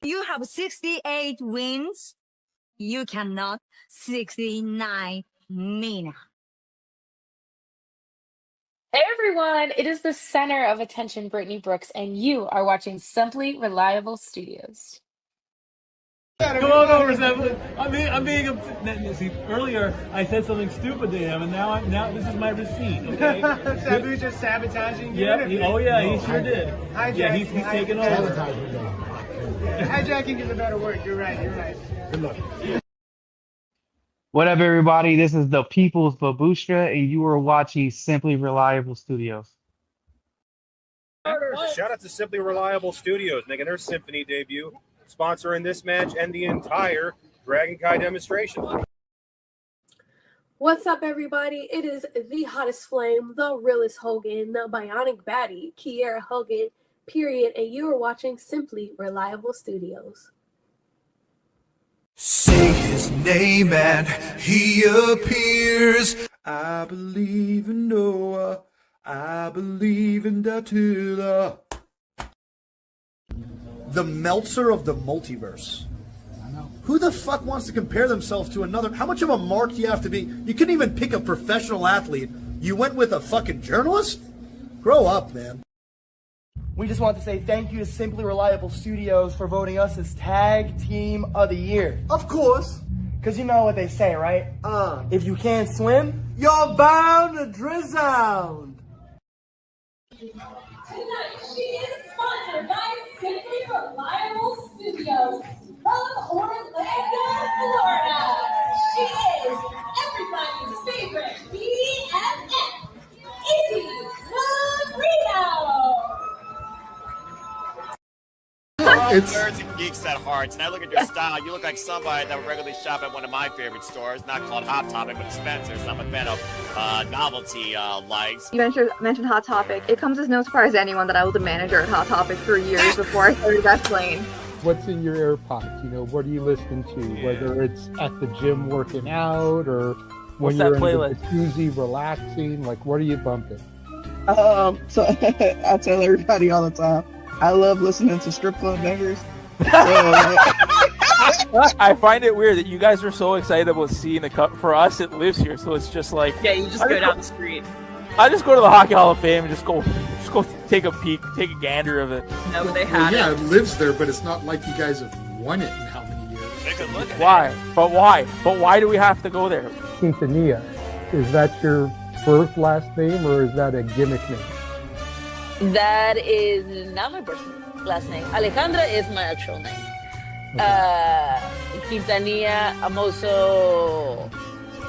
You have 68 wins. You cannot 69 Mina. Hey everyone, it is the center of attention, Brittany Brooks, and you are watching Simply Reliable Studios. Come on over, Simply. I'm being see, earlier I said something stupid to him, and now this is my receipt. Okay. Sabu's just sabotaging you. Yeah. He sure did. Hijacking. Yeah, he's taking over. Hijacking is a better word. You're right. Good luck. What up, everybody? This is the People's Babushka, and you are watching Simply Reliable Studios. Shout out to Simply Reliable Studios making their Symphony debut, sponsoring this match and the entire Dragon Kai demonstration. What's up, everybody? It is the hottest flame, the realest Hogan, the bionic baddie, Kiera Hogan, period, and you are watching Simply Reliable Studios. Say his name and he appears. I believe in Noah. I believe in Datula. The Meltzer of the multiverse. Who the fuck wants to compare themselves to another? How much of a mark do you have to be? You couldn't even pick a professional athlete. You went with a fucking journalist? Grow up, man. We just want to say thank you to Simply Reliable Studios for voting us as Tag Team of the Year. Of course. Because you know what they say, right? If you can't swim, You're bound to drown. Tonight, she is sponsored by Simply Reliable Studios from Orlando, Florida. She is everybody's favorite BFF, Izzy Marino. Nerds and geeks at heart, and I look at your style. You look like somebody that would regularly shop at one of my favorite stores, not called Hot Topic, but Spencer's. I'm a fan of novelty likes. You mentioned Hot Topic. It comes as no surprise to anyone that I was a manager at Hot Topic for years before I started wrestling. What's in your AirPods? You know, what are you listening to? Whether it's at the gym working out or when you're in the jacuzzi relaxing, like what are you bumping? So I tell everybody all the time, I love listening to strip club bangers. I find it weird that you guys are so excited about seeing the cup. For us, it lives here, so it's just like you just go down the street. I just go to the Hockey Hall of Fame and just go take a peek, take a gander of it. No, but they had it lives there, but it's not like you guys have won it in how many years. Take a look at Why? But why? But why do we have to go there? Quintanilla. Is that your birth last name or is that a gimmick name? That is not my birth last name. Alejandra is my actual name. Quintanilla, I'm also,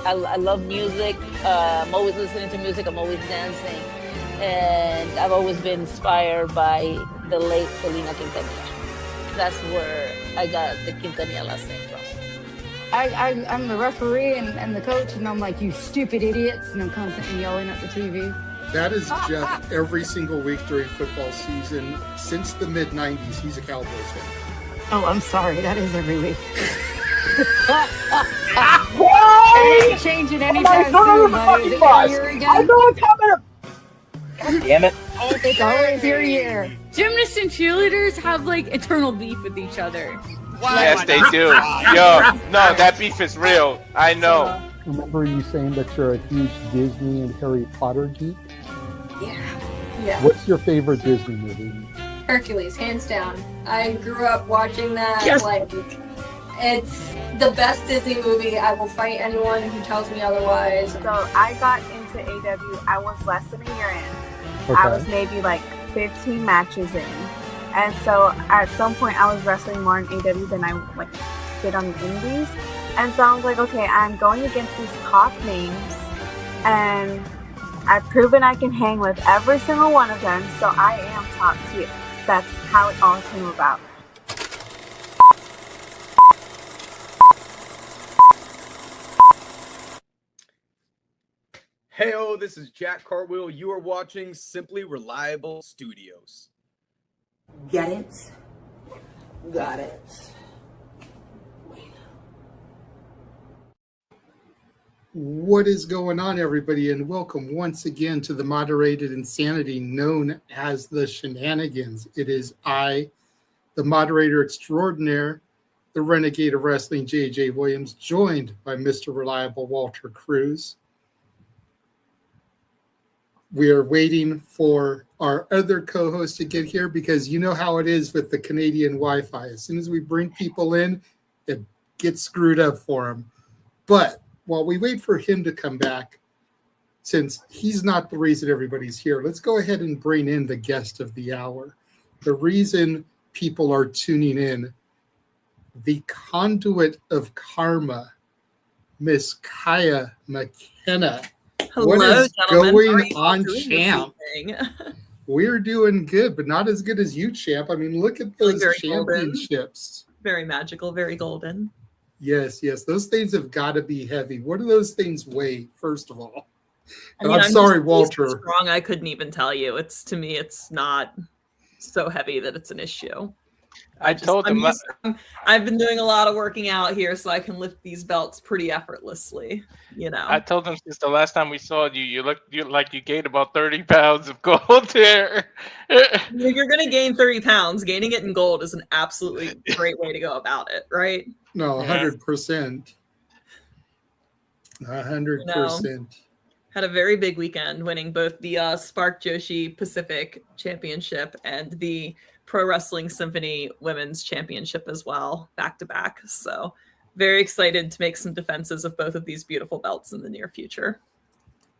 I love music. I'm always listening to music. I'm always dancing. And I've always been inspired by the late Selena Quintanilla. That's where I got the Quintanilla last name from. I'm the referee and the coach, and I'm like, you stupid idiots, and I'm constantly yelling at the TV. That is Jeff every single week during football season. Since the mid-90s, he's a Cowboys fan. Oh, I'm sorry. That is every week. It ain't changing anytime soon, buddy. Is it your year again? I know it's coming up. God damn it. It's always your year. Gymnasts and cheerleaders have like eternal beef with each other. Yes, they do. Yo, no, that beef is real. I know. Remember you saying that you're a huge Disney and Harry Potter geek? Yeah. What's your favorite Disney movie? Hercules, hands down. I grew up watching that. Yes. Like, it's the best Disney movie. I will fight anyone who tells me otherwise. So I got into AW, I was less than a year in. Okay. I was maybe like 15 matches in. And so at some point I was wrestling more in AW than I like did on the indies. And so I was like, okay, I'm going against these top names and I've proven I can hang with every single one of them, so I am top tier. That's how it all came about. Heyo, this is Jack Cartwheel. You are watching Simply Reliable Studios. Get it? Got it. What is going on, everybody, and welcome once again to the moderated insanity known as the Shenanigans. It is I, the moderator extraordinaire, the Renegade of Wrestling, J.J. Williams, joined by Mr. Reliable Walter Cruz. We are waiting for our other co-host to get here because you know how it is with the Canadian Wi-Fi. As soon as we bring people in, it gets screwed up for them. But while we wait for him to come back, since he's not the reason everybody's here, let's go ahead and bring in the guest of the hour. The reason people are tuning in, the Conduit of Karma, Miss Kaia McKenna. Hello, what is gentlemen. going on, Doing champ? We're doing good, but not as good as you, champ. I mean, look at those very championships. Very magical, very golden. Yes, those things have got to be heavy. What do those things weigh, first of all? I mean, I'm sorry, just Walter. so strong, I couldn't even tell you. To me, it's not so heavy that it's an issue. I've been doing a lot of working out here, so I can lift these belts pretty effortlessly. I told him since the last time we saw you, you like you gained about 30 pounds of gold there. If you're going to gain 30 pounds, gaining it in gold is an absolutely great way to go about it, right? No, 100%. 100%. Had a very big weekend, winning both the Spark Joshi Pacific Championship and the Pro Wrestling Symphony Women's Championship as well, back to back. So very excited to make some defenses of both of these beautiful belts in the near future.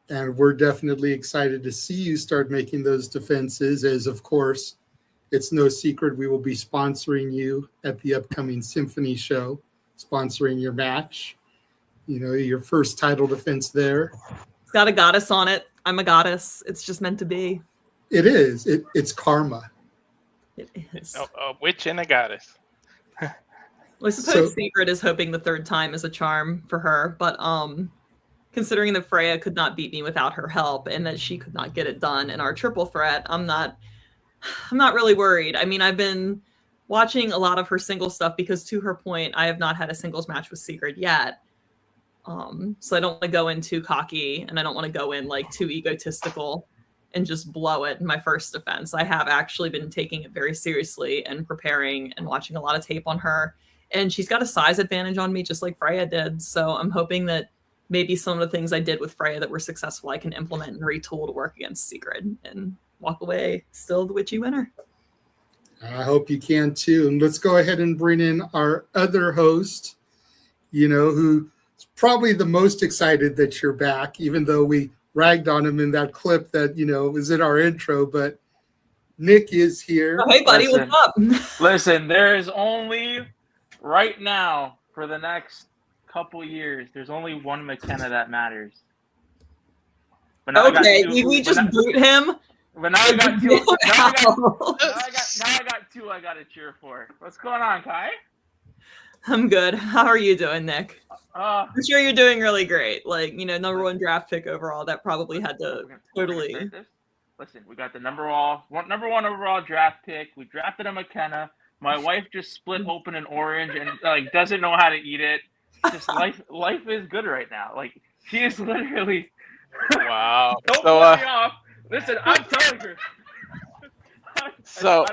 And we're definitely excited to see you start making those defenses, as of course, it's no secret we will be sponsoring you at the upcoming Symphony show, sponsoring your match, your first title defense there. It's got a goddess on it. I'm a goddess. It's just meant to be. It is. It's karma. It is. A witch and a goddess. Well, I suppose Secret is hoping the third time is a charm for her, but considering that Freya could not beat me without her help and that she could not get it done in our triple threat, I'm not really worried. I mean, I've been watching a lot of her singles stuff because, to her point, I have not had a singles match with Secret yet. So I don't want to go in too cocky, and I don't want to go in like too egotistical and just blow it in my first defense. I have actually been taking it very seriously and preparing and watching a lot of tape on her. And she's got a size advantage on me, just like Freya did. So I'm hoping that maybe some of the things I did with Freya that were successful, I can implement and retool to work against Secret and walk away still the witchy winner. I hope you can too. And let's go ahead and bring in our other host, who's probably the most excited that you're back, even though we ragged on him in that clip that, was in our intro. But Nick is here. Oh, hey, buddy, what's up? Listen, there is only, right now, for the next couple years, there's only one McKenna that matters. But now okay, we just boot him. But now I got two. Now I got two I got to cheer for. What's going on, Kai? I'm good. How are you doing, Nick? I'm sure you're doing really great. Like, number one draft pick overall. That probably had to totally. Listen, we got the number one overall draft pick. We drafted a McKenna. My wife just split open an orange and doesn't know how to eat it. Just life is good right now. Like, she is literally. Wow. Don't put me off. Listen, I'm telling her. So.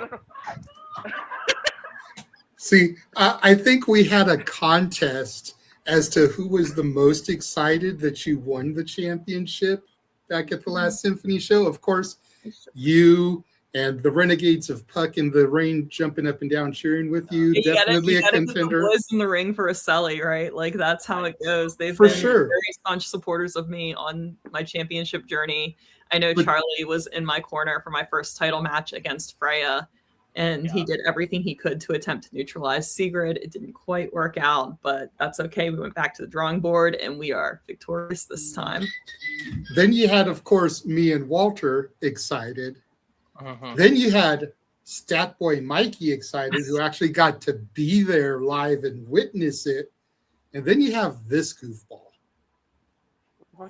See, I think we had a contest as to who was the most excited that you won the championship back at the last Symphony show. Of course, you and the Renegades of Puck in the ring jumping up and down cheering with you. Definitely a contender. Put the boys in the ring for a Selly, right? Like, that's how it goes. They've For been sure. very staunch supporters of me on my championship journey. I know Charlie was in my corner for my first title match against Freya. And he did everything he could to attempt to neutralize Sigrid. It didn't quite work out, but that's okay. We went back to the drawing board, and we are victorious this time. Then you had, of course, me and Walter excited. Uh-huh. Then you had Stat Boy Mikey excited, who actually got to be there live and witness it. And then you have this goofball.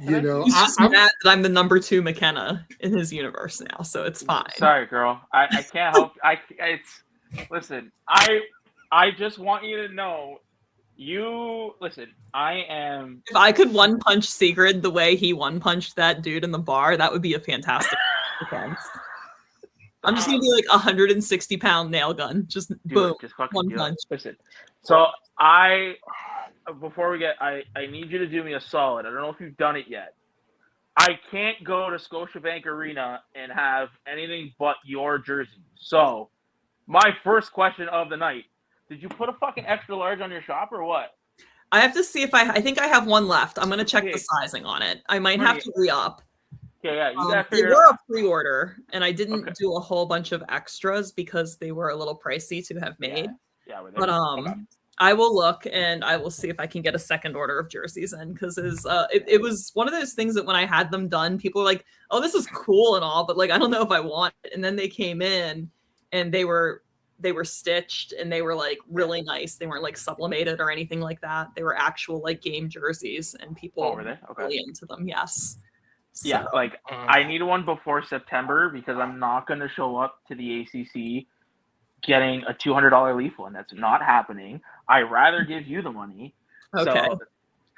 He's just mad that I'm the number 2 McKenna in his universe now, so it's fine. Sorry, girl. I can't help. Listen. I just want you to know. I am. If I could one punch Sigrid the way he one punched that dude in the bar, that would be a fantastic defense. I'm just gonna be like 160-pound nail gun. Just boom, Just fucking one do punch. it. Listen. So before we get, I need you to do me a solid. I don't know if you've done it yet. I can't go to Scotiabank Arena and have anything but your jersey. So, my first question of the night: did you put a fucking extra large on your shop or what? I have to see if I think I have one left. I'm gonna check the sizing on it. I might have to re-up. Okay, yeah, you gotta They figure were out. a pre-order, and I didn't do a whole bunch of extras because they were a little pricey to have made. Yeah, But I will look and I will see if I can get a second order of jerseys in, because it was one of those things that when I had them done, people were like, "Oh, this is cool and all," but like I don't know if I want it. And then they came in and they were stitched and they were like really nice. They weren't like sublimated or anything like that. They were actual like game jerseys, and people were they? Okay. really into them. Yes. Yeah, So, like I need one before September because I'm not going to show up to the ACC getting a $200 Leaf one. That's not happening. I'd rather give you the money. okay. So,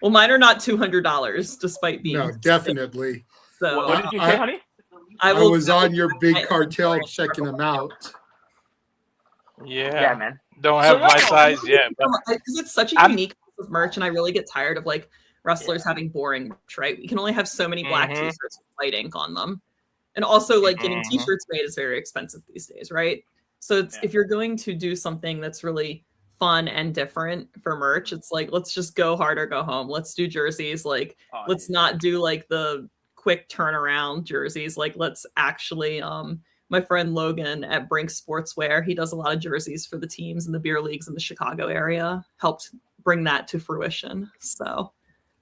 Well, mine are not $200 despite being. No, definitely. So what did you say, honey? I will was on your big I- cartel checking them out. Yeah, man. Don't have my size yet. But Because it's such a unique piece of merch, and I really get tired of like wrestlers having boring merch, right? We can only have so many black t-shirts with white ink on them. And also like getting t-shirts made is very expensive these days, right? So it's if you're going to do something that's really fun and different for merch, it's like, let's just go hard or go home. Let's do jerseys. Like, let's not do like the quick turnaround jerseys. Like, let's actually, my friend Logan at Brink Sportswear, he does a lot of jerseys for the teams and the beer leagues in the Chicago area, helped bring that to fruition. So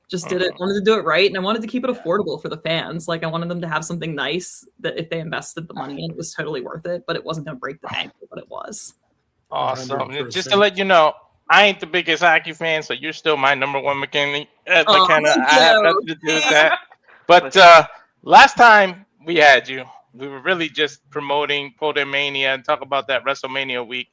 just did it, wanted to do it right. And I wanted to keep it affordable for the fans. Like I wanted them to have something nice that if they invested the money in, it was totally worth it, but it wasn't going to break the bank for what it was. awesome. 100%. Just to let you know, I ain't the biggest hockey fan, so you're still my number one McKenna. Oh, McKenna. thank I have you. nothing to do with that. But last time we had you, we were really just promoting Mania and talk about that WrestleMania week.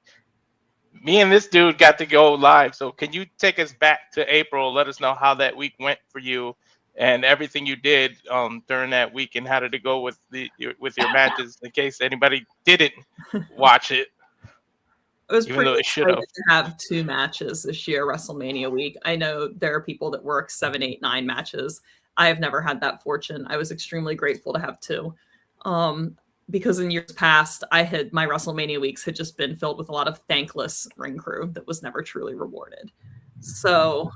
Me and this dude got to go live. So can you take us back to April? Let us know how that week went for you and everything you did during that week, and how did it go with your matches in case anybody didn't watch it. It was Even pretty though it should excited to have 2 matches this year, WrestleMania week. I know there are people that work 7, 8, 9 matches. I have never had that fortune. I was extremely grateful to have 2. Because in years past, my WrestleMania weeks had just been filled with a lot of thankless ring crew that was never truly rewarded. So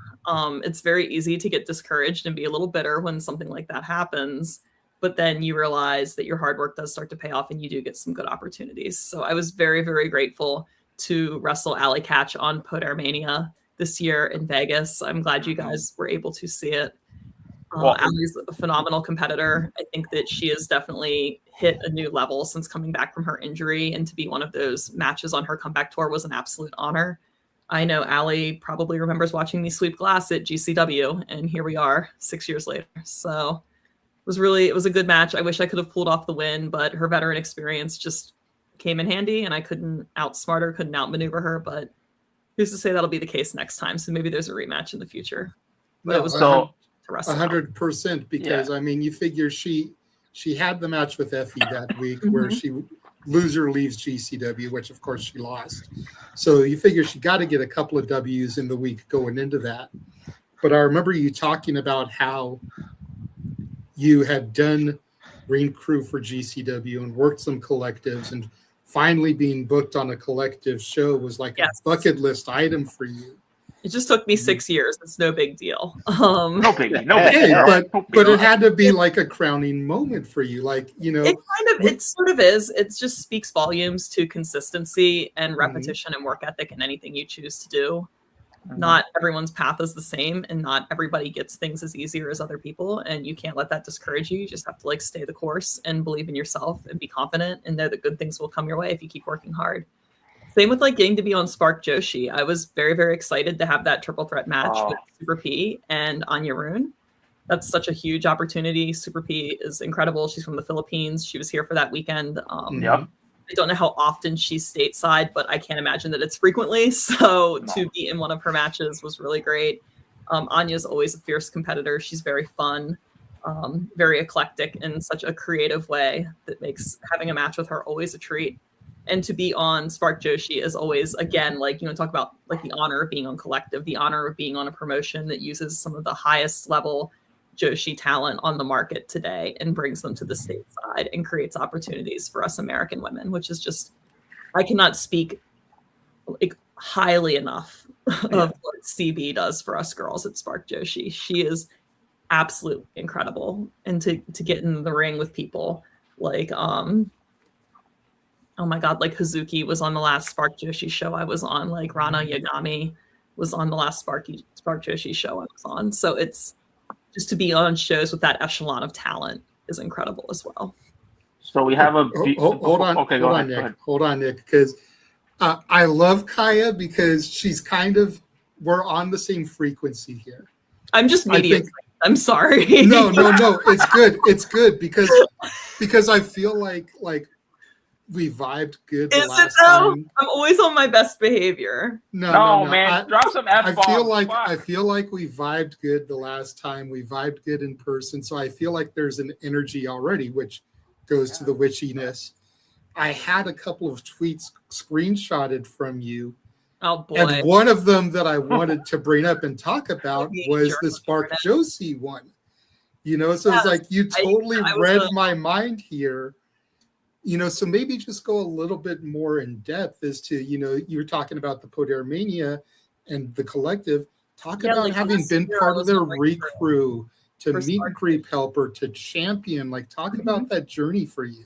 it's very easy to get discouraged and be a little bitter when something like that happens. But then you realize that your hard work does start to pay off and you do get some good opportunities. So I was very, very grateful to wrestle Alley Catch on Mania this year in Vegas. I'm glad you guys were able to see it. Allie's a phenomenal competitor. I think that she has definitely hit a new level since coming back from her injury, and to be one of those matches on her comeback tour was an absolute honor. I know Allie probably remembers watching me sweep glass at GCW, and here we are 6 years later. So it was a good match. I wish I could have pulled off the win, but her veteran experience just came in handy, and I couldn't outsmart her, couldn't outmaneuver her, but who's to say that'll be the case next time? So maybe there's a rematch in the future. But it was fun to wrestle. 100%, because I mean, you figure she had the match with Effie that week where loser leaves GCW, which of course she lost. So you figure she got to get a couple of W's in the week going into that. But I remember you talking about how you had done ring crew for GCW and worked some collectives, and finally being booked on a collective show was like a bucket list item for you. It just took me 6 years. It's no big deal. No big deal. But it had to be like a crowning moment for you. Like, you know, it sort of is. It just speaks volumes to consistency and repetition and work ethic in anything you choose to do. Not everyone's path is the same, and not everybody gets things as easier as other people. And you can't let that discourage you. You just have to like stay the course and believe in yourself and be confident and know that good things will come your way if you keep working hard. Same with like getting to be on Spark Joshi. I was very, very excited to have that triple threat match with Super P and Anya Rune. That's such a huge opportunity. Super P is incredible. She's from the Philippines. She was here for that weekend. I don't know how often she's stateside, but I can't imagine that it's frequently. So to be in one of her matches was really great. Anya's always a fierce competitor. She's very fun. very eclectic in such a creative way that makes having a match with her always a treat. And to be on Spark Joshi is always, again, like, you know, talk about like the honor of being on Collective, the honor of being on a promotion that uses some of the highest level Joshi talent on the market today and brings them to the stateside and creates opportunities for us American women, which is just, I cannot speak like highly enough of what CB does for us girls at Spark Joshi. She is absolutely incredible. And to get in the ring with people like, oh my God, like Hazuki was on the last Spark Joshi show I was on, like Rana Yagami was on the last Spark Joshi show I was on. So it's just to be on shows with that echelon of talent is incredible as well. So we have a hold on. Okay, hold go on, ahead. Nick. Hold on, Nick, because I love Kaia because she's kind of, we're on the same frequency here. I'm just media. I'm sorry. No, it's good. It's good because I feel like we vibed good the last time. I'm always on my best behavior. No, man, drop some F-bombs. I feel like we vibed good the last time. We vibed good in person, so I feel like there's an energy already, which goes to the witchiness. I had a couple of tweets screenshotted from you. Oh boy! And one of them that I wanted to bring up and talk about was the Spark Josie one. You know, so it's like you totally read my mind here. You know, so maybe just go a little bit more in depth as to, you know, you were talking about the Podermania and the Collective. Talk about like having been part of their recrew to For meet Spark and creep helper to champion. Like, talk about that journey for you.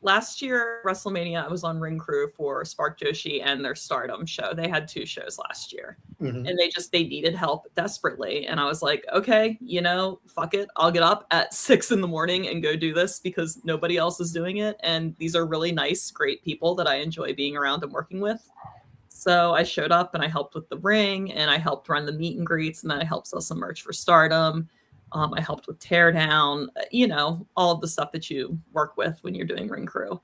Last year, WrestleMania, I was on ring crew for Spark Joshi and their Stardom show. They had 2 shows last year. Mhm. And they needed help desperately. And I was like, okay, you know, fuck it. I'll get up at 6 a.m. and go do this because nobody else is doing it. And these are really nice, great people that I enjoy being around and working with. So I showed up and I helped with the ring and I helped run the meet and greets and then I helped sell some merch for Stardom. I helped with Teardown, you know, all of the stuff that you work with when you're doing ring crew.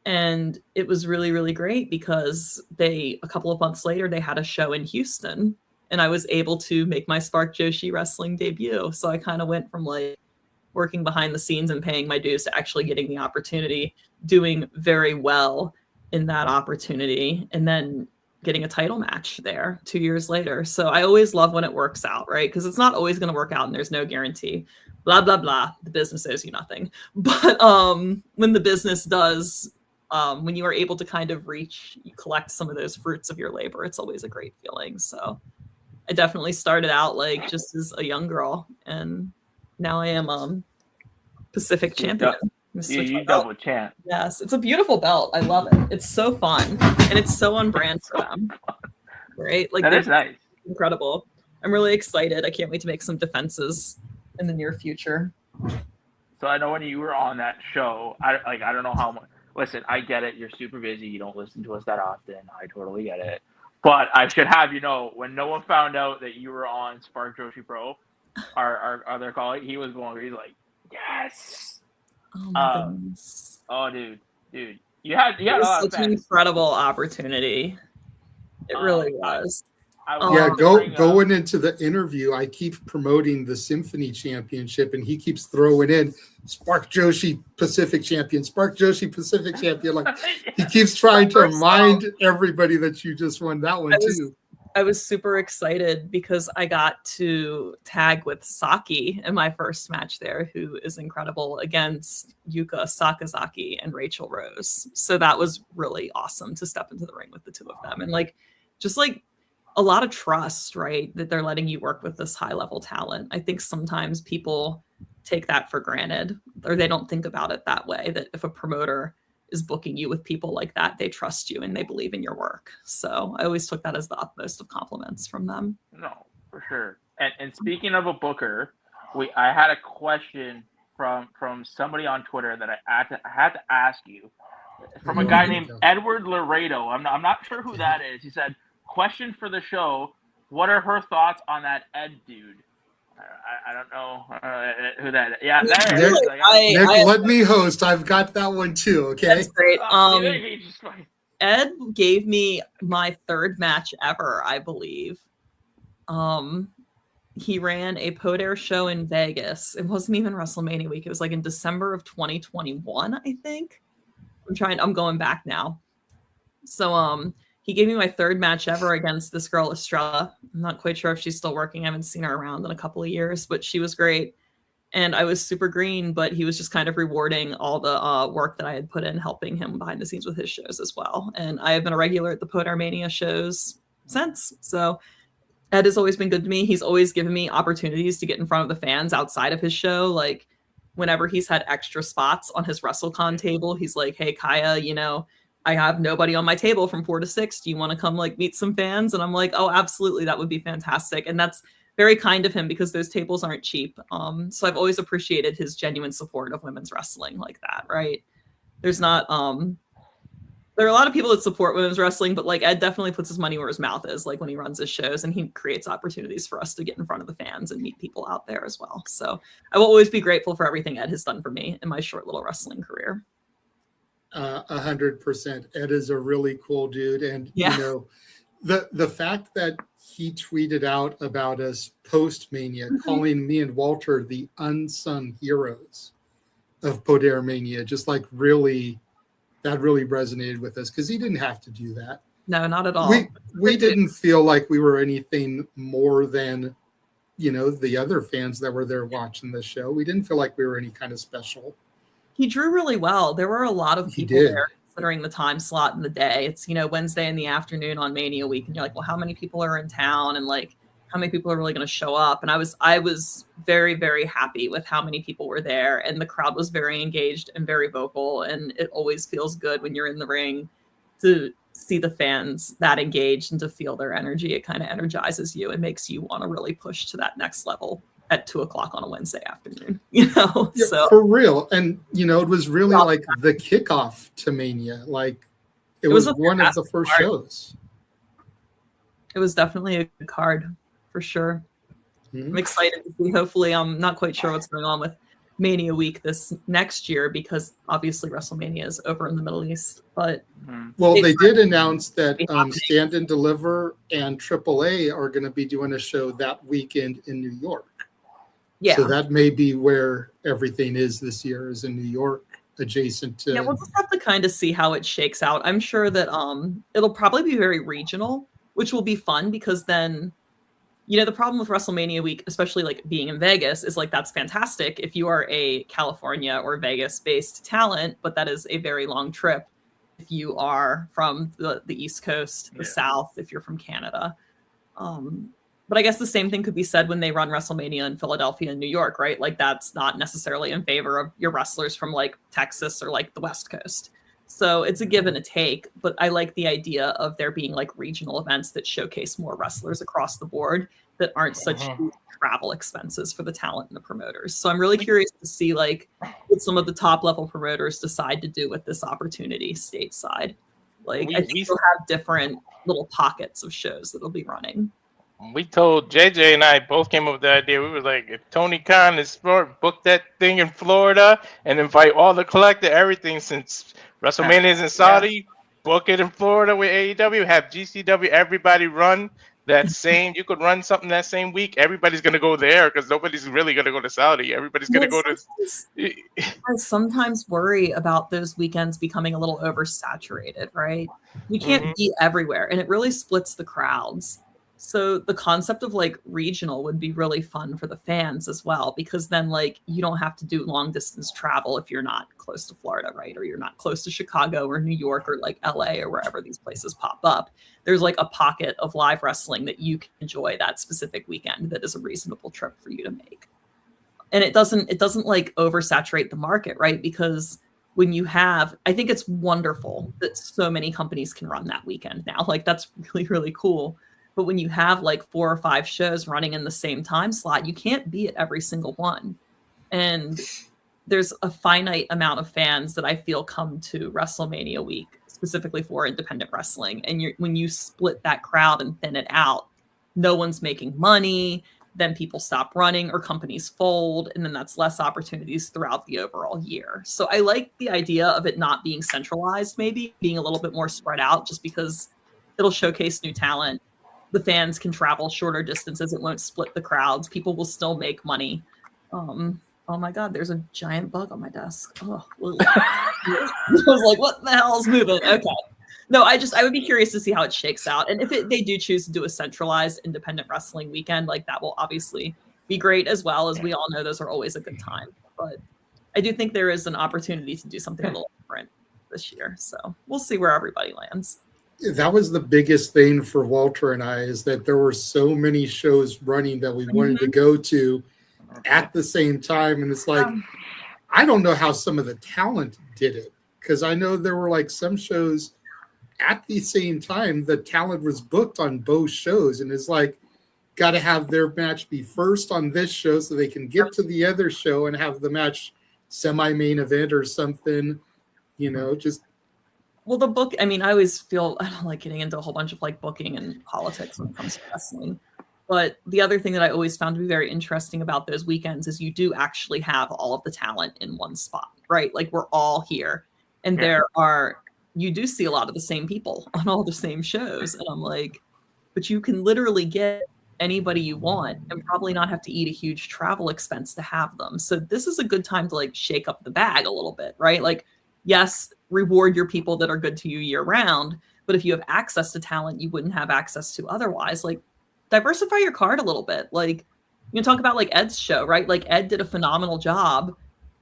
And it was really, really great because a couple of months later, they had a show in Houston and I was able to make my Spark Joshi wrestling debut. So I kind of went from like working behind the scenes and paying my dues to actually getting the opportunity, doing very well in that opportunity, and then getting a title match there 2 years later. So I always love when it works out, right? Because it's not always going to work out and there's no guarantee. Blah, blah, blah. The business owes you nothing. But when the business does, when you are able to kind of you collect some of those fruits of your labor, it's always a great feeling. So I definitely started out like just as a young girl. And now I am Pacific champion. You double champ. Yes, it's a beautiful belt. I love it. It's so fun and it's so on brand for them. Right? Like that is nice. Incredible. I'm really excited. I can't wait to make some defenses in the near future. So I know when you were on that show, I don't know how much. Listen, I get it. You're super busy. You don't listen to us that often. I totally get it. But I should have you know, when no one found out that you were on Spark Joshi Pro, our other colleague, he's like, yes. Oh my goodness. Oh, dude, you had It a lot was of such an fans. incredible opportunity. It really was. Going into the interview, I keep promoting the Symphony Championship, and he keeps throwing in Spark Joshi Pacific Champion, Spark Joshi Pacific Champion. Like he keeps trying to remind everybody that you just won that one too. I was super excited because I got to tag with Saki in my first match there, who is incredible, against Yuka Sakazaki and Rachel Rose. So that was really awesome to step into the ring with the two of them. And like, just like a lot of trust, right? That they're letting you work with this high level talent. I think sometimes people take that for granted, or they don't think about it that way, that if a promoter is booking you with people like that, they trust you and they believe in your work. So I always took that as the utmost of compliments from them. No, for sure. And speaking of a booker, I had a question from somebody on Twitter that I had to ask you, from a guy named Edward Laredo. I'm not sure who that is. He said, question for the show, what are her thoughts on that Ed dude? I don't know who that is. Yeah, there it is. Nick, let me host. I've got that one too, okay? That's great. Ed gave me my third match ever, I believe. he ran a Podair show in Vegas. It wasn't even WrestleMania week. It was like in December of 2021, I think. I'm going back now. So he gave me my third match ever against this girl Estrella. I'm not quite sure if she's still working. I haven't seen her around in a couple of years, but she was great. And I was super green, but he was just kind of rewarding all the work that I had put in, helping him behind the scenes with his shows as well. And I have been a regular at the Podair Mania shows since. So Ed has always been good to me. He's always given me opportunities to get in front of the fans outside of his show. Like whenever he's had extra spots on his WrestleCon table, he's like, hey, Kaia, you know, I have nobody on my table from 4 to 6. Do you want to come like meet some fans? And I'm like, oh, absolutely. That would be fantastic. And that's very kind of him because those tables aren't cheap. So I've always appreciated his genuine support of women's wrestling like that, right? There's not, there are a lot of people that support women's wrestling, but like Ed definitely puts his money where his mouth is, like when he runs his shows, and he creates opportunities for us to get in front of the fans and meet people out there as well. So I will always be grateful for everything Ed has done for me in my short little wrestling career. 100%. Ed is a really cool dude. And, you know, the fact that he tweeted out about us post-Mania, calling me and Walter the unsung heroes of Podair Mania, just like really, that really resonated with us because he didn't have to do that. No, not at all. We didn't feel like we were anything more than, you know, the other fans that were there watching the show. We didn't feel like we were any kind of special. He drew really well. There were a lot of people there considering the time slot in the day. It's, you know, Wednesday in the afternoon on Mania week. And you're like, well, how many people are in town? And like, how many people are really going to show up? And I was very, very happy with how many people were there. And the crowd was very engaged and very vocal. And it always feels good when you're in the ring to see the fans that engaged and to feel their energy. It kind of energizes you and makes you want to really push to that next level at 2:00 on a Wednesday afternoon, you know? Yeah, so for real. And, you know, it was really like the kickoff to Mania. Like it was one of the first shows. It was definitely a good card for sure. I'm excited to see. Hopefully, I'm not quite sure what's going on with Mania week this next year because obviously WrestleMania is over in the Middle East. But well, they did announce that Stand and Deliver and AAA are going to be doing a show that weekend in New York. Yeah. So that may be where everything is this year, is in New York, adjacent to. Yeah, we'll just have to kind of see how it shakes out. I'm sure that it'll probably be very regional, which will be fun because then, you know, the problem with WrestleMania week, especially like being in Vegas, is like that's fantastic if you are a California or Vegas-based talent, but that is a very long trip if you are from the East Coast, the South, if you're from Canada. But I guess the same thing could be said when they run WrestleMania in Philadelphia and New York, right? Like that's not necessarily in favor of your wrestlers from like Texas or like the West Coast. So it's a give and a take, but I like the idea of there being like regional events that showcase more wrestlers across the board that aren't such huge travel expenses for the talent and the promoters. So I'm really curious to see like what some of the top level promoters decide to do with this opportunity stateside. Like I think we'll have different little pockets of shows that will be running. We told JJ and I both came up with the idea. We were like, if Tony Khan is smart, book that thing in Florida and invite all the collector, everything since WrestleMania is in Saudi, book it in Florida with AEW, have GCW, everybody run that same, you could run something that same week. Everybody's going to go there because nobody's really going to go to Saudi. Everybody's going to go to. I sometimes worry about those weekends becoming a little oversaturated, right? You can't be everywhere and it really splits the crowds. So the concept of like regional would be really fun for the fans as well, because then like you don't have to do long distance travel if you're not close to Florida, right? Or you're not close to Chicago or New York or like LA or wherever these places pop up. There's like a pocket of live wrestling that you can enjoy that specific weekend that is a reasonable trip for you to make. And it doesn't like oversaturate the market, right? Because when you have, I think it's wonderful that so many companies can run that weekend now. Like that's really, really cool. But when you have like 4 or 5 shows running in the same time slot, you can't be at every single one. And there's a finite amount of fans that I feel come to WrestleMania week, specifically for independent wrestling. And when you split that crowd and thin it out, no one's making money. Then people stop running or companies fold. And then that's less opportunities throughout the overall year. So I like the idea of it not being centralized, maybe being a little bit more spread out just because it'll showcase new talent. the fans can travel shorter distances. It won't split the crowds. People will still make money. Oh my God, there's a giant bug on my desk. Oh, I was like, what the hell is moving? Okay. No, I would be curious to see how it shakes out. And if they do choose to do a centralized independent wrestling weekend, like that will obviously be great as well. As we all know, those are always a good time. But I do think there is an opportunity to do something a little different this year. So we'll see where everybody lands. That was the biggest thing for Walter and I, is that there were so many shows running that we wanted to go to at the same time. And it's like, I don't know how some of the talent did it, because I know there were like some shows at the same time the talent was booked on both shows, and it's like, got to have their match be first on this show so they can get to the other show and have the match semi-main event or something, just. Well, the book, I mean, I always feel, I don't like getting into a whole bunch of like booking and politics when it comes to wrestling. But the other thing that I always found to be very interesting about those weekends is you do actually have all of the talent in one spot, right? Like we're all here, and you do see a lot of the same people on all the same shows. And I'm like, but you can literally get anybody you want and probably not have to eat a huge travel expense to have them. So this is a good time to like shake up the bag a little bit, right? Like, yes, reward your people that are good to you year round, but if you have access to talent you wouldn't have access to otherwise, like diversify your card a little bit. Like you can talk about like Ed's show, right? Like Ed did a phenomenal job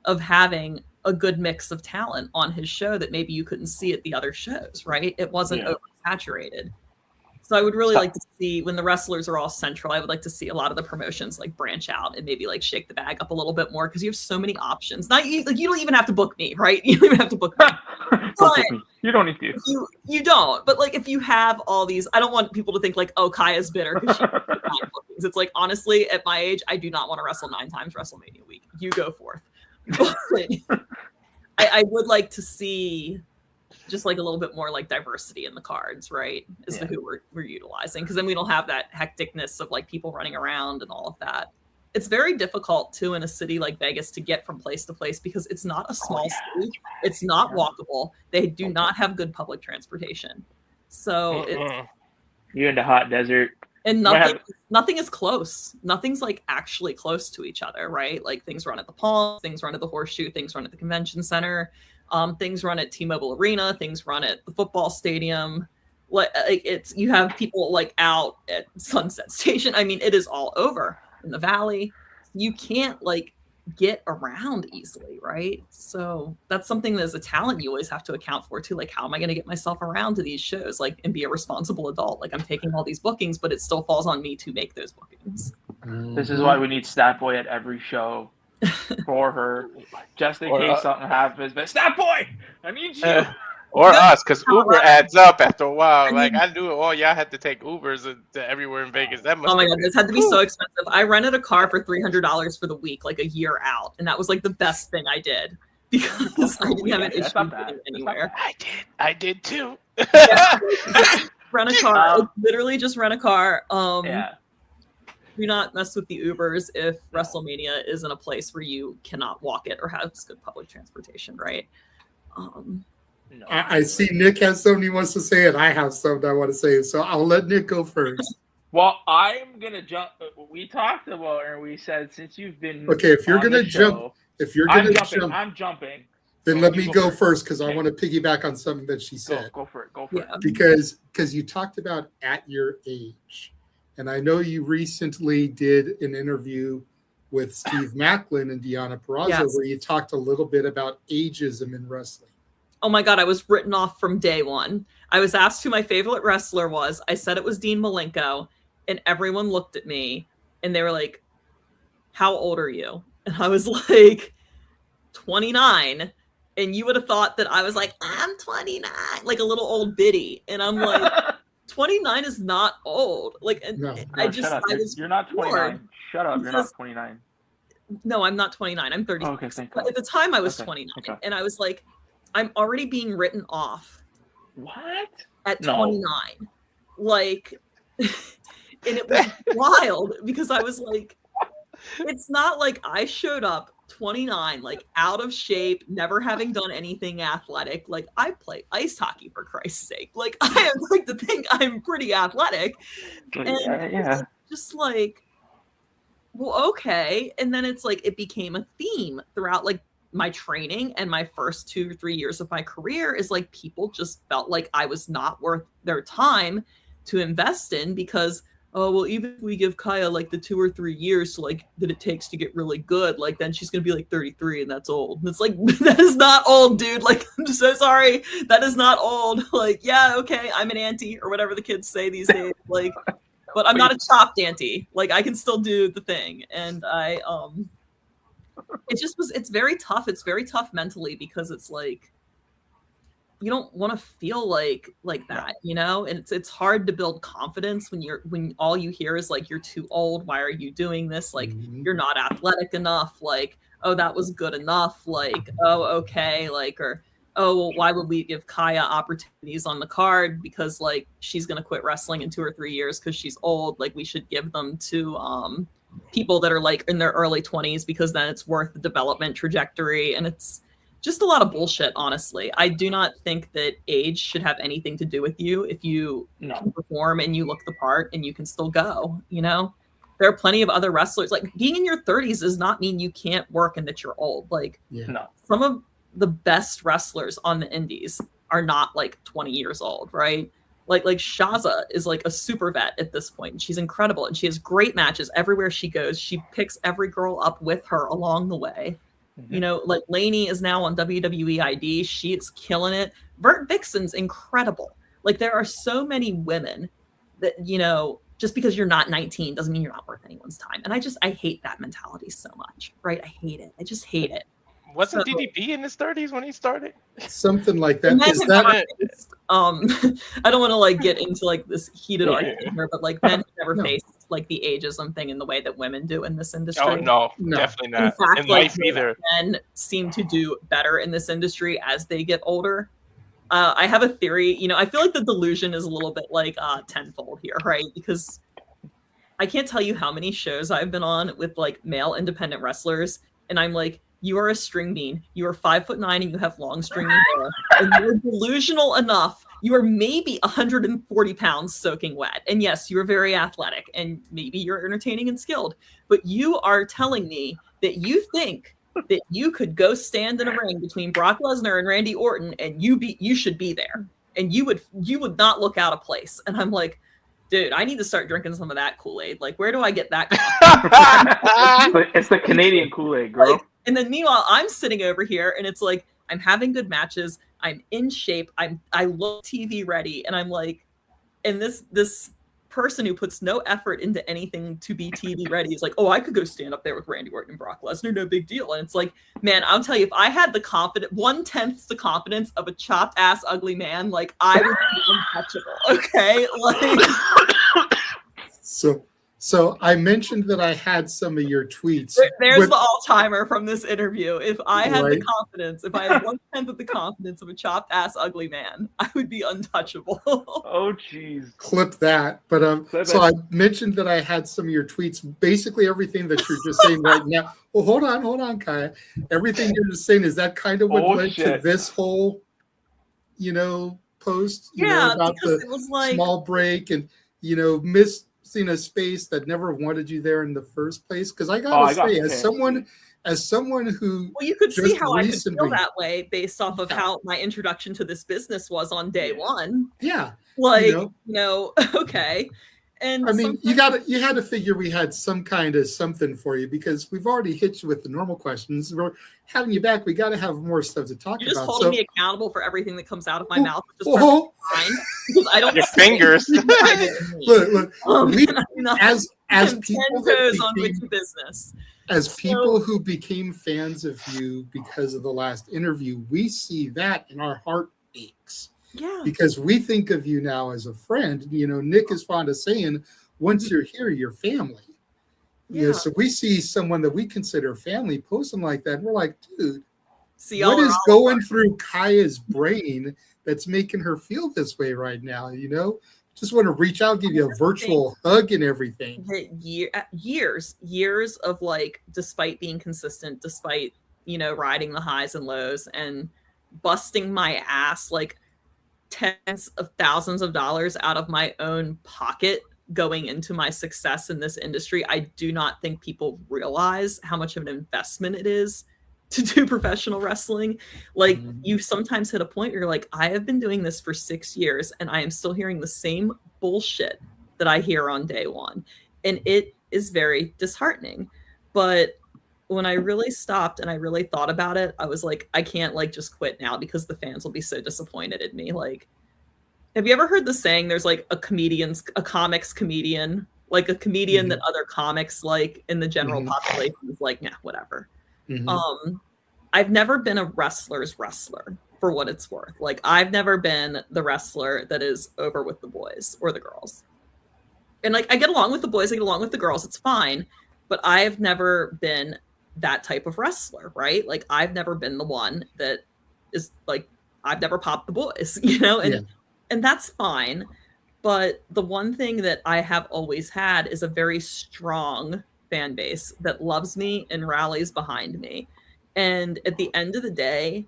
of having a good mix of talent on his show that maybe you couldn't see at the other shows, right? It wasn't oversaturated. So I would really like to see, when the wrestlers are all central, I would like to see a lot of the promotions like branch out and maybe like shake the bag up a little bit more, because you have so many options. Not like you don't even have to book me, right? You don't even have to book me. You don't need to. You don't. But like if you have all these, I don't want people to think like, oh, Kaia's bitter because she has 9 bookings. It's like, honestly, at my age, I do not want to wrestle 9 times WrestleMania week. You go forth. But I would like to see just like a little bit more like diversity in the cards, right? As to who we're utilizing. Because then we don't have that hecticness of like people running around and all of that. It's very difficult too in a city like Vegas to get from place to place because it's not a small city. It's not walkable. They do not have good public transportation. So you're in the hot desert. And nothing is close. Nothing's like actually close to each other, right? Like things run at the Palm, things run at the Horseshoe, things run at the Convention Center. Things run at T-Mobile Arena, things run at the football stadium. Like you have people like out at Sunset Station. I mean, it is all over in the Valley. You can't like get around easily, right? So that's something that as a talent you always have to account for too. Like, how am I going to get myself around to these shows, like, and be a responsible adult? Like, I'm taking all these bookings, but it still falls on me to make those bookings. This is why we need Stat Boy at every show. For her, just in case something happens. But Stat Boy, I need you. Or us, because Uber adds up after a while. Like I knew, y'all had to take Ubers to everywhere in Vegas. That must. Oh my God, this had to be so expensive. I rented a car for $300 for the week, like a year out, and that was like the best thing I did because I didn't have an issue getting anywhere. I did too. Rent a car. Literally, just rent a car. Do not mess with the Ubers if WrestleMania is in a place where you cannot walk it or have good public transportation, right? I see Nick has something he wants to say, and I have something I want to say. So I'll let Nick go first. Well, I'm gonna jump. We talked about, and we said since you've been if you're gonna jump, I'm jumping. Then let me go first because I want to piggyback on something that she said. Go for it. Because you talked about at your age. And I know you recently did an interview with Steve Macklin and Deanna Purrazzo where you talked a little bit about ageism in wrestling. Oh my God, I was written off from day one. I was asked who my favorite wrestler was. I said it was Dean Malenko, and everyone looked at me and they were like, how old are you? And I was like, 29. And you would have thought that I was like, I'm 29, like a little old biddy. And I'm like, 29 is not old. Like, and you're not 29. Shut up. You're not 29. No, I'm not 29. I'm 30. Okay, thank God. But at the time I was 29. Okay. And I was like, I'm already being written off. What? At 29. Like, and it was wild because I was like, it's not like I showed up 29, like out of shape, never having done anything athletic. Like I play ice hockey for Christ's sake. Like I am like to think I'm pretty athletic. And Yeah. just like, well, okay. And then it's like it became a theme throughout like my training and my first 2 or 3 years of my career is like people just felt like I was not worth their time to invest in because, oh, well, even if we give Kaia like the 2 or 3 years to like that it takes to get really good, like then she's gonna be like 33 and that's old. And it's like, that is not old, dude. Like, I'm just so sorry. That is not old. Like, yeah, okay, I'm an auntie or whatever the kids say these days. Like, but I'm not a chopped auntie. Like I can still do the thing. And it's very tough. It's very tough mentally because it's like, you don't want to feel like that, you know? And it's hard to build confidence when all you hear is like, you're too old. Why are you doing this? Like, you're not athletic enough. Like, oh, that was good enough. Like, oh, okay. Like, or, oh, well, why would we give Kaia opportunities on the card? Because like, she's going to quit wrestling in 2 or 3 years because she's old. Like we should give them to, people that are like in their early 20s because then it's worth the development trajectory. And it's just a lot of bullshit, honestly. I do not think that age should have anything to do with you if you can perform and you look the part and you can still go, you know? There are plenty of other wrestlers. Like being in your 30s does not mean you can't work and that you're old. Like some of the best wrestlers on the indies are not like 20 years old, right? Like Shaza is like a super vet at this point. She's incredible and she has great matches everywhere she goes. She picks every girl up with her along the way. You know, like Lainey is now on WWE ID. She is killing it. Vert Vixen's incredible. Like there are so many women that, you know, just because you're not 19 doesn't mean you're not worth anyone's time. And I hate that mentality so much, right? I hate it. I just hate it. Wasn't DDP in his 30s when he started? Something like that. I don't want to like get into like this heated argument here, but like men have never faced like the ageism thing in the way that women do in this industry. Oh no, definitely not. In fact, in like, life either. Men seem to do better in this industry as they get older. I have a theory. You know, I feel like the delusion is a little bit like tenfold here, right? Because I can't tell you how many shows I've been on with like male independent wrestlers, and I'm like, you are a string bean. You are 5'9" and you have long stringy hair. And you're delusional enough. You are maybe 140 pounds soaking wet. And yes, you're very athletic and maybe you're entertaining and skilled. But you are telling me that you think that you could go stand in a ring between Brock Lesnar and Randy Orton and you should be there. And you would not look out of place. And I'm like, dude, I need to start drinking some of that Kool-Aid. Like, where do I get that? It's the Canadian Kool-Aid, girl. Like, and then meanwhile, I'm sitting over here and it's like, I'm having good matches. I'm in shape. I look TV ready. And I'm like, and this person who puts no effort into anything to be TV ready is like, oh, I could go stand up there with Randy Orton and Brock Lesnar. No big deal. And it's like, man, I'll tell you, if I had the 1/10 the confidence of a chopped ass ugly man, like I would be untouchable. Okay. Like So I mentioned that I had some of your tweets. There's the all-timer from this interview. If I had the confidence, if I had 1/10 of the confidence of a chopped ass ugly man, I would be untouchable. Oh, jeez. Clip that. But so I mentioned that I had some of your tweets. Basically, everything that you're just saying right now. Well, hold on, Kaia. Everything you're just saying, is that kind of what led to this whole, you know, post? You know, about because it was like small break and missed. Seen a space that never wanted you there in the first place, because I gotta say, as someone who you could see how I could feel that way based off of how my introduction to this business was on day one. Yeah, like okay. And I mean, you had to figure we had some kind of something for you, because we've already hit you with the normal questions. We're having you back. We got to have more stuff to talk about. You're just holding me accountable for everything that comes out of my mouth, which is perfectly fine, because I don't your fingers. Look, as people business. As people who became fans of you because of the last interview, we see that and our heart aches. Yeah. Because we think of you now as a friend. You know, Nick is fond of saying, once you're here, you're family. Yeah. You know, so we see someone that we consider family posting like that. And we're like, dude, what is going through Kaia's brain that's making her feel this way right now? You know, just want to reach out, give you a virtual hug and everything. Years of like, despite being consistent, despite, you know, riding the highs and lows and busting my ass, like tens of thousands of dollars out of my own pocket going into my success in this industry. I do not think people realize how much of an investment it is to do professional wrestling. Like, you sometimes hit a point where you're like, I have been doing this for 6 years and I am still hearing the same bullshit that I hear on day one. And it is very disheartening. But when I really stopped and I really thought about it, I was like, I can't like just quit now because the fans will be so disappointed in me. Like, have you ever heard the saying, there's like a comics comedian, like a comedian that other comics like in the general population is like, nah, whatever. I've never been a wrestler's wrestler for what it's worth. Like, I've never been the wrestler that is over with the boys or the girls. And like, I get along with the boys, I get along with the girls, it's fine. But I've never been that type of wrestler, right? Like, I've never been the one that is like, I've never popped the boys, you know? And that's fine. But the one thing that I have always had is a very strong fan base that loves me and rallies behind me. And at the end of the day,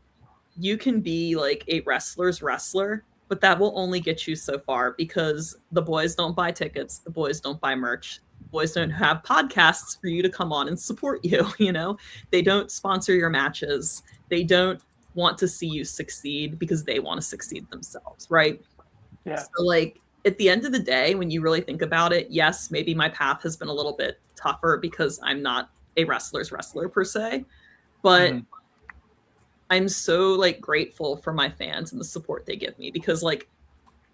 you can be like a wrestler's wrestler, but that will only get you so far because the boys don't buy tickets, the boys don't buy merch, the boys don't have podcasts for you to come on and support you, you know? They don't sponsor your matches. They don't want to see you succeed because they want to succeed themselves, right? Yeah. So like, at the end of the day, when you really think about it, yes, maybe my path has been a little bit tougher because I'm not a wrestler's wrestler per se, but I'm so like grateful for my fans and the support they give me because like,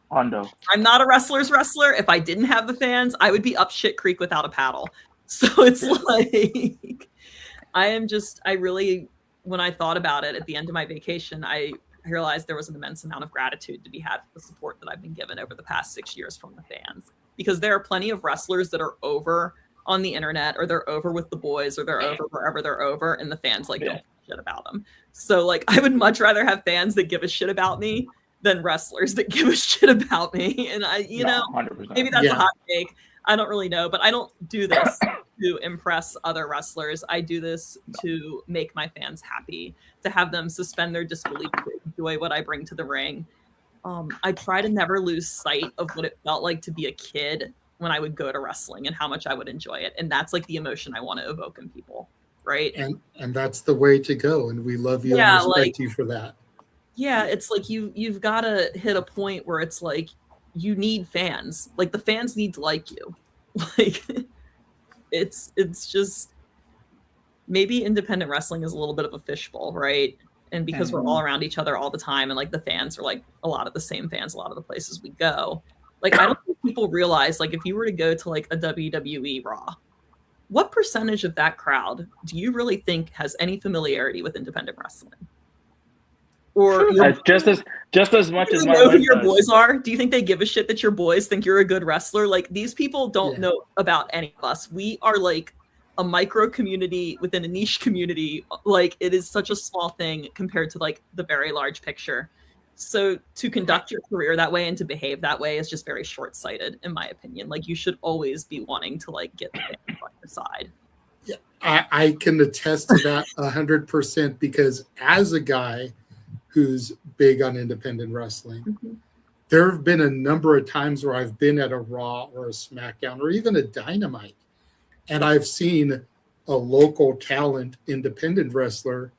I'm not a wrestler's wrestler. If I didn't have the fans, I would be up shit creek without a paddle. So it's like, I really, when I thought about it at the end of my vacation, I realized there was an immense amount of gratitude to be had for the support that I've been given over the past 6 years from the fans. Because there are plenty of wrestlers that are over on the internet, or they're over with the boys, or they're over wherever they're over, and the fans like don't give a shit about them. So like, I would much rather have fans that give a shit about me than wrestlers that give a shit about me. And I, you know, 100%. maybe that's a hot take. I don't really know, but I don't do this to impress other wrestlers. I do this to make my fans happy, to have them suspend their disbelief, to enjoy what I bring to the ring. I try to never lose sight of what it felt like to be a kid when I would go to wrestling and how much I would enjoy it. And that's like the emotion I want to evoke in people, right? And that's the way to go. And we love you and respect you for that. Yeah, it's like you've got to hit a point where it's like you need fans. Like the fans need to like you. Like it's just, maybe independent wrestling is a little bit of a fishbowl, right? And because we're all around each other all the time, and like the fans are like a lot of the same fans a lot of the places we go. Like, I don't think people realize, like, if you were to go to like a WWE Raw, what percentage of that crowd do you really think has any familiarity with independent wrestling? Or just as much as my know who wife your does. boys are? Do you think they give a shit that your boys think you're a good wrestler? Like, these people don't know about any of us. We are like a micro community within a niche community. Like, it is such a small thing compared to like the very large picture. So to conduct your career that way and to behave that way is just very short-sighted, in my opinion. Like, you should always be wanting to like get the fans on your side. Yeah, I can attest to that 100% because as a guy who's big on independent wrestling, there have been a number of times where I've been at a Raw or a SmackDown or even a Dynamite, and I've seen a local talent independent wrestler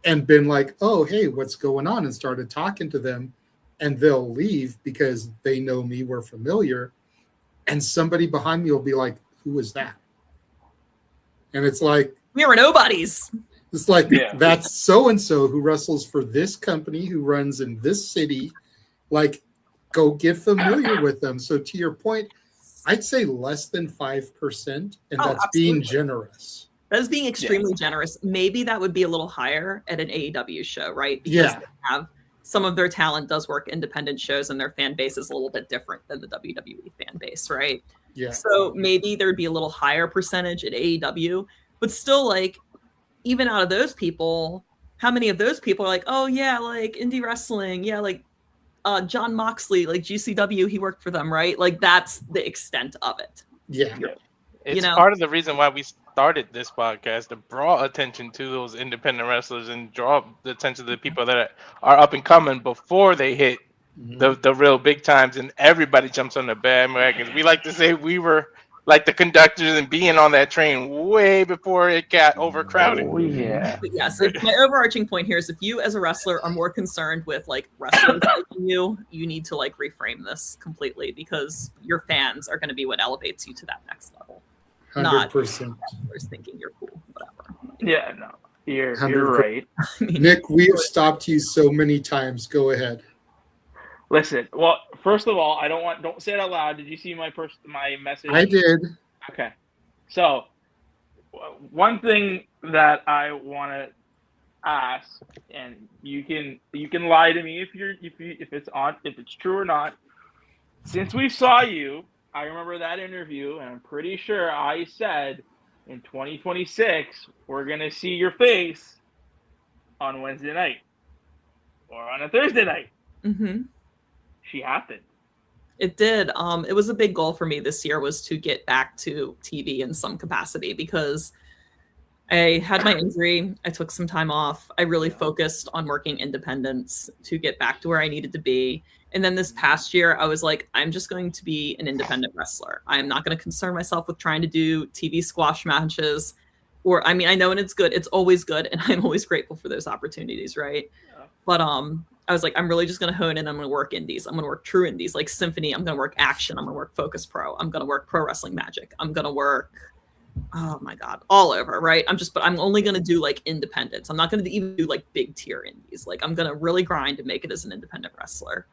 and been like, oh, hey, what's going on? And started talking to them, and they'll leave because they know me, we're familiar. And somebody behind me will be like, who is that? And it's like, we were nobodies. It's like, that's so-and-so who wrestles for this company, who runs in this city. Like, go get familiar with them. So to your point, I'd say less than 5%, and that's being generous. That is being extremely generous. Maybe that would be a little higher at an AEW show, right? Because they have some of their talent does work independent shows, and their fan base is a little bit different than the WWE fan base, right? Yeah. So maybe there'd be a little higher percentage at AEW, but still, like, even out of those people, how many of those people are like, oh yeah, like indie wrestling, yeah, like John Moxley, like GCW, he worked for them, right? Like that's the extent of it. Yeah. It's part of the reason why we started this podcast, to draw attention to those independent wrestlers and draw the attention to the people that are up and coming before they hit the real big times, and everybody jumps on the bandwagons. We like to say we were like the conductors and being on that train way before it got overcrowded. Oh yeah. But yeah, so my overarching point here is if you as a wrestler are more concerned with like wrestlers liking you, you need to like reframe this completely, because your fans are going to be what elevates you to that next level. 100%. Not wrestlers thinking you're cool, whatever. Yeah, no. You're 100%. right. Nick, we have stopped you so many times. Go ahead. Listen, well, first of all, don't say it out loud. Did you see my message? I did. Okay. So, one thing that I want to ask, and you can lie to me if it's true or not. Since we saw you, I remember that interview, and I'm pretty sure I said in 2026 we're gonna see your face on Wednesday night or on a Thursday night. Mm-hmm. She happened. It did. It was a big goal for me this year, was to get back to TV in some capacity, because I had my injury. I took some time off. I really focused on working independents to get back to where I needed to be. And then this past year, I was like, I'm just going to be an independent wrestler. I'm not going to concern myself with trying to do TV squash matches. Or, I mean, I know, and it's good. It's always good. And I'm always grateful for those opportunities, right? Yeah. But I was like, I'm really just going to hone in. I'm going to work indies. I'm going to work true indies like Symphony. I'm going to work action. I'm going to work Focus Pro. I'm going to work Pro Wrestling Magic. I'm going to work, oh my God, all over, right? But I'm only going to do like independents. I'm not going to even do like big tier indies. Like I'm going to really grind and make it as an independent wrestler.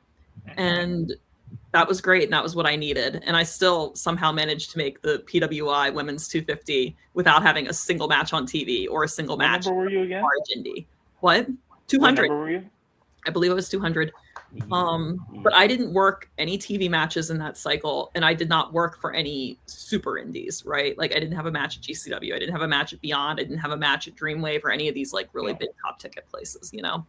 And that was great. And that was what I needed. And I still somehow managed to make the PWI Women's 250 without having a single match on TV or a single match. What number were you again? Large indie. What? 200. What number were you? I believe it was 200. But I didn't work any TV matches in that cycle, and I did not work for any super indies, right? Like I didn't have a match at GCW. I didn't have a match at Beyond. I didn't have a match at Dreamwave or any of these like really big top ticket places, you know?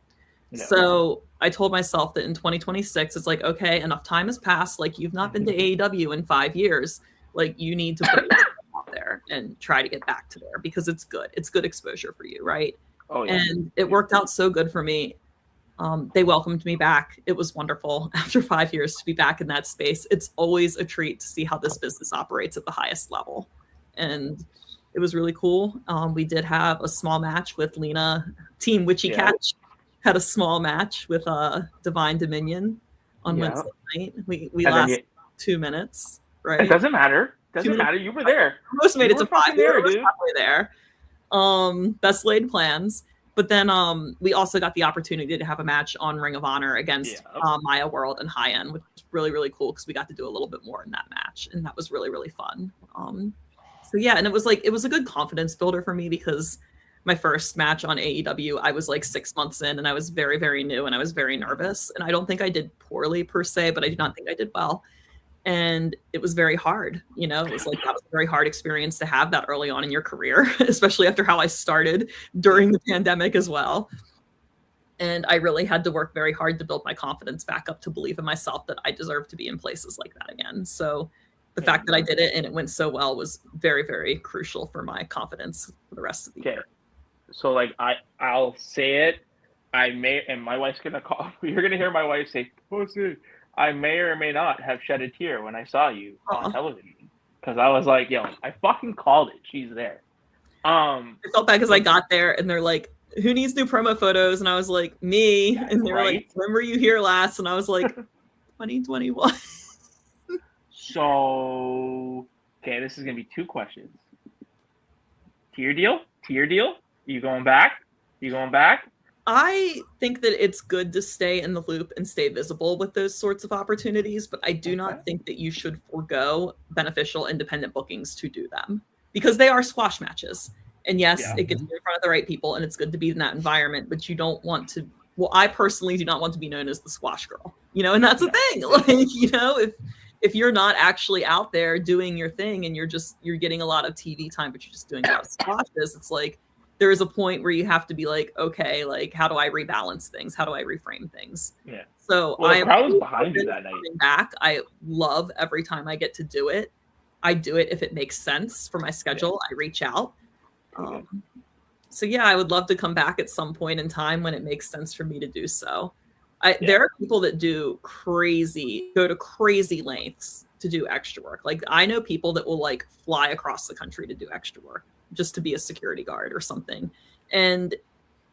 No. So I told myself that in 2026, it's like, okay, enough time has passed. Like you've not been to AEW in 5 years. Like you need to put yourself out there and try to get back to there, because it's good. It's good exposure for you, right? Oh, yeah. And it worked out so good for me. They welcomed me back. It was wonderful after 5 years to be back in that space. It's always a treat to see how this business operates at the highest level. And it was really cool. We did have a small match with Lena. Team Witchy Catch had a small match with Divine Dominion on Wednesday night. We lasted 2 minutes, right? It doesn't matter. Doesn't matter. You were there. Almost made it to 5 there, years. Dude. There. Best laid plans. But then we also got the opportunity to have a match on Ring of Honor against Maya World and High End, which was really, really cool because we got to do a little bit more in that match. And that was really, really fun. So yeah, and it was a good confidence builder for me, because my first match on AEW, I was like 6 months in and I was very, very new and I was very nervous. And I don't think I did poorly per se, but I do not think I did well. And it was very hard, you know, it was like, that was a very hard experience to have that early on in your career, especially after how I started during the pandemic as well. And I really had to work very hard to build my confidence back up to believe in myself that I deserve to be in places like that again. So the fact that I did it and it went so well was very, very crucial for my confidence for the rest of the year. So like, I'll say it, and my wife's going to call, you're going to hear my wife say, pussy. I may or may not have shed a tear when I saw you on television, because I was like, yo, I fucking called it. She's there. I felt bad because I got there and they're like, who needs new promo photos? And I was like, me. And they were like, when were you here last? And I was like, 2021. So, okay, this is going to be 2 questions. Tier deal? You going back? I think that it's good to stay in the loop and stay visible with those sorts of opportunities, but I do not think that you should forego beneficial independent bookings to do them, because they are squash matches. And yes, it gets you in front of the right people and it's good to be in that environment, but you don't want to, well, I personally do not want to be known as the squash girl, you know, and that's the thing. Like, you know, if you're not actually out there doing your thing and you're getting a lot of TV time, but you're just doing a lot of squashes, it's like, there is a point where you have to be like, okay, like how do I rebalance things? How do I reframe things? Yeah. So Well, the I crowd was behind you that night. back. I love every time I get to do it. I do it if it makes sense for my schedule. I reach out. So yeah, I would love to come back at some point in time when it makes sense for me to do so. There are people that go to crazy lengths to do extra work. Like I know people that will like fly across the country to do extra work just to be a security guard or something. And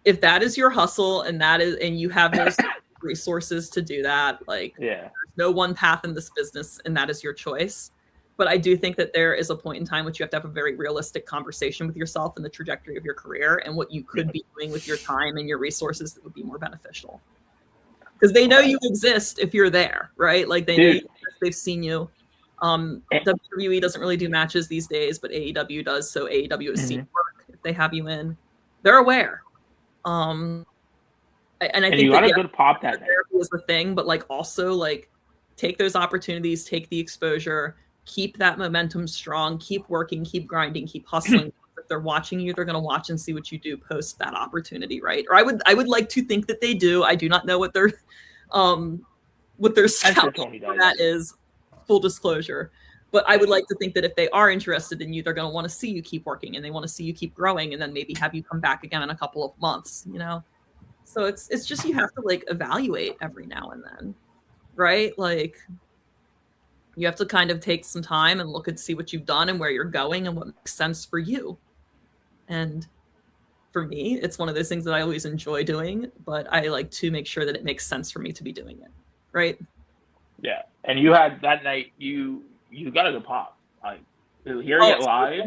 if that is your hustle and you have those resources to do that, like there's no one path in this business and that is your choice. But I do think that there is a point in time which you have to have a very realistic conversation with yourself and the trajectory of your career and what you could be doing with your time and your resources that would be more beneficial. Because they know you exist if you're there, right? Like they know you exist, they've seen you. WWE doesn't really do matches these days, but AEW does. So AEW is seen work if they have you in. They're aware. And I think you got a good pop that night. Therapy is the thing, but like also like take those opportunities, take the exposure, keep that momentum strong, keep working, keep grinding, keep hustling. If they're watching you, they're going to watch and see what you do post that opportunity, right? Or I would like to think that they do. I do not know what their salary for that is, full disclosure. But I would like to think that if they are interested in you, they're going to want to see you keep working and they want to see you keep growing and then maybe have you come back again in a couple of months, you know? So it's just you have to like evaluate every now and then, right? Like you have to kind of take some time and look and see what you've done and where you're going and what makes sense for you. And for me, it's one of those things that I always enjoy doing, but I like to make sure that it makes sense for me to be doing it, right? Yeah, and you had that night. You got a good pop. Like hearing it live,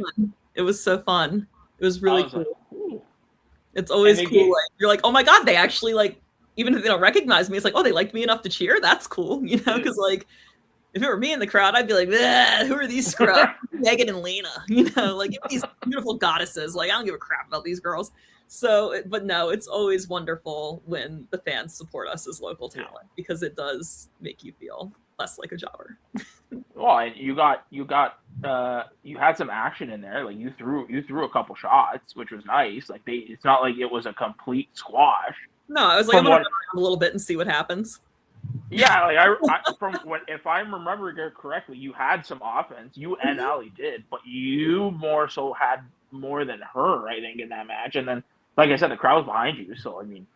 it was so fun. It was really cool. Like, it's always cool. Like, you're like, oh my god, they actually like, even if they don't recognize me, it's like, oh, they liked me enough to cheer. That's cool, you know? Because like, if it were me in the crowd, I'd be like, who are these scrubs? Megan and Lena, you know, like these beautiful goddesses. Like, I don't give a crap about these girls. So, but no, it's always wonderful when the fans support us as local talent because it does make you feel less like a jobber. Well, and you had some action in there. Like you threw a couple shots, which was nice. Like it's not like it was a complete squash. No, I was like, I'm gonna run around a little bit and see what happens. Yeah, like if I'm remembering it correctly, you had some offense. You and Allie did, but you more so had more than her, I think, in that match. And then, like I said, the crowd was behind you. So I mean,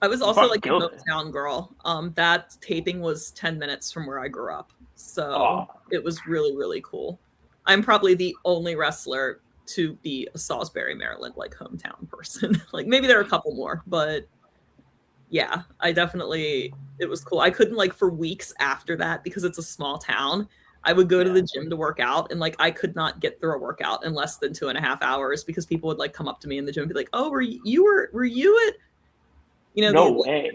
I was also like a hometown girl. That taping was 10 minutes from where I grew up, so it was really, really cool. I'm probably the only wrestler to be a Salisbury, Maryland, like hometown person. Like maybe there are a couple more, but. Yeah, it was cool. I couldn't like for weeks after that because it's a small town. I would go to the gym to work out and like I could not get through a workout in less than 2.5 hours because people would like come up to me in the gym and be like, "Oh, were you at?" You know, no way.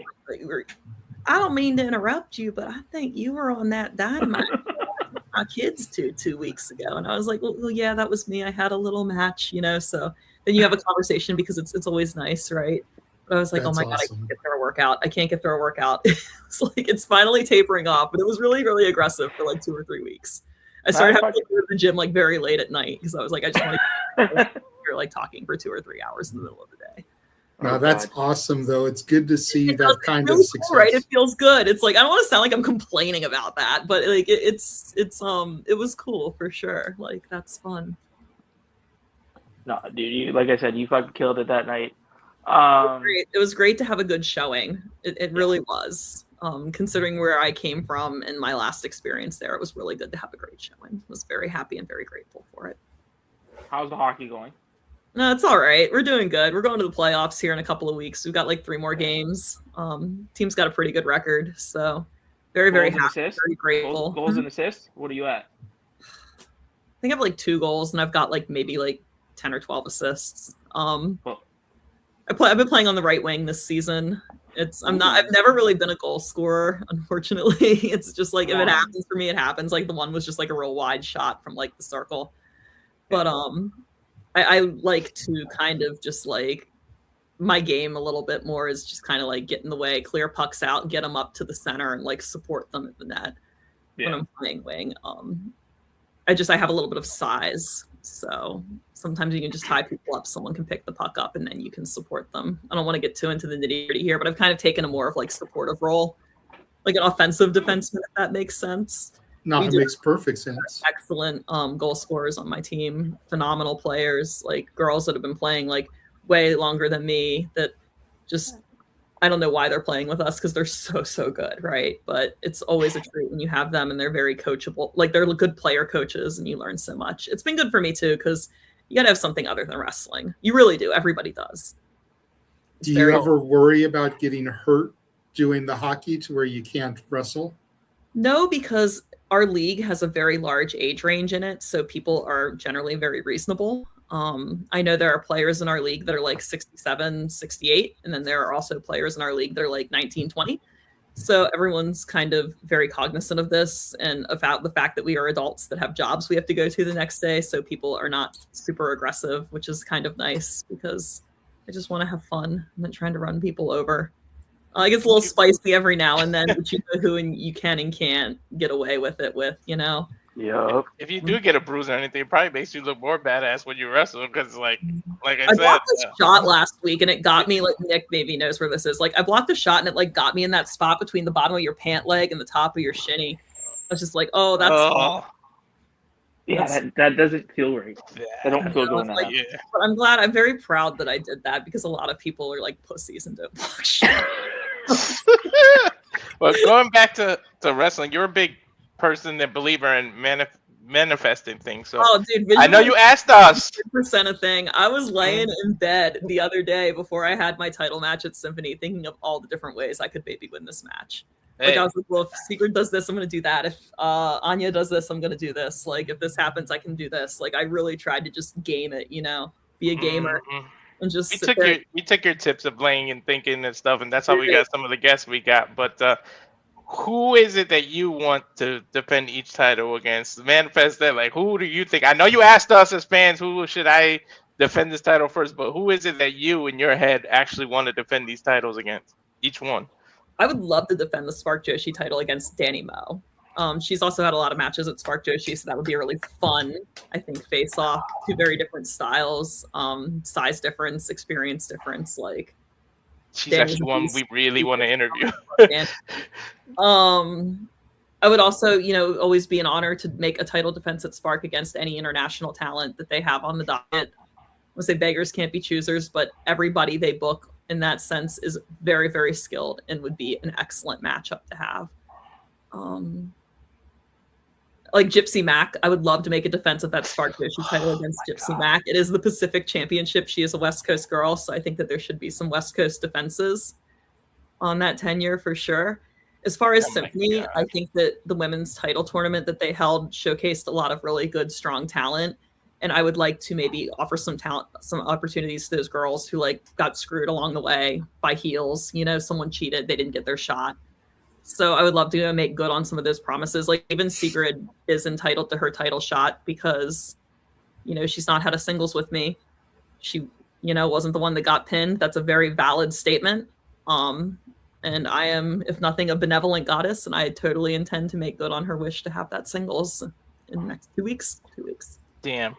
I don't mean to interrupt you, but I think you were on that Dynamite my kids 2 weeks ago, and I was like, "Well, yeah, that was me. I had a little match, you know." So then you have a conversation because it's always nice, right? But I was like, oh my god, I can't get through a workout. I can't get through a workout. It's like it's finally tapering off, but it was really, really aggressive for like 2 or 3 weeks. I started having to go to the gym like very late at night because I was like, I just want to you're like talking for 2 or 3 hours in the middle of the day. Wow, that's awesome though. It's good to see that kind really of success. Cool, right? It feels good. It's like I don't want to sound like I'm complaining about that, but like it was cool for sure. Like that's fun. No, dude, like I said, you fucking killed it that night. It was great to have a good showing. It really was. Considering where I came from and my last experience there, it was really good to have a great showing. I was very happy and very grateful for it. How's the hockey going? No, it's all right. We're doing good. We're going to the playoffs here in a couple of weeks. We've got like 3 more games. Team's got a pretty good record, so very, very happy, very grateful. Goals and assists? What are you at? I think I have like 2 goals and I've got like maybe like 10 or 12 assists. I've been playing on the right wing this season. I've never really been a goal scorer, unfortunately. It's just like if it happens for me, it happens. Like the one was just like a real wide shot from like the circle. But I like to kind of just like my game a little bit more is just kind of like get in the way, clear pucks out, get them up to the center and like support them at the net when I'm playing wing. I have a little bit of size So sometimes you can just tie people up. Someone can pick the puck up and then you can support them. I don't want to get too into the nitty gritty here, but I've kind of taken a more of like supportive role, like an offensive defenseman, if that makes sense. No, it makes perfect sense. Excellent goal scorers on my team, phenomenal players, like girls that have been playing like way longer than me that just, I don't know why they're playing with us because they're so good, right? But it's always a treat when you have them and they're very coachable. Like they're good player coaches and you learn so much. It's been good for me too because you got to have something other than wrestling. You really do. Everybody does. Do you ever worry about getting hurt doing the hockey to where you can't wrestle? No, because our league has a very large age range in it. So people are generally very reasonable. I know there are players in our league that are like 67, 68, and then there are also players in our league that are like 19, 20. So everyone's kind of very cognizant of this and about the fact that we are adults that have jobs we have to go to the next day. So people are not super aggressive, which is kind of nice because I just want to have fun. I'm not trying to run people over. It gets a little spicy every now and then, but you know who and you can and can't get away with it with, you know? Yeah. If you do get a bruise or anything, it probably makes you look more badass when you wrestle because, like I said, blocked a shot last week and it got me. Like Nick maybe knows where this is. Like I blocked a shot and it like got me in that spot between the bottom of your pant leg and the top of your shinny. I was just like, oh, that's. Yeah, that doesn't feel right. I don't feel good like, enough. But I'm glad. I'm very proud that I did that because a lot of people are like pussies and don't block shit. Well, going back to wrestling, you're a big person and believer in manifesting things. So dude, I know you asked us. % a thing. I was laying in bed the other day before I had my title match at Symphony, thinking of all the different ways I could maybe win this match. Like I was like, well, if Secret does this, I'm going to do that. If Anya does this, I'm going to do this. Like if this happens, I can do this. Like I really tried to just game it, you know, be a gamer. And just we took your tips of playing and thinking and stuff, and that's how we got some of the guests we got. But who is it that you want to defend each title against? Manifest that. Like, who do you think? I know you asked us as fans, who should I defend this title first? But who is it that you, in your head, actually want to defend these titles against? Each one. I would love to defend the Spark Joshi title against Danny Mo. She's also had a lot of matches at Spark Joshi, so that would be a really fun, I think, face-off. Two very different styles, size difference, experience difference. Like, she's actually one we really want to interview. I would also, you know, always be an honor to make a title defense at Spark against any international talent that they have on the docket. I would say beggars can't be choosers, but everybody they book in that sense is very, very skilled and would be an excellent matchup to have. Like Gypsy Mac, I would love to make a defense of that Spark Joshi title against Gypsy Mac. It is the Pacific Championship. She is a West Coast girl, so I think that there should be some West Coast defenses on that tenure for sure. As far as Symphony, I think that the women's title tournament that they held showcased a lot of really good, strong talent. And I would like to maybe offer some talent, some opportunities to those girls who like got screwed along the way by heels. You know, someone cheated, they didn't get their shot. So I would love to make good on some of those promises. Like even Sigrid is entitled to her title shot because, you know, she's not had a singles with me. She, you know, wasn't the one that got pinned. That's a very valid statement. And I am, if nothing, a benevolent goddess, and I totally intend to make good on her wish to have that singles in the next 2 weeks. 2 weeks. Damn.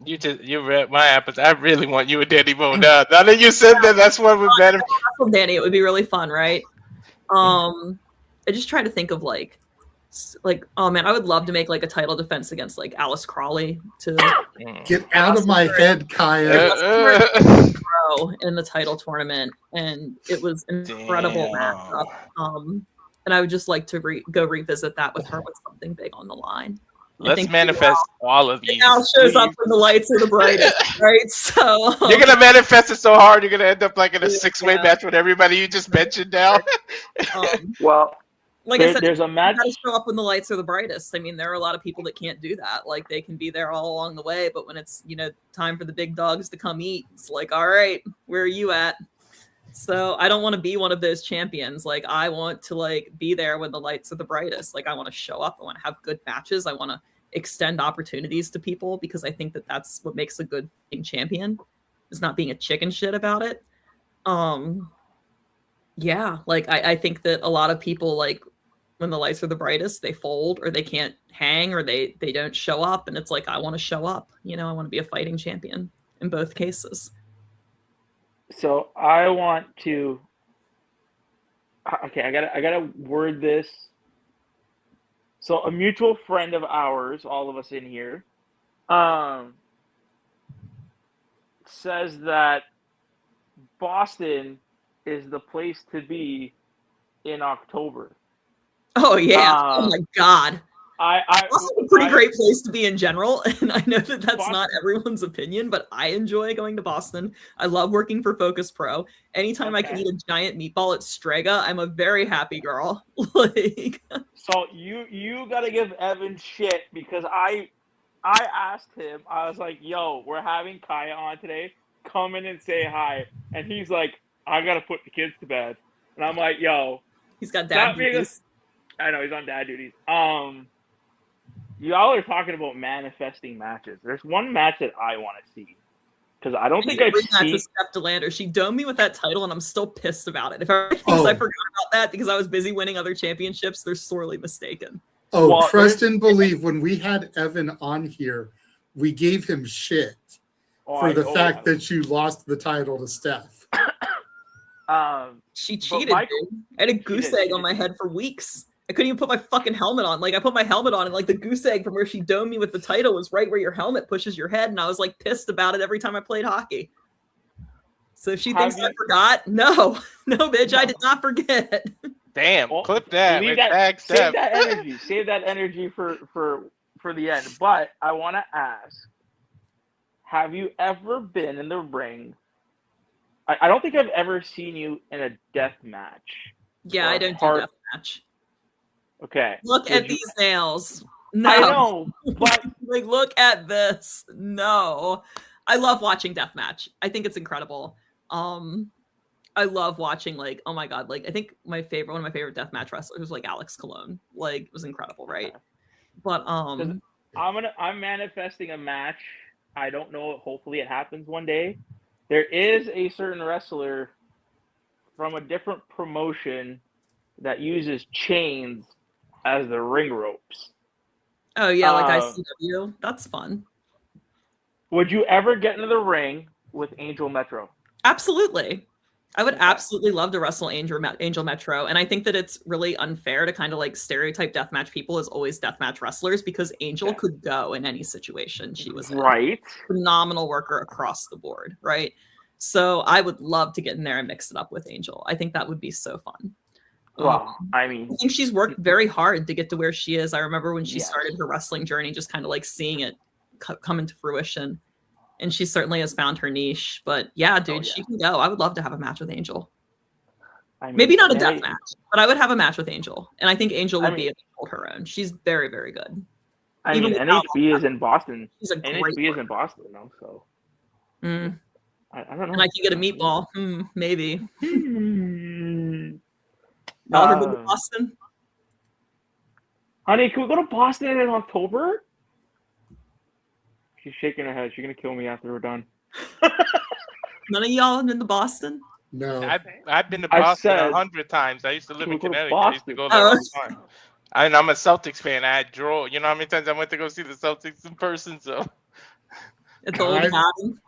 You read my apples. I really want you and Danny Mo now. Now that you said that, that's what would better. Danny, it would be really fun, right? I just try to think of like, oh man, I would love to make like a title defense against like Alice Crawley to get out of my head, Kaia. In the title tournament, and it was an incredible matchup. And I would just like to go revisit that with her with something big on the line. Let's manifest all of these. Now shows up when the lights are the brightest, right? So you're gonna manifest it so hard, you're gonna end up like in a 6-way match with everybody you just mentioned now. Well, like I said, there's a match. You gotta show up when the lights are the brightest. I mean, there are a lot of people that can't do that. Like they can be there all along the way, but when it's, you know, time for the big dogs to come eat, it's like, all right, where are you at? So I don't want to be one of those champions. Like I want to like be there when the lights are the brightest. Like I want to show up. I want to have good matches. I want to extend opportunities to people because I think that that's what makes a good champion, is not being a chicken shit about it. Yeah, like I think that a lot of people like when the lights are the brightest, they fold or they can't hang or they don't show up. And it's like, I want to show up. You know, I want to be a fighting champion in both cases. So I want to. Okay, I gotta word this. So a mutual friend of ours, all of us in here, says that Boston is the place to be in October. Oh yeah! Oh my god! Boston's a pretty great place to be in general, and I know that that's not everyone's opinion, but I enjoy going to Boston. I love working for Focus Pro. Anytime I can eat a giant meatball at Strega, I'm a very happy girl. Like, so you gotta give Evan shit because I asked him, I was like, "Yo, we're having Kaia on today. Come in and say hi," and he's like, "I gotta put the kids to bed," and I'm like, "Yo, he's got dad duties." I know he's on dad duties. Y'all are talking about manifesting matches. There's one match that I want to see because I don't think I've bring that seen. to Steph DeLander. She domed me with that title, and I'm still pissed about it. If everyone thinks I forgot about that because I was busy winning other championships, they're sorely mistaken. Oh, well, trust and believe. When we had Evan on here, we gave him shit for the fact that you lost the title to Steph. She cheated. I had a goose egg on my head for weeks. I couldn't even put my fucking helmet on. Like, I put my helmet on and like the goose egg from where she domed me with the title was right where your helmet pushes your head. And I was like pissed about it every time I played hockey. So if she thinks I forgot, no, bitch, I did not forget. Damn, clip that. Save that energy. Save that energy for the end. But I want to ask, have you ever been in the ring? I don't think I've ever seen you in a death match. Yeah, I don't do death match. Okay. Look at these nails. No. I know, but like, look at this. No. I love watching deathmatch. I think it's incredible. I love watching, like, oh my god, like I think one of my favorite deathmatch wrestlers was like Alex Colon. Like, it was incredible, right? But I'm manifesting a match. I don't know. Hopefully, it happens one day. There is a certain wrestler from a different promotion that uses chains as the ring ropes. Oh yeah, like ICW. That's fun. Would you ever get into the ring with Angel Metro? Absolutely. I would absolutely love to wrestle Angel Metro, and I think that it's really unfair to kind of like stereotype deathmatch people as always deathmatch wrestlers because Angel could go in any situation she was in. Right. Phenomenal worker across the board, right? So I would love to get in there and mix it up with Angel. I think that would be so fun. Well, I mean, I think she's worked very hard to get to where she is. I remember when she started her wrestling journey, just kind of like seeing it come into fruition. And she certainly has found her niche. But yeah, dude, she can go. I would love to have a match with Angel. I mean, maybe not a death match, but I would have a match with Angel. And I think Angel would be able to hold her own. She's very, very good. I mean, NHB is in Boston. NHB is in Boston, though, so. I don't know. And I can get a meatball. Maybe. Y'all ever been to Boston? Honey, can we go to Boston in October? She's shaking her head. She's going to kill me after we're done. None of y'all have been to Boston? No. I've been to Boston 100 times. I used to live in Connecticut. I used to go there all the time. I'm a Celtics fan. I drove. You know how many times I went to go see the Celtics in person? So it's old Madden.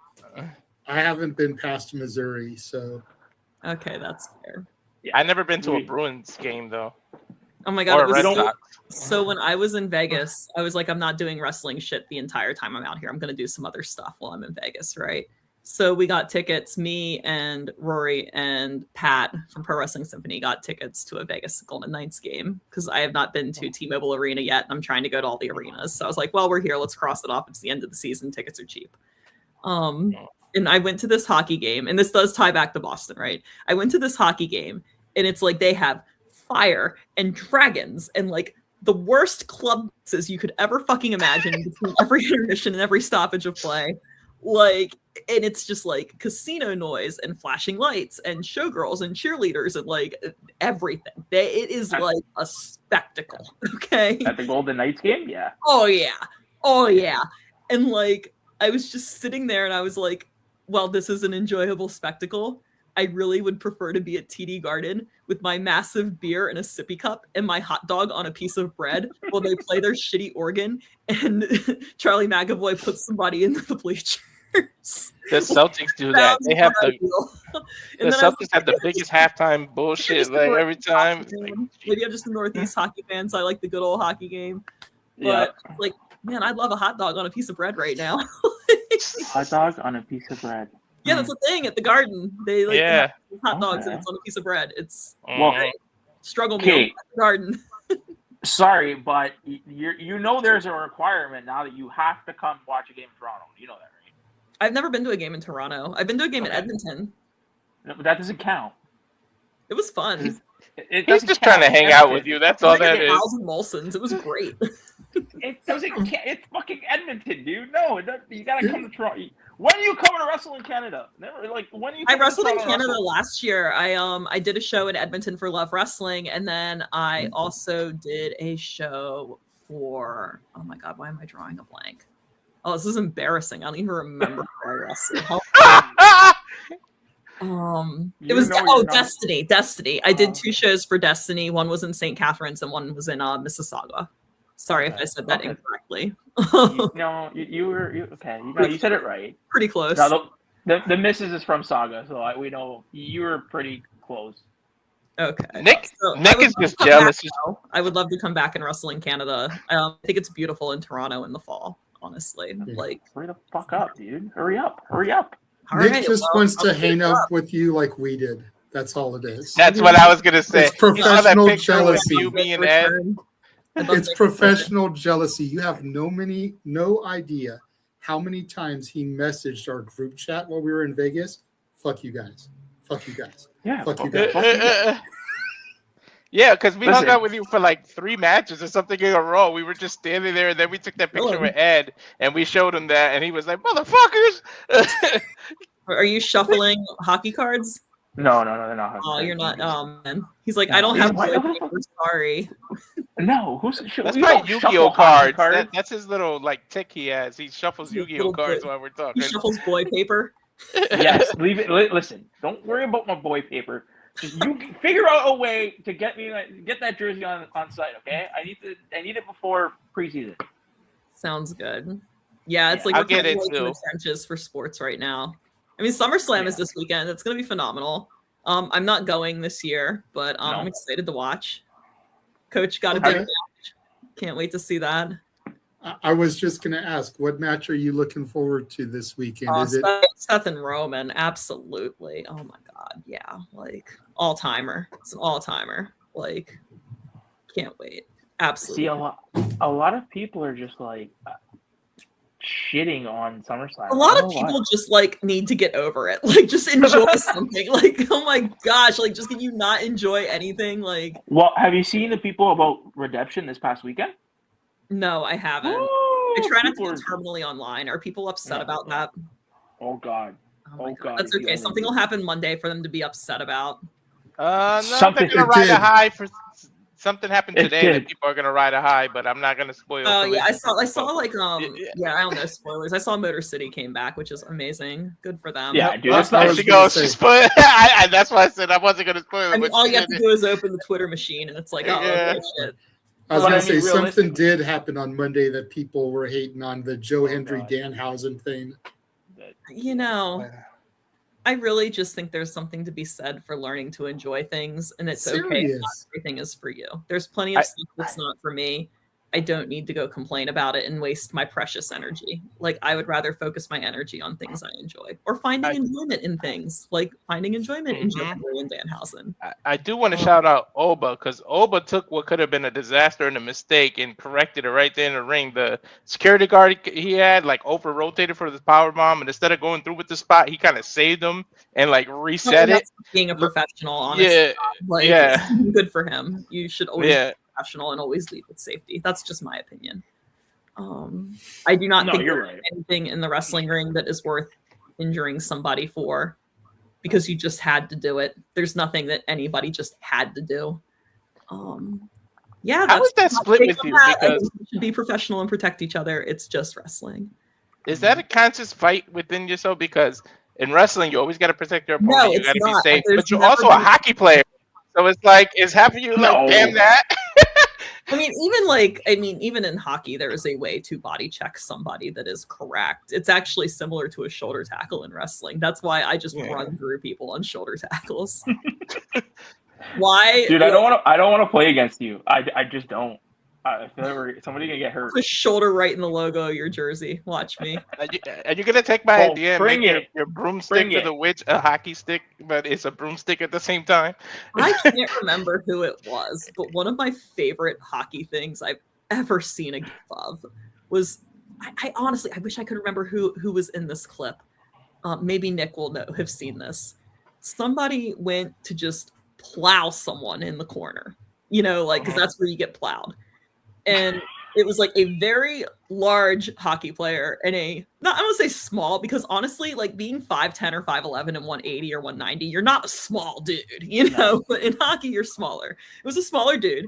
I haven't been past Missouri, so. Okay, that's fair. I never been to a Bruins game though. Oh my god! So when I was in Vegas, I was like, I'm not doing wrestling shit the entire time I'm out here. I'm gonna do some other stuff while I'm in Vegas, right? So we got tickets. Me and Rory and Pat from Pro Wrestling Symphony got tickets to a Vegas Golden Knights game because I have not been to T-Mobile Arena yet. And I'm trying to go to all the arenas. So I was like, well, we're here. Let's cross it off. It's the end of the season. Tickets are cheap. And I went to this hockey game, and this does tie back to Boston, right? I went to this hockey game, and it's like they have fire and dragons and like the worst clubs you could ever fucking imagine between every intermission and every stoppage of play. Like, and it's just like casino noise and flashing lights and showgirls and cheerleaders and like everything. It is like a spectacle. Okay. At the Golden Knights game? Yeah. Oh yeah. Oh yeah. And like, I was just sitting there and I was like, well, this is an enjoyable spectacle, I really would prefer to be at TD Garden with my massive beer in a sippy cup and my hot dog on a piece of bread while they play their shitty organ and Charlie McAvoy puts somebody into the bleachers. The Celtics do that. They have the Celtics have the biggest halftime bullshit like every time. Maybe I'm just a Northeast hockey fan, so I like the good old hockey game. But like, man, I'd love a hot dog on a piece of bread right now. Hot dog on a piece of bread. Yeah, that's the thing at the Garden. They like hot dogs and it's on a piece of bread. It's struggle meal at the Garden. Sorry, but you know there's a requirement now that you have to come watch a game in Toronto. You know that, right? I've never been to a game in Toronto. I've been to a game in Edmonton. No, but that doesn't count. It was fun. He's just trying to hang out with you. That's all that is. Molson's. It was great. It doesn't count. It's fucking Edmonton, dude. No, you gotta come to Toronto. When are you coming to wrestle in Canada? Never, like, when are you? I wrestled in Canada last year. I did a show in Edmonton for Love Wrestling, and then I also did a show for. Oh my god, why am I drawing a blank? Oh, this is embarrassing. I don't even remember where I wrestled. It was Destiny. I did 2 shows for Destiny. One was in St. Catharines and one was in Mississauga. Sorry if I said that incorrectly. You were okay. You said it right. Pretty close. No, the missus is from Saga, so we know you were pretty close. Okay. Nick is just jealous. I would love to come back and wrestle in Canada. I think it's beautiful in Toronto in the fall. Honestly, like, hurry the fuck up, dude. Hurry up. Nick just wants to hang up with you like we did. That's all it is. That's what I was gonna say. It's professional jealousy. You, me, and Ed. It's professional jealousy. You have no idea how many times he messaged our group chat while we were in Vegas. Fuck you guys. Yeah. Fuck you guys. Yeah, because we hung out with you for like 3 matches or something in a row. We were just standing there, and then we took that picture with Ed, and we showed him that, and he was like, "Motherfuckers!" Are you shuffling hockey cards? No, they're not. Oh, you're not. Oh man, he's like, I don't have paper. Sorry. No, that's my Yu-Gi-Oh cards. That's his little like tick he has. He shuffles Yu-Gi-Oh cards while we're talking. He shuffles boy paper. Yes, leave it. Listen, don't worry about my boy paper. You figure out a way to get that jersey on site, okay? I need it before preseason. Sounds good. Yeah, it's like I'll get it in too. the trenches for sports right now. I mean, SummerSlam is this weekend. It's going to be phenomenal. I'm not going this year, but I'm excited to watch. Coach got a big match. Can't wait to see that. I was just going to ask, what match are you looking forward to this weekend? Is it Seth and Roman? Absolutely. Oh my god, yeah, like all-timer. It's an all-timer. Like, can't wait. Absolutely. See, a lot of people are just like shitting on SummerSlam. A lot of people just like need to get over it. Like, just enjoy something. Like, oh my gosh, like, just can you not enjoy anything? Like, well, have you seen the people about Redemption this past weekend? No, I haven't. I try not to go terminally online. Are people upset about that? Oh god. Oh god. That's okay. Something will happen Monday for them to be upset about. No, they're gonna ride a high for something happened today that people are gonna ride a high, but I'm not gonna spoil. Oh yeah, I saw like yeah, I don't know spoilers. I saw Motor City came back, which is amazing. Good for them. Yeah, dude. That's not she goes. She spoiled. That's why I said I wasn't gonna spoil it. I mean, all you have to do is open the Twitter machine, and it's like, oh, okay, shit. I was going to say something did happen on Monday that people were hating on, the Joe Hendry Danhausen thing. You know, I really just think there's something to be said for learning to enjoy things, and it's okay if not everything is for you. There's plenty of stuff that's not for me. I don't need to go complain about it and waste my precious energy. Like, I would rather focus my energy on things I enjoy, or finding enjoyment in things, like finding enjoyment in Joe Hendry and Danhausen. I do want to shout out Oba, because Oba took what could have been a disaster and a mistake and corrected it right there in the ring. The security guard he had like over rotated for the power bomb, and instead of going through with the spot, he kind of saved him and like reset it. Being a professional, honestly, good for him. You should always be professional and always lead with safety. That's just my opinion. I do not think there's anything in the wrestling ring that is worth injuring somebody for because you just had to do it. There's nothing that anybody just had to do. Yeah, how was that split with you? Because you should be professional and protect each other. It's just wrestling. Is that a conscious fight within yourself? Because in wrestling, you always got to protect your opponent. No, You it's got to be not. safe. There's But you're never also a been- hockey player. So it's like, is half of you like, damn that? I mean, even in hockey, there is a way to body check somebody that is correct. It's actually similar to a shoulder tackle in wrestling. That's why I just run through people on shoulder tackles. Why? Dude, I don't want to play against you. I just don't. If ever somebody gonna get hurt. Put shoulder right in the logo of your jersey. Watch me. Are you gonna take my Well, idea and bring make it. your broomstick Bring to it. the witch a hockey stick, but it's a broomstick at the same time? I can't remember who it was, but one of my favorite hockey things I've ever seen a gif of was I honestly, I wish I could remember who was in this clip. Maybe Nick will have seen this. Somebody went to just plow someone in the corner, because that's where you get plowed. And it was like a very large hockey player and I don't want to say small, because honestly, like being 5'10 or 5'11 and 180 or 190, you're not a small dude, but in hockey, you're smaller. It was a smaller dude.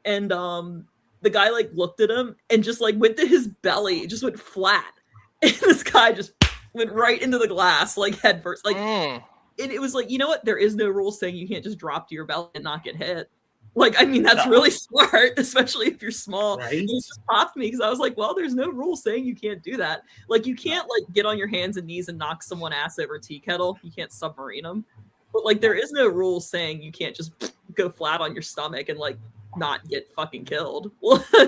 And the guy like looked at him and just like went to his belly, just went flat. And this guy just went right into the glass, like head first. Like, and it was like, you know what? There is no rule saying you can't just drop to your belly and not get hit. Like, I mean, that's really smart, especially if you're small. Right? It just popped me because I was like, well, there's no rule saying you can't do that. Like, you can't like get on your hands and knees and knock someone ass over a tea kettle. You can't submarine them. But like, there is no rule saying you can't just go flat on your stomach and like not get fucking killed.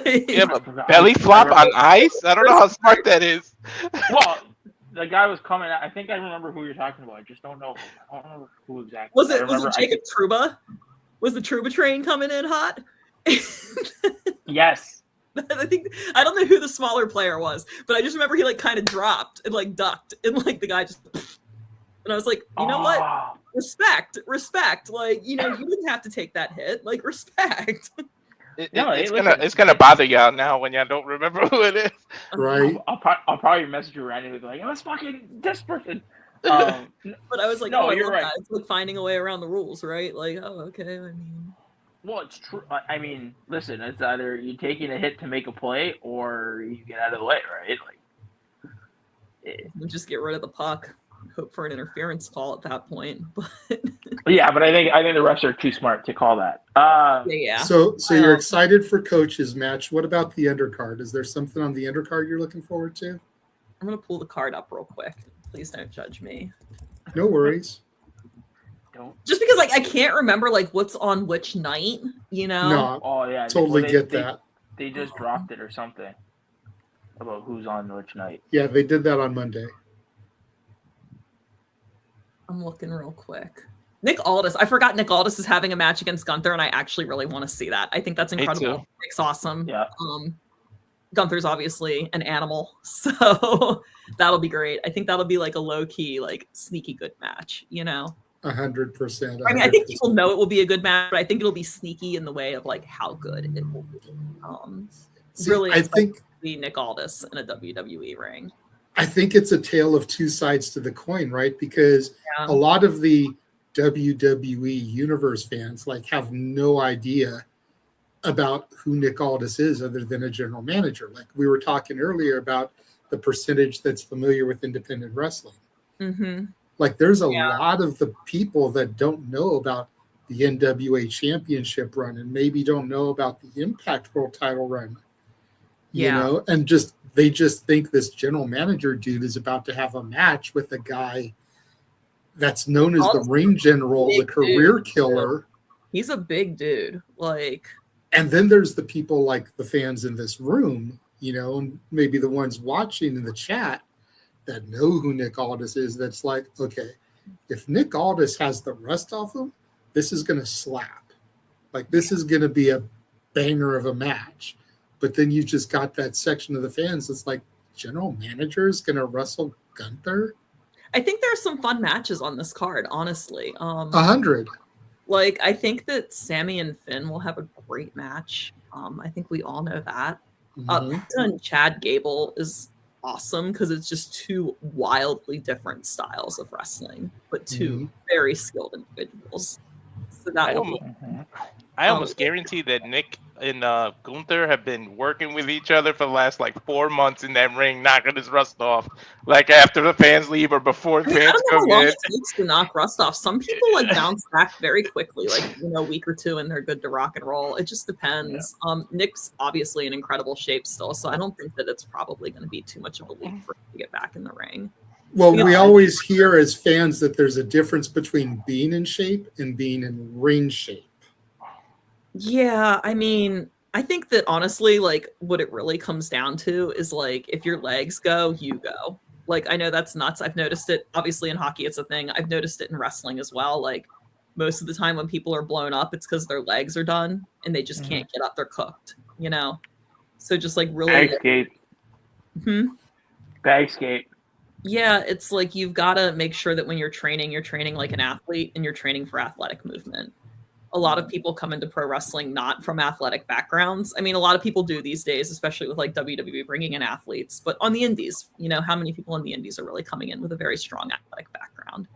Yeah, but belly flop on ice? I don't know how smart that is. Well, the guy was coming out. I think I remember who you're talking about. I just don't know. I don't know who exactly. Was it Jacob Truba? Was the Truba train coming in hot? Yes. I don't know who the smaller player was, but I just remember he like kind of dropped and like ducked and like the guy just, and I was like, you know what? Respect. Like, you didn't have to take that hit. Like, respect. It's gonna bother y'all now when y'all don't remember who it is. Right. I'll probably message you randomly like, let's fucking this person. But I was like, no, you're right. It's like finding a way around the rules, right? Like, oh, okay. I mean, well, it's true. I mean, listen, it's either you taking a hit to make a play or you get out of the way, right? Like, you just get rid of the puck. Hope for an interference call at that point. Yeah, but I think the refs are too smart to call that. Yeah. So you're excited for Coach's match. What about the undercard? Is there something on the undercard you're looking forward to? I'm gonna pull the card up real quick. Please don't judge me. No worries. Just because like I can't remember like what's on which night, No. Oh yeah. Totally get that. They just dropped it or something about who's on which night. Yeah, they did that on Monday. I'm looking real quick. Nick Aldis. I forgot Nick Aldis is having a match against Gunther, and I actually really want to see that. I think that's incredible. Nick's awesome. Yeah. Gunther's obviously an animal, so that'll be great. I think that'll be like a low key, like sneaky good match. 100%. I mean, I think people know it will be a good match, but I think it'll be sneaky in the way of like how good it will be. Really, I think to see Nick Aldis in a WWE ring. I think it's a tale of two sides to the coin, right? Because a lot of the WWE Universe fans like have no idea about who Nick Aldis is other than a general manager. Like we were talking earlier about the percentage that's familiar with independent wrestling. Mm-hmm. Like there's a lot of the people that don't know about the NWA Championship run and maybe don't know about the Impact World title run. You know, and they just think this general manager dude is about to have a match with a guy that's known as the ring general, the career killer. He's a big dude. Like, and then there's the people like the fans in this room, and maybe the ones watching in the chat that know who Nick Aldis is. That's like, okay, if Nick Aldis has the rust off him, this is going to slap. Like, this is going to be a banger of a match. But then you just got that section of the fans that's like, general manager is going to wrestle Gunther? I think there are some fun matches on this card, honestly. 100. Like, I think that Sammy and Finn will have a great match. I think we all know that. And Chad Gable is awesome because it's just two wildly different styles of wrestling, but two very skilled individuals. So that I almost guarantee that Nick Gunther have been working with each other for the last like 4 months in that ring, knocking his rust off. Like after the fans leave or before the I fans don't know come how long in. it takes to knock rust off. Some people like bounce back very quickly, like a week or two, and they're good to rock and roll. It just depends. Nick's obviously in incredible shape still, so I don't think that it's probably going to be too much of a leap for him to get back in the ring. Well, we always hear as fans that there's a difference between being in shape and being in ring shape. Yeah, I mean, I think that honestly, like, what it really comes down to is like, if your legs go, you go. Like, I know that's nuts. I've noticed it. Obviously, in hockey, it's a thing. I've noticed it in wrestling as well. Like, most of the time when people are blown up, it's because their legs are done and they just can't get up. They're cooked, you know? So just like really. Bag skate. Bag skate. Yeah, it's like you've got to make sure that when you're training like an athlete and you're training for athletic movement. A lot of people come into pro wrestling not from athletic backgrounds. I mean, a lot of people do these days, especially with like WWE bringing in athletes. But on the indies, you know, how many people in the indies are really coming in with a very strong athletic background?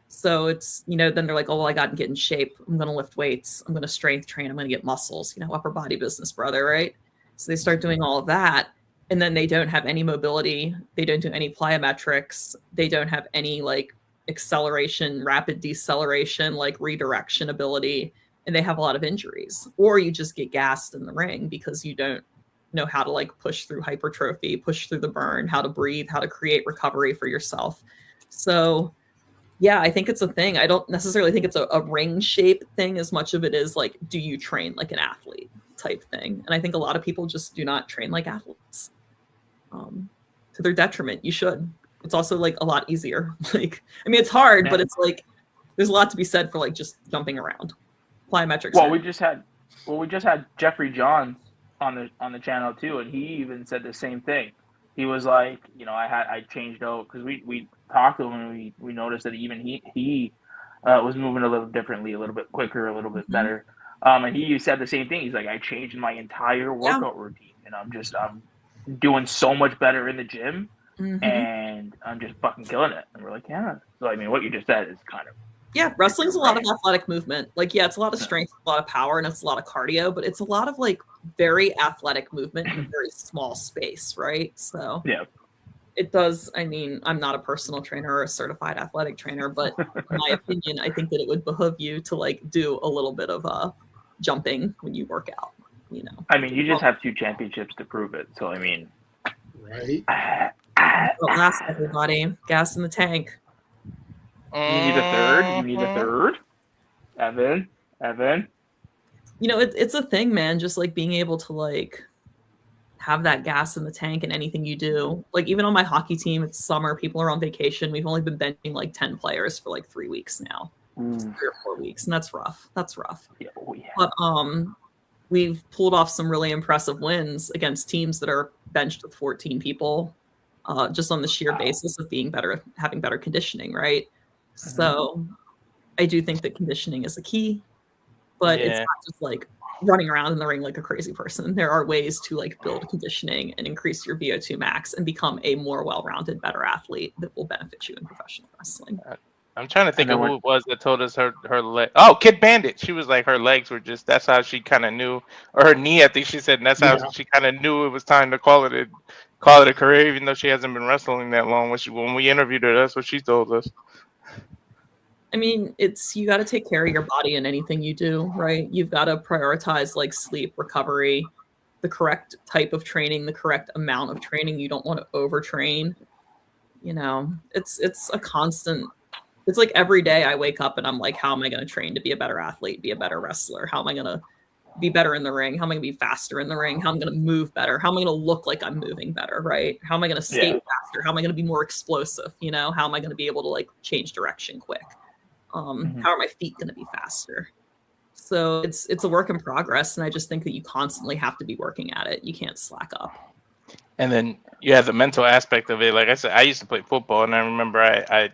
So it's, you know, then they're like, oh, well, I got to get in shape. I'm going to lift weights. I'm going to strength train. I'm going to get muscles, you know, upper body business, brother, right? So they start doing all of that. And then they don't have any mobility. They don't do any plyometrics. They don't have any like acceleration, rapid deceleration, like redirection ability, and they have a lot of injuries. Or you just get gassed in the ring because you don't know how to like push through hypertrophy, push through the burn, how to breathe, how to create recovery for yourself. So yeah, I think it's a thing. I don't necessarily think it's a ring shape thing as much of it is like, do you train like an athlete type thing? And I think a lot of people just do not train like athletes. To their detriment. You should. It's also like a lot easier. Like, I mean, it's hard, but it's like there's a lot to be said for like just jumping around. Plyometrics. Well, we just had Jeffrey Johns on the channel too, and he even said the same thing. He was like, you know, I changed out because we talked to him and we noticed that even he was moving a little differently, a little bit quicker, a little bit better. And he said the same thing. He's like, I changed my entire workout routine, and I'm doing so much better in the gym, and I'm just fucking killing it. And we're like, yeah. So I mean, what you just said is kind of wrestling's a lot of athletic movement. Like, yeah, it's a lot of strength, a lot of power, and it's a lot of cardio, but it's a lot of like very athletic movement in a very small space, right? So yeah, it does. I mean, I'm not a personal trainer or a certified athletic trainer, but in my opinion, I think that it would behoove you to like do a little bit of jumping when you work out. You know, I mean, you just have 2 championships to prove it. So I mean, right? Last everybody, gas in the tank. You need a third. You need a third. Evan. You know, it's a thing, man. Just like being able to like have that gas in the tank in anything you do. Like even on my hockey team, it's summer. People are on vacation. We've only been benching like 10 players for like 3 weeks now, 3 or 4 weeks, and that's rough. Yeah, But we've pulled off some really impressive wins against teams that are benched with 14 people, just on the sheer basis of being better, having better conditioning, right? So I do think that conditioning is a key, but it's not just like running around in the ring like a crazy person. There are ways to like build conditioning and increase your VO2 max and become a more well-rounded, better athlete that will benefit you in professional wrestling. I'm trying to think of who it was that told us her leg. Oh, Kid Bandit. She was like her legs were just. That's how she kind of knew, or her knee. I think she said. And that's how she kind of knew it was time to call it a career, even though she hasn't been wrestling that long. When we interviewed her, that's what she told us. I mean, you got to take care of your body in anything you do, right? You've got to prioritize like sleep, recovery, the correct type of training, the correct amount of training. You don't want to overtrain. You know, it's a constant. It's like every day I wake up and I'm like, how am I going to train to be a better athlete, be a better wrestler? How am I going to be better in the ring? How am I going to be faster in the ring? How am I going to move better? How am I going to look like I'm moving better, right? How am I going to skate faster? How am I going to be more explosive? You know, how am I going to be able to like change direction quick? How are my feet going to be faster? So it's a work in progress. And I just think that you constantly have to be working at it. You can't slack up. And then you have the mental aspect of it. Like I said, I used to play football, and I remember I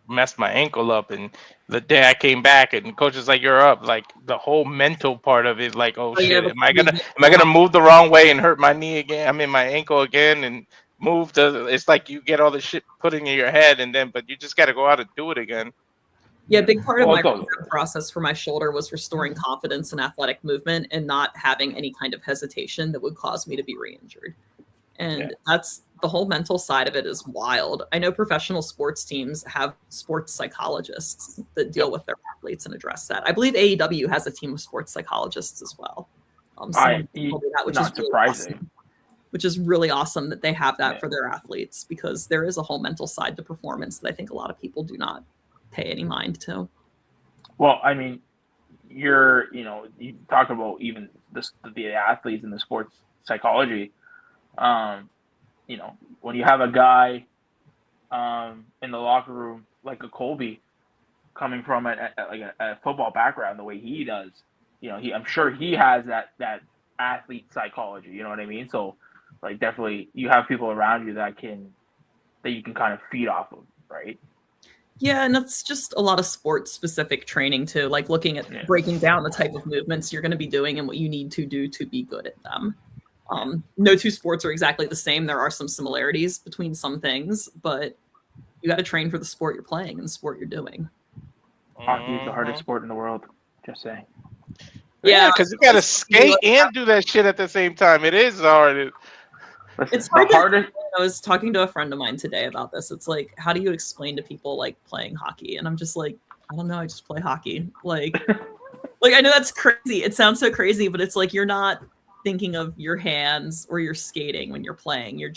messed my ankle up, and the day I came back and the coach is like, you're up. Like the whole mental part of it, like, oh shit, am I gonna move the wrong way and hurt my knee again? I mean my ankle again, and it's like you get all the shit put in your head, and then but you just gotta go out and do it again. Yeah, a big part of Well, my it's all- rehab process for my shoulder was restoring confidence in athletic movement and not having any kind of hesitation that would cause me to be re-injured. And that's the whole mental side of it is wild. I know professional sports teams have sports psychologists that deal with their athletes and address that. I believe AEW has a team of sports psychologists as well. Someone told me that, which not is really surprising. awesome. Which is really awesome that they have that for their athletes, because there is a whole mental side to performance that I think a lot of people do not pay any mind to. Well, I mean, you talk about even the athletes in the sports psychology. When you have a guy in the locker room like a Colby coming from a football background the way he does, I'm sure he has that athlete psychology. You know what I mean? So, like, definitely you have people around you that you can kind of feed off of, right? Yeah, and that's just a lot of sports specific training too, like looking at breaking down the type of movements you're going to be doing and what you need to do to be good at them. No two sports are exactly the same. There are some similarities between some things, but you got to train for the sport you're playing and the sport you're doing. Hockey is the hardest sport in the world. Just saying. Yeah, because you got to skate and do that shit at the same time. It is hard. It's hard. I was talking to a friend of mine today about this. It's like, how do you explain to people like playing hockey? And I'm just like, I don't know. I just play hockey. Like I know that's crazy. It sounds so crazy, but it's like you're not thinking of your hands or you're skating when you're playing. You're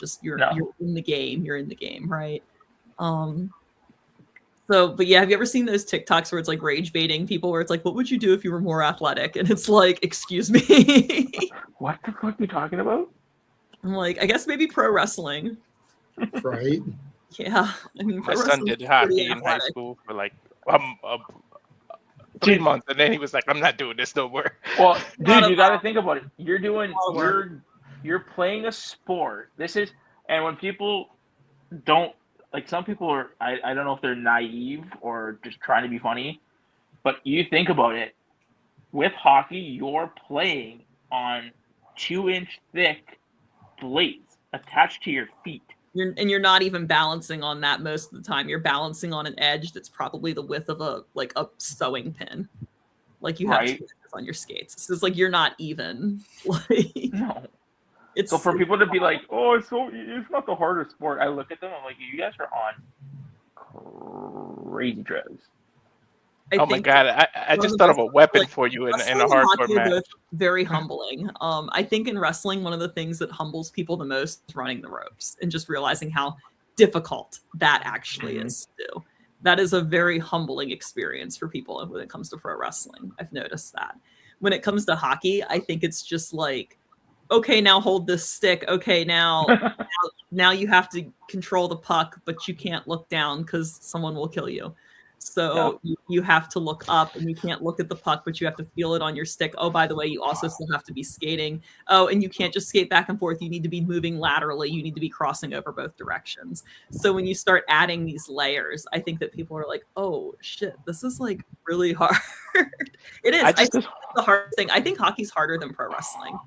in the game. You're in the game, right? But yeah, have you ever seen those TikToks where it's like rage baiting people where it's like, what would you do if you were more athletic? And it's like, excuse me. What the fuck are you talking about? I'm like, I guess maybe pro wrestling. Right? Yeah. I mean, my son did hockey in high school for like 3 months, and then he was like, I'm not doing this no more. Well, dude, you got to think about it. You're playing a sport. And when people don't, like, some people are, I don't know if they're naive or just trying to be funny, but you think about it. With hockey, you're playing on 2-inch thick blades attached to your feet. You're not even balancing on that most of the time. You're balancing on an edge that's probably the width of a sewing pin. Like, you have 2 inches on your skates. So it's like you're not even. No. So for people to be like, oh, it's not the hardest sport. I look at them, I'm like, you guys are on crazy drugs. Oh my god! I just thought of a weapon for you in a hardcore match. Very humbling. I think in wrestling, one of the things that humbles people the most is running the ropes and just realizing how difficult that actually is to do. That is a very humbling experience for people when it comes to pro wrestling. I've noticed that. When it comes to hockey, I think it's just like, okay, now hold this stick. Okay, now you have to control the puck, but you can't look down because someone will kill you. So you have to look up, and you can't look at the puck, but you have to feel it on your stick. Oh, by the way, you also still have to be skating. Oh, and you can't just skate back and forth. You need to be moving laterally. You need to be crossing over both directions. So when you start adding these layers, I think that people are like, oh, shit, this is like really hard. It is. I think it's the hardest thing. I think hockey's harder than pro wrestling.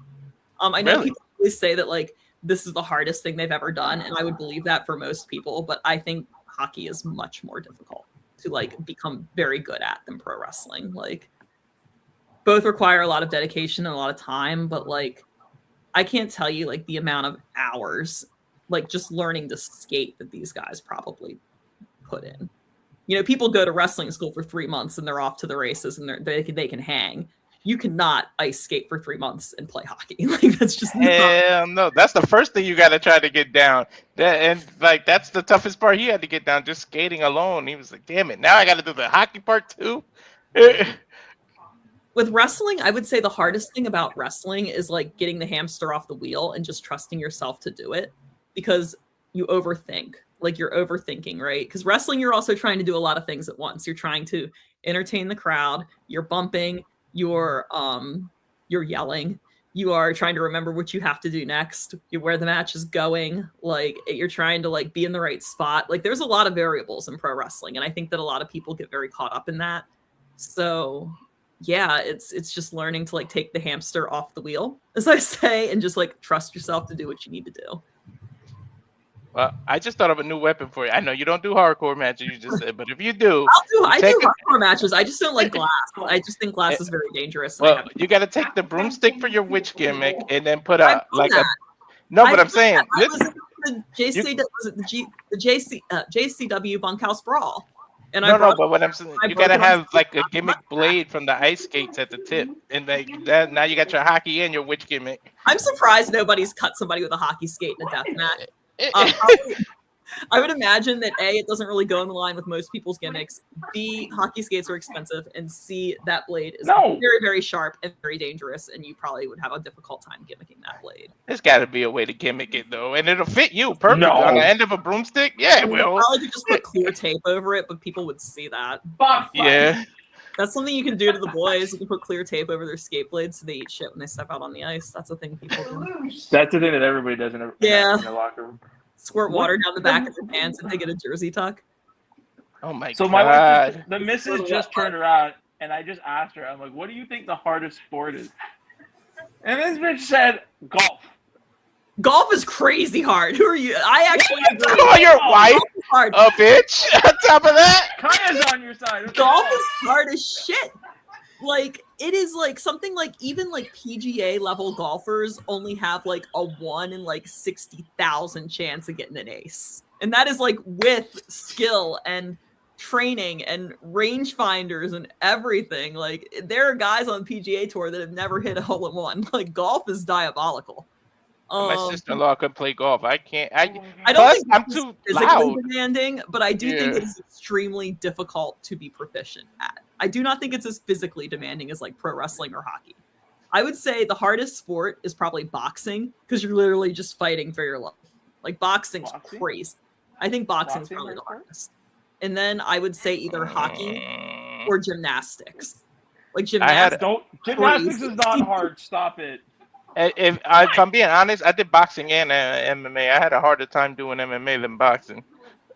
I know people always say that like this is the hardest thing they've ever done, and I would believe that for most people, but I think hockey is much more difficult to like become very good at than pro wrestling. Like, both require a lot of dedication and a lot of time, but like I can't tell you like the amount of hours like just learning to skate that these guys probably put in. You know, people go to wrestling school for 3 months and they're off to the races and they can hang. You cannot ice skate for 3 months and play hockey. Like, that's just no. That's the first thing you got to try to get down. That's the toughest part he had to get down, just skating alone. He was like, damn it, now I got to do the hockey part too. With wrestling, I would say the hardest thing about wrestling is like getting the hamster off the wheel and just trusting yourself to do it, because you overthink. Like, you're overthinking, right? Because wrestling, you're also trying to do a lot of things at once. You're trying to entertain the crowd. You're bumping. You're yelling. You are trying to remember what you have to do next. Where the match is going. Like, you're trying to like be in the right spot. Like, there's a lot of variables in pro wrestling, and I think that a lot of people get very caught up in that. So yeah, it's just learning to like take the hamster off the wheel, as I say, and just like trust yourself to do what you need to do. Well, I just thought of a new weapon for you. I know you don't do hardcore matches, you just said, but if you do, I do hardcore matches. I just don't like glass. I just think glass is very dangerous. Well, you got to take the broomstick for your witch gimmick, and then put I've a done like that. a. No, but I'm saying I was in the JCW Bunkhouse Brawl, and I no. But what I'm saying, I you broke got to it on have like a gimmick blade from the ice skates at the tip, and like that. Now you got your hockey and your witch gimmick. I'm surprised nobody's cut somebody with a hockey skate in a death match. I would imagine that A, it doesn't really go in the line with most people's gimmicks. B, hockey skates are expensive, and C, that blade is very, very sharp and very dangerous, and you probably would have a difficult time gimmicking that blade. There's got to be a way to gimmick it though, and it'll fit you perfect on the end of a broomstick. Yeah, it will. Probably could just put clear tape over it, but people would see that. Yeah. That's something you can do to the boys. You can put clear tape over their skate blades so they eat shit when they step out on the ice. That's a thing people do. That's the thing that everybody does in their locker room. Squirt water down the back of their pants and they get a jersey tuck. Oh my So my wife, the missus just turned around, and I just asked her, I'm like, what do you think the hardest sport is? And this bitch said golf. Golf is crazy hard. Who are you? I actually agree. Oh, your wife, hard. a bitch. On top of that, Kaya's on your side. Golf is hard as shit. Like, it is like something like even like PGA level golfers only have like a 1 in like 60,000 chance of getting an ace. And that is like with skill and training and rangefinders and everything. Like, there are guys on the PGA tour that have never hit a hole in one. Like, golf is diabolical. my sister-in-law could play golf. I can't. I don't think I'm it's too physically loud. demanding, but I do think Yeah. it's extremely difficult to be proficient at. I do not think it's as physically demanding as like pro wrestling or hockey. I would say the hardest sport is probably boxing because you're literally just fighting for your life. Like boxing's crazy. I think boxing's probably the hardest. And then I would say either hockey or gymnastics. Like gymnastics. Gymnastics is not hard. Stop it. If I'm being honest, I did boxing and MMA. I had a harder time doing MMA than boxing.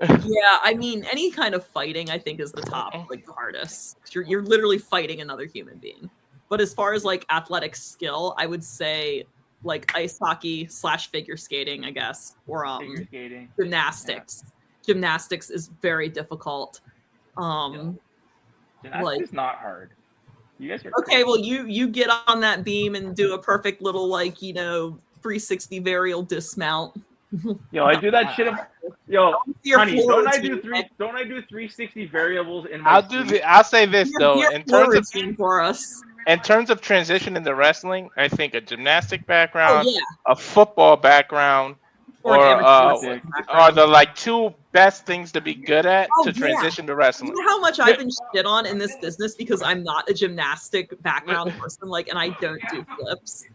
Yeah, I mean, any kind of fighting, I think, is the top, like the hardest. You're literally fighting another human being. But as far as like athletic skill, I would say like ice hockey / figure skating, I guess, or Figure skating. gymnastics. Gymnastics is very difficult. Gymnastics is not hard. You guys are Okay, well, you get on that beam and do a perfect little 360 varial dismount. Yo, I do that shit. Yo, Your honey, floor don't I routine. do 360 variables in my sleep? I'll say this though, Your in floor terms of routine for us. in terms of transition into wrestling, I think a gymnastic background, yeah. a football background, Or or an amateur wrestling are the two best things to be good at Oh, to yeah. transition to wrestling. You know how much I've been shit on in this business because I'm not a gymnastic background person, and I don't do flips.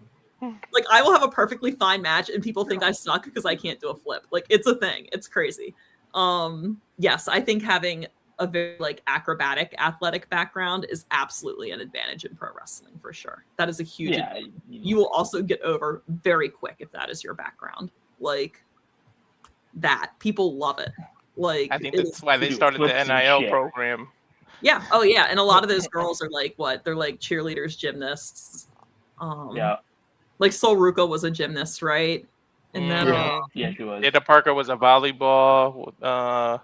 Like, I will have a perfectly fine match and people think I suck because I can't do a flip. Like, it's a thing. It's crazy. Yes, I think having a very acrobatic athletic background is absolutely an advantage in pro wrestling for sure. That is a huge advantage. You will also get over very quick if that is your background. Like that. People love it. Like, I think that's why they started the NIL program. Yeah. Oh yeah. And a lot of those girls are they're like cheerleaders, gymnasts. Yeah. Like Sol Ruka was a gymnast, right? And then yeah, she was. Ada Parker was a volleyball.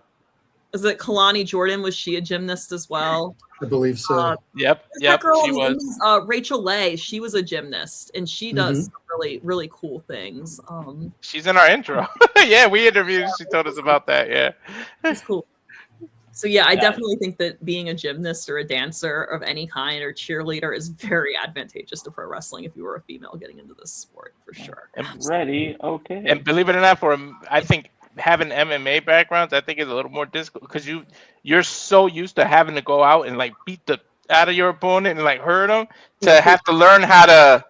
Is it Kalani Jordan? Was she a gymnast as well? I believe so. Yep, That girl she in the was. Indies, Rachel Lay, she was a gymnast, and she does some really, really cool things. She's in our intro. Yeah, we interviewed. She told us about that. Yeah, that's cool. So yeah, I definitely think that being a gymnast or a dancer of any kind or cheerleader is very advantageous to pro wrestling if you were a female getting into this sport for sure. Ready? Okay. And believe it or not, I think having MMA backgrounds, I think is a little more difficult because you're so used to having to go out and beat the out of your opponent and hurt them to have to learn how to.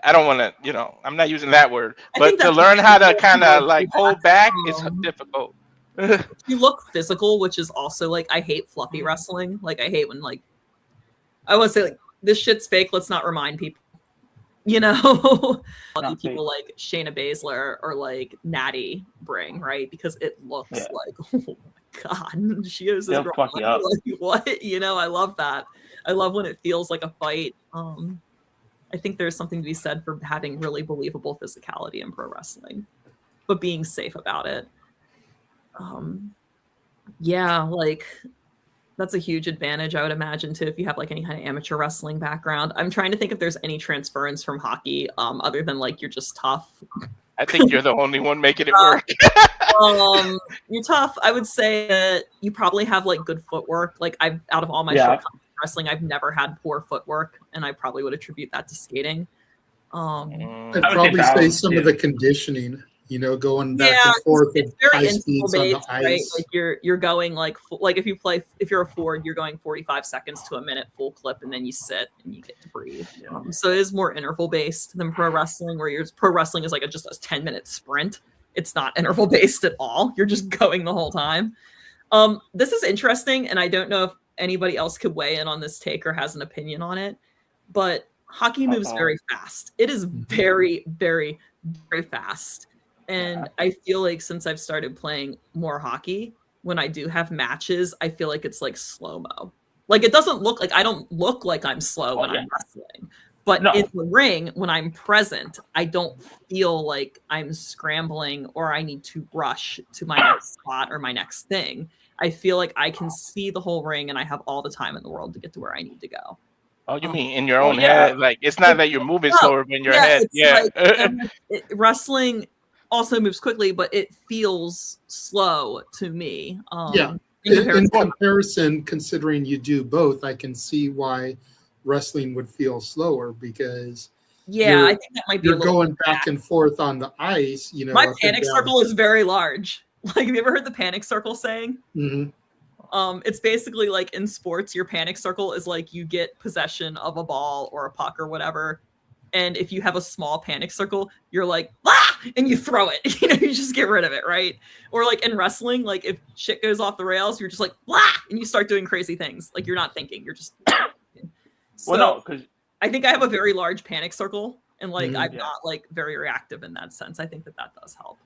I don't want to, I'm not using that word, but to learn how to kind of hold back is difficult. You look physical, which is also I hate fluffy wrestling. I hate when I want to say this shit's fake. Let's not remind people. People like Shayna Baszler or Natty bring, right? Because it looks oh my god, she is this girl. What? I love that. I love when it feels like a fight. I think there's something to be said for having really believable physicality in pro wrestling, but being safe about it. Yeah, like that's a huge advantage, I would imagine, too, if you have like any kind of amateur wrestling background. I'm trying to think if there's any transference from hockey, other than like you're just tough. I think you're the only one making it work. You're tough. I would say that you probably have like good footwork. Like out of all my Yeah. shortcomings in wrestling, I've never had poor footwork, and I probably would attribute that to skating. I'd probably say some of the conditioning, you know, going back and forth at it's very high speeds on the based, right? ice. Like you're going like if you're a forward, you're going 45 seconds to a minute full clip, and then you sit and you get to breathe. So it is more interval based than pro wrestling, where pro wrestling is like just a 10-minute sprint. It's not interval based at all. You're just going the whole time. This is interesting, and I don't know if anybody else could weigh in on this take or has an opinion on it, but hockey moves very fast. It is very, very, very fast. And I feel like since I've started playing more hockey, when I do have matches, I feel like it's like slow-mo. Like it doesn't look like, I don't look like I'm slow when I'm wrestling. But in the ring, when I'm present, I don't feel like I'm scrambling or I need to rush to my next spot or my next thing. I feel like I can see the whole ring and I have all the time in the world to get to where I need to go. Oh, you mean in your own head? Like it's not that you're moving slower, but in your head. Yeah. Like, wrestling also moves quickly, but it feels slow to me. In comparison, considering you do both, I can see why wrestling would feel slower because I think that might be you're going back and forth on the ice. You know, my panic circle is very large. Like, have you ever heard the panic circle saying? Mm-hmm. It's basically like in sports, your panic circle is like you get possession of a ball or a puck or whatever. And if you have a small panic circle, you're like, ah, and you throw it. You know, you just get rid of it, right? Or like in wrestling, like if shit goes off the rails, you're just like, ah, and you start doing crazy things. Like you're not thinking, you're just. So, well, no, because I think I have a very large panic circle, and like I'm not like very reactive in that sense. I think that does help.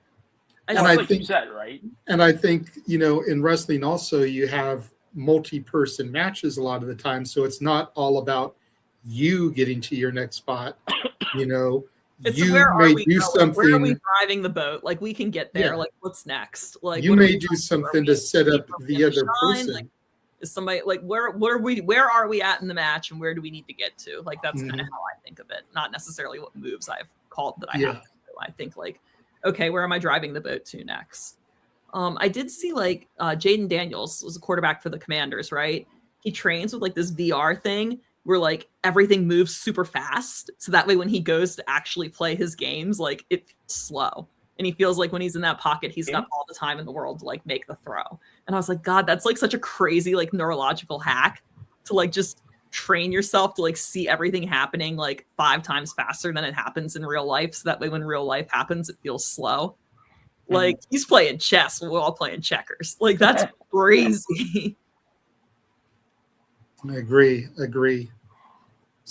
I think you said, right? And I think, you know, in wrestling also you have multi-person matches a lot of the time, so it's not all about you getting to your next spot. You know, it's you where may are we do going? something. Where are we driving the boat? Like we can get there. Yeah. Like what's next? Like You what may do something to set up the other shine? person. Like, is somebody like where are we at in the match, and where do we need to get to? Like that's kind of how I think of it. Not necessarily what moves I've called that I have to do. I think like, okay, where am I driving the boat to next? I did see like Jaden Daniels was a quarterback for the Commanders, right? He trains with like this VR thing where like everything moves super fast. So that way when he goes to actually play his games, like it feels slow. And he feels like when he's in that pocket, he's got all the time in the world to like make the throw. And I was like, God, that's like such a crazy like neurological hack to like just train yourself to like see everything happening like 5 times faster than it happens in real life. So that way when real life happens, it feels slow. Like he's playing chess, we're all playing checkers. Like that's crazy. I agree.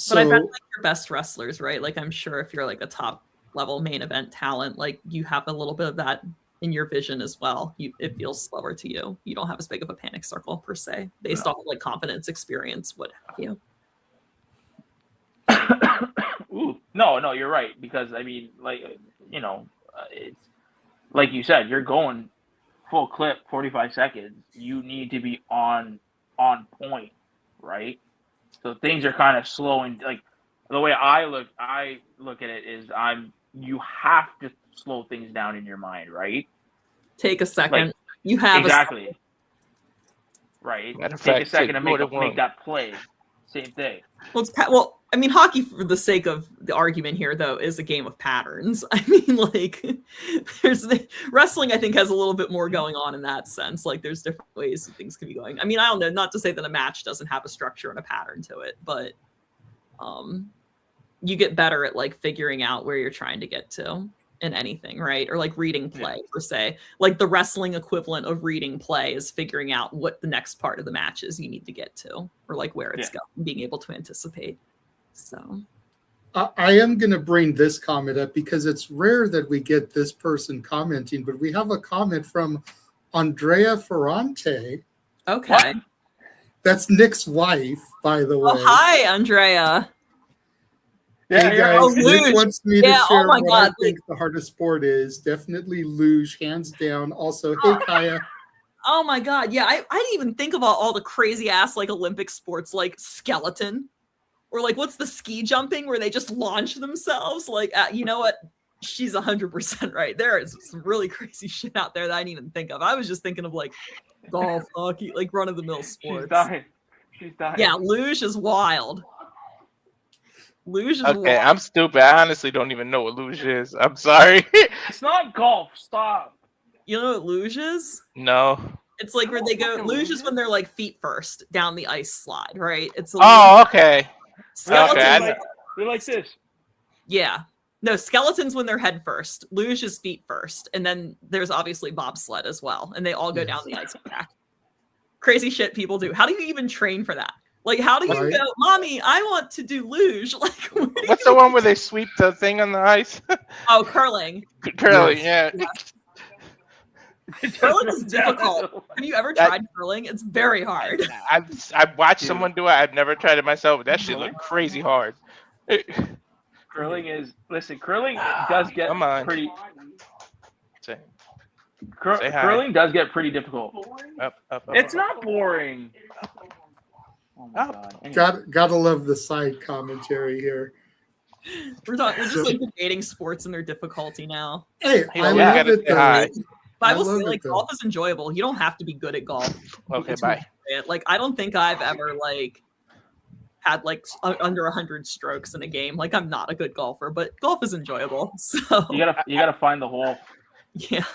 But I bet like your best wrestlers, right? Like I'm sure if you're like a top level main event talent, like you have a little bit of that in your vision as well. It feels slower to you. You don't have as big of a panic circle per se, based off of like confidence, experience, what have you. Ooh, no, you're right. Because I mean, like, you know, it's like you said, you're going full clip, 45 seconds. You need to be on point, right? So things are kind of slowing. Like the way I look at it is you have to slow things down in your mind, right? Take a second. Like, you have exactly. Right. Matter of Take fact, a second to more make than one. that play. Same thing. Well, I mean, hockey, for the sake of the argument here, though, is a game of patterns. I mean, like, wrestling, I think, has a little bit more going on in that sense. Like, there's different ways things can be going. I mean, I don't know, not to say that a match doesn't have a structure and a pattern to it, but you get better at, like, figuring out where you're trying to get to in anything, right? Or, like, reading play, per se. Like, the wrestling equivalent of reading play is figuring out what the next part of the match is you need to get to, or, like, where it's going, being able to anticipate. So I am going to bring this comment up because it's rare that we get this person commenting, but we have a comment from Andrea Ferrante. Okay. What? That's Nick's wife, by the way. Oh, hi, Andrea. Hey guys, Nick wants me to share oh my what God, I think the hardest sport is. Definitely luge, hands down. Also, hey Kaia. Oh my God, yeah, I didn't even think about all the crazy ass like Olympic sports like skeleton, or like what's the ski jumping where they just launch themselves. Like, you know what? She's 100% right. There is some really crazy shit out there that I didn't even think of. I was just thinking of like golf, hockey, like run of the mill sports. She's dying. Yeah, luge is wild. Luge is Okay, wild. I'm stupid. I honestly don't even know what luge is. I'm sorry. It's not golf. Stop. You know what luge is? No. It's like where they go. Luge is when they're like feet first down the ice slide, right? It's a Oh, luge. okay. Skeleton. Okay. They're like this. Yeah. No, skeletons when they're head first. Luge is feet first. And then there's obviously bobsled as well. And they all go down the ice track. Crazy shit people do. How do you even train for that? Like, how do you go, Mommy, I want to do luge? Like, What's the one where they sweep the thing on the ice? oh, curling. Curling, yeah. Curling is difficult. Have you ever tried curling? It's very hard. I've watched someone do it. I've never tried it myself, but that shit looked crazy hard. Curling does get pretty. Curling does get pretty difficult. It's not boring. Oh my God. Anyway. Gotta love the side commentary here. We're just like debating sports and their difficulty now. Hey, I love it though. But I will say, like, golf is enjoyable. You don't have to be good at golf. Okay, bye. Like, I don't think I've ever like had like under 100 strokes in a game. Like, I'm not a good golfer, but golf is enjoyable. So you gotta find the hole. Yeah.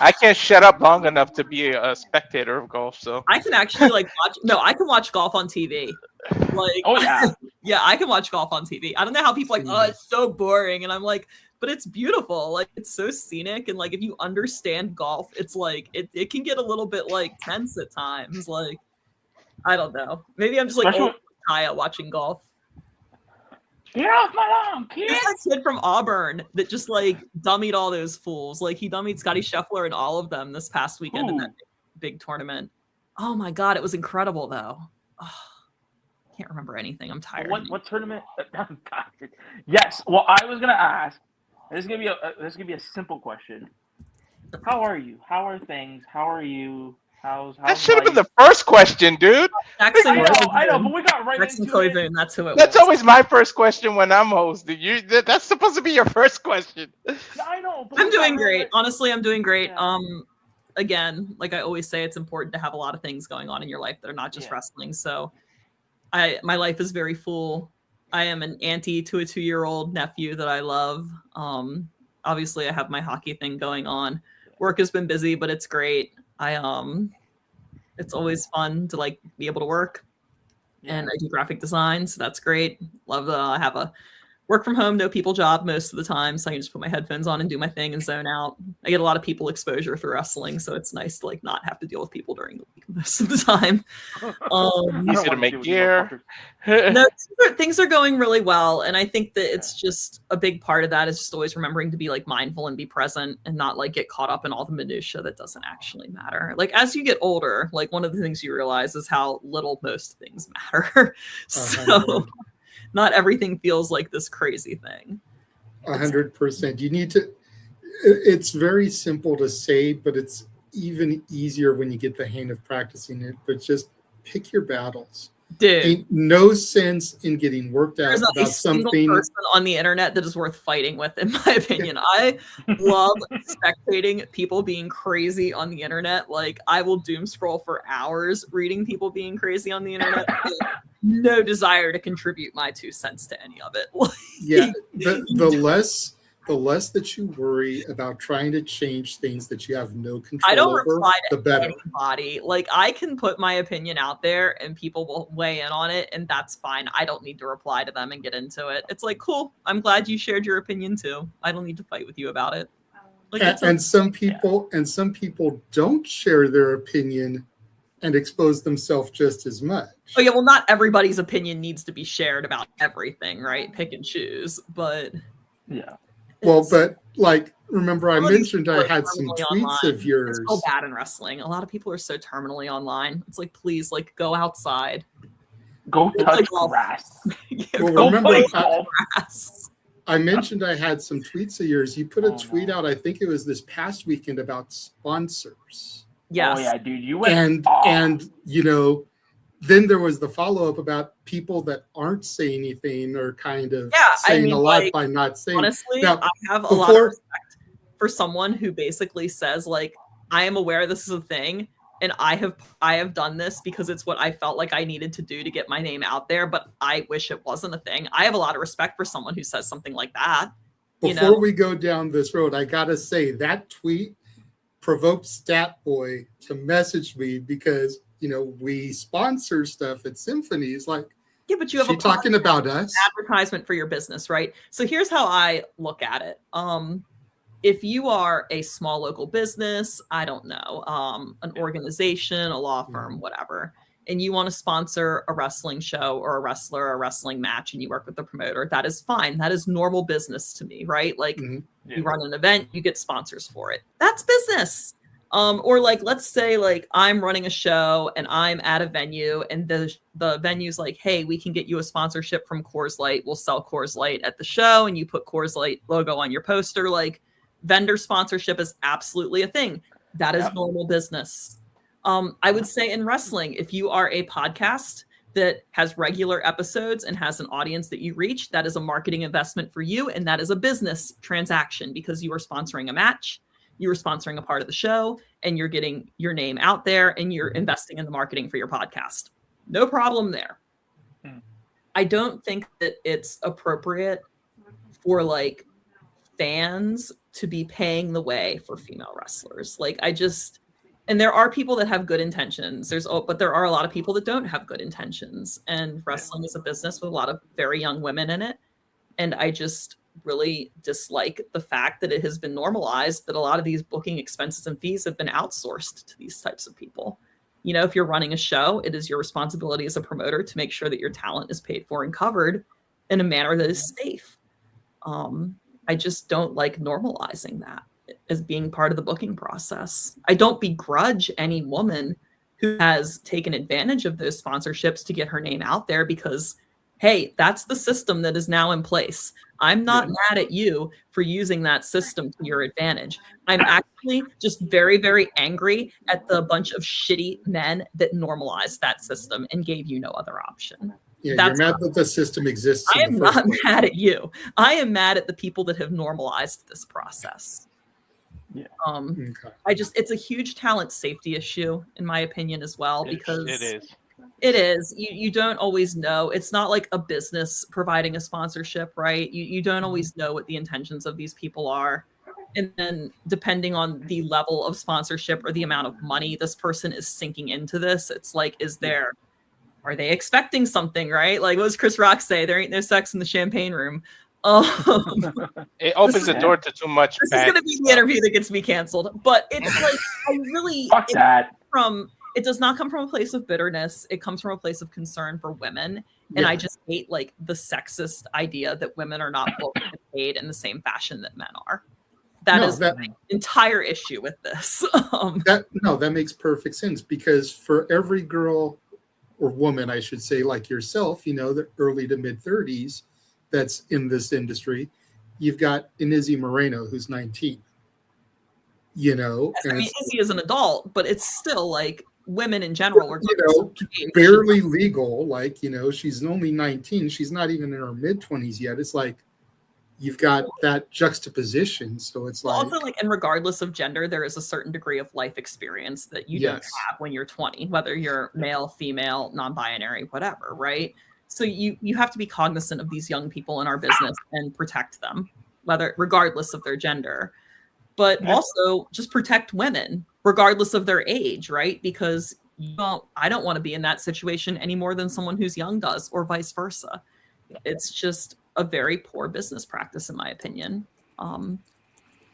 I can't shut up long enough to be a spectator of golf, so I can actually like watch. No, I can watch golf on TV. Like, oh yeah, yeah, I can watch golf on TV. I don't know how people are like, oh, it's so boring, and I'm like, but it's beautiful. Like, it's so scenic, and like if you understand golf, it's like it can get a little bit like tense at times. Like, I don't know. Maybe I'm just like old Kaia watching golf. Get off my lawn, kid! There's that kid from Auburn that just like dummied all those fools. Like, he dummied Scotty Scheffler and all of them this past weekend in that big tournament. Oh my God, it was incredible though. Oh, can't remember anything. I'm tired. What tournament? I'm tired. Yes. Well, I was gonna ask. This is gonna be a simple question. How are you? How are things? How are you? How's that should have been the first question, dude. I know, but we got right into it. That's who it That's was. always my first question when I'm hosting. That's supposed to be your first question. I know. I'm doing great. Honestly, I'm doing great. Again, like I always say, it's important to have a lot of things going on in your life that are not just wrestling. So, my life is very full. I am an auntie to a 2-year-old nephew that I love. Obviously, I have my hockey thing going on. Work has been busy, but it's great. It's always fun to like be able to work, and I do graphic design, so that's great. Love I have a work from home, no people job most of the time, so I can just put my headphones on and do my thing and zone out. I get a lot of people exposure through wrestling, so it's nice to like not have to deal with people during the week most of the time. Easy to make gear. No, things are going really well, and I think that it's just a big part of that is just always remembering to be like mindful and be present and not like get caught up in all the minutia that doesn't actually matter. Like, as you get older, like one of the things you realize is how little most things matter. So not everything feels like this crazy thing. 100%. You need to. It's very simple to say, but it's even easier when you get the hang of practicing it. But just pick your battles. Dude, ain't no sense in getting worked out there's not about a single something. person on the internet that is worth fighting with, in my opinion. I love spectating people being crazy on the internet. Like, I will doom scroll for hours reading people being crazy on the internet. No desire to contribute my 2 cents to any of it. Yeah, the less that you worry about trying to change things that you have no control I don't over, reply the to better. anybody. Like, I can put my opinion out there and people will weigh in on it, and that's fine. I don't need to reply to them and get into it. It's like, cool, I'm glad you shared your opinion too. I don't need to fight with you about it. Like, And some people don't share their opinion and expose themselves just as much. Oh yeah, well, not everybody's opinion needs to be shared about everything, right? Pick and choose, but yeah. Well, but like, remember I mentioned I had some terminally tweets online. of yours. It's so bad in wrestling. A lot of people are so terminally online. It's like, please, like, go outside. Go touch golf. grass. Well, Go remember, play I, golf. I mentioned I had some tweets of yours. You put a tweet out, I think it was this past weekend, about sponsors. Yes. Oh yeah, dude, you went And you know, then there was the follow-up about people that aren't saying anything or kind of saying a lot by not saying. Honestly, Now, I have a lot of respect for someone who basically says, like, I am aware this is a thing, and I have done this because it's what I felt like I needed to do to get my name out there, but I wish it wasn't a thing. I have a lot of respect for someone who says something like that. Before we go down this road, I gotta say that tweet provoked Statboy to message me because, you know, we sponsor stuff at Symphonies. Like, yeah, but you have she talking about us. Advertisement for your business, right? So here's how I look at it. If you are a small local business, I don't know, an organization, a law firm, whatever, and you want to sponsor a wrestling show or a wrestler or a wrestling match and you work with the promoter, that is fine. That is normal business to me, right? Like you run an event, you get sponsors for it. That's business. Or like, let's say like I'm running a show and I'm at a venue and the venue's like, hey, we can get you a sponsorship from Coors Light. We'll sell Coors Light at the show and you put Coors Light logo on your poster. Like, vendor sponsorship is absolutely a thing. That is normal business. I would say in wrestling, if you are a podcast that has regular episodes and has an audience that you reach, that is a marketing investment for you. And that is a business transaction because you are sponsoring a match, you are sponsoring a part of the show, and you're getting your name out there and you're investing in the marketing for your podcast. No problem there. I don't think that it's appropriate for like fans to be paying the way for female wrestlers. Like and there are people that have good intentions. But there are a lot of people that don't have good intentions. And wrestling is a business with a lot of very young women in it. And I just really dislike the fact that it has been normalized that a lot of these booking expenses and fees have been outsourced to these types of people. You know, if you're running a show, it is your responsibility as a promoter to make sure that your talent is paid for and covered in a manner that is safe. I just don't like normalizing that as being part of the booking process. I don't begrudge any woman who has taken advantage of those sponsorships to get her name out there because, hey, that's the system that is now in place. I'm not mad at you for using that system to your advantage. I'm actually just very, very angry at the bunch of shitty men that normalized that system and gave you no other option. Yeah, you're mad that the system exists. I am not mad at you. I am mad at the people that have normalized this process. Yeah. It's a huge talent safety issue, in my opinion, as well, because it is. You don't always know. It's not like a business providing a sponsorship, right? You don't always know what the intentions of these people are. And then depending on the level of sponsorship or the amount of money this person is sinking into this, it's like, are they expecting something, right? Like, what does Chris Rock say? There ain't no sex in the champagne room. It opens the door to too much. This is going to be the interview that gets me canceled. But it's like, I really... Fuck that. It does not come from a place of bitterness. It comes from a place of concern for women. And I just hate like the sexist idea that women are not booked and paid in the same fashion that men are. That is the entire issue with this. That makes perfect sense because for every girl or woman, I should say, like yourself, you know, the early to mid 30s that's in this industry, you've got an Izzy Moreno who's 19. You know, yes, I mean, Izzy is an adult, but it's still like women in general are, barely legal. Like, you know, she's only 19. She's not even in her mid 20s yet. It's like you've got that juxtaposition. So it's like also like, and regardless of gender, there is a certain degree of life experience that you don't have when you're 20, whether you're male, female, non-binary, whatever, right? So you have to be cognizant of these young people in our business and protect them, regardless of their gender. But also just protect women, regardless of their age, right? Because I don't want to be in that situation any more than someone who's young does, or vice versa. It's just a very poor business practice, in my opinion. And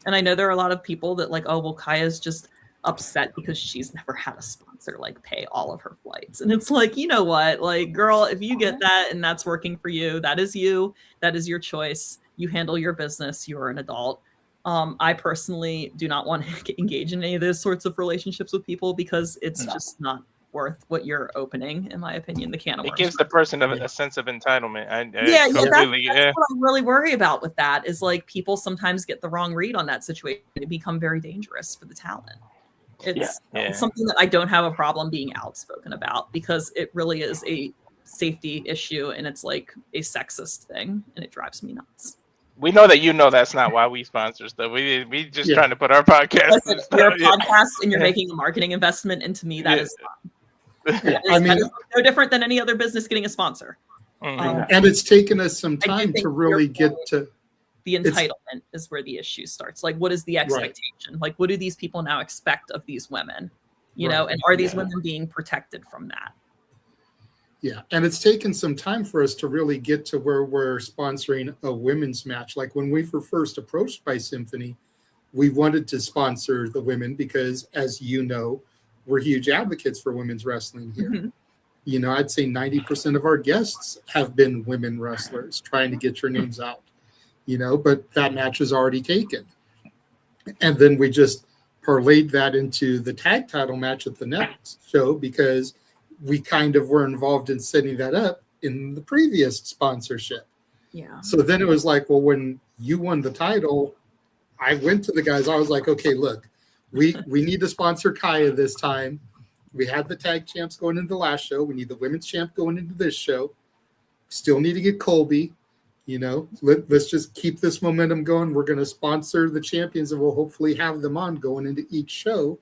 I know there are a lot of people that like, oh, well, Kaia's just upset because she's never had a sponsor like pay all of her flights. And it's like, you know what? Like, girl, if you get that and that's working for you, that is you. That is your choice. You handle your business. You are an adult. I personally do not want to engage in any of those sorts of relationships with people because it's just not worth what you're opening, in my opinion. The can of It worms. gives the person a sense of entitlement. I Yeah, completely, that's what I really worry about with that is like people sometimes get the wrong read on that situation and become very dangerous for the talent. It's something that I don't have a problem being outspoken about because it really is a safety issue and it's like a sexist thing and it drives me nuts. We know that that's not why we sponsor stuff. We just trying to put our podcast. Listen, you're a podcast and you're making a marketing investment into me. That is fine. That is no different than any other business getting a sponsor. And it's taken us some time to really get to the entitlement is where the issue starts. Like, what is the expectation? Like, what do these people now expect of these women? You know, and are these women being protected from that? Yeah, and it's taken some time for us to really get to where we're sponsoring a women's match. Like when we were first approached by Symphony, we wanted to sponsor the women because, as you know, we're huge advocates for women's wrestling here. Mm-hmm. You know, I'd say 90% of our guests have been women wrestlers trying to get your names out, you know, but that match is already taken. And then we just parlayed that into the tag title match at the next show because we kind of were involved in setting that up in the previous sponsorship. Yeah. So then it was like, well, when you won the title, I went to the guys. I was like, okay, look, we need to sponsor Kaia this time. We had the tag champs going into the last show. We need the women's champ going into this show. Still need to get Colby. You know, let's just keep this momentum going. We're going to sponsor the champions and we'll hopefully have them on going into each show.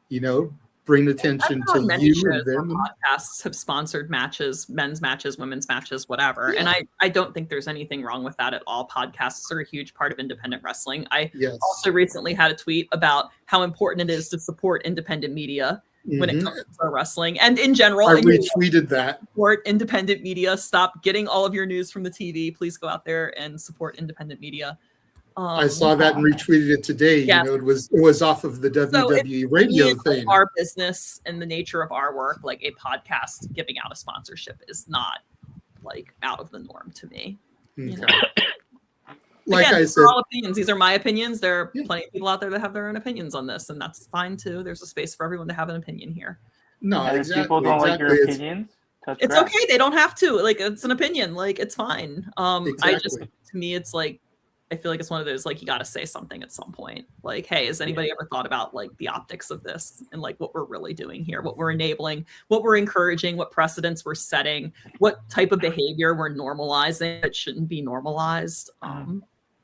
You know, bring attention to many you shows and them. Podcasts have sponsored matches, men's matches, women's matches, whatever. And I don't think there's anything wrong with that at all. Podcasts are a huge part of independent wrestling. I also recently had a tweet about how important it is to support independent media when it comes to pro wrestling and in general. I retweeted that. Support independent media. Stop getting all of your news from the TV. Please go out there and support independent media. I saw that and retweeted it today. Yeah. You know, it was off of the WWE radio it's thing. Our business and the nature of our work, like a podcast giving out a sponsorship, is not like out of the norm to me. You know? Like Again, I these said, are all opinions. These are my opinions. There are plenty of people out there that have their own opinions on this, and that's fine too. There's a space for everyone to have an opinion here. No, And if people don't like your opinions, touch It's grass. okay. They don't have to. Like, it's an opinion. Like, it's fine. I just, to me, it's like, I feel like it's one of those, like, you got to say something at some point. Like, hey, has anybody ever thought about, like, the optics of this and, like, what we're really doing here, what we're enabling, what we're encouraging, what precedents we're setting, what type of behavior we're normalizing that shouldn't be normalized.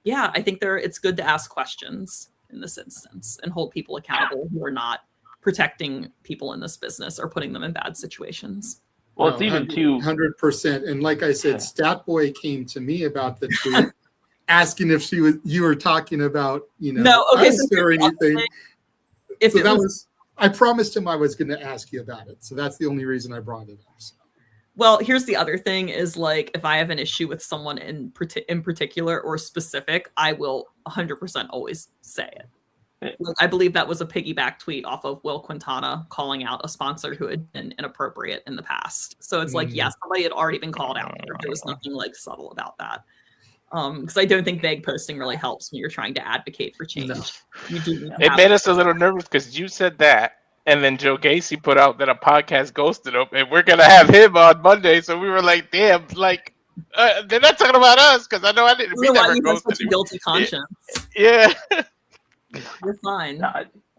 Yeah, I think it's good to ask questions in this instance and hold people accountable who are not protecting people in this business or putting them in bad situations. Well, it's even 100%. And like I said, Statboy came to me about the tweet, asking if you were talking about, you know, us or anything. If so it that was- I promised him I was going to ask you about it. So that's the only reason I brought it up. So. Well, here's the other thing is, like, if I have an issue with someone in particular or specific, I will 100% always say it. Like, I believe that was a piggyback tweet off of Will Quintana calling out a sponsor who had been inappropriate in the past. So it's like, yes, somebody had already been called out. There was nothing like subtle about that. Because I don't think vague posting really helps when you're trying to advocate for change. You do need to It have- made us a little nervous because you said that, and then Joe Gacy put out that a podcast ghosted him, and we're gonna have him on Monday. So we were like, "Damn, like they're not talking about us," because I know I didn't. We Why never you have such ghosted a him. guilty conscience. Yeah. You're fine.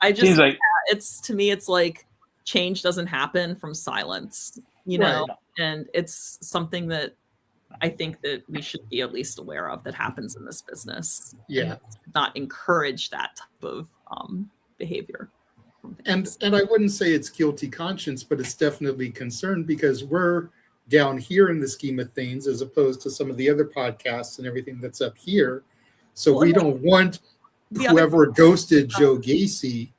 I just, seems like- it's, to me, it's like change doesn't happen from silence, you know, and it's something that I think that we should be at least aware of that happens in this business. Yeah. And not encourage that type of behavior. And I wouldn't say it's guilty conscience, but it's definitely concern because we're down here in the scheme of things as opposed to some of the other podcasts and everything that's up here. So we don't want whoever ghosted Joe Gacy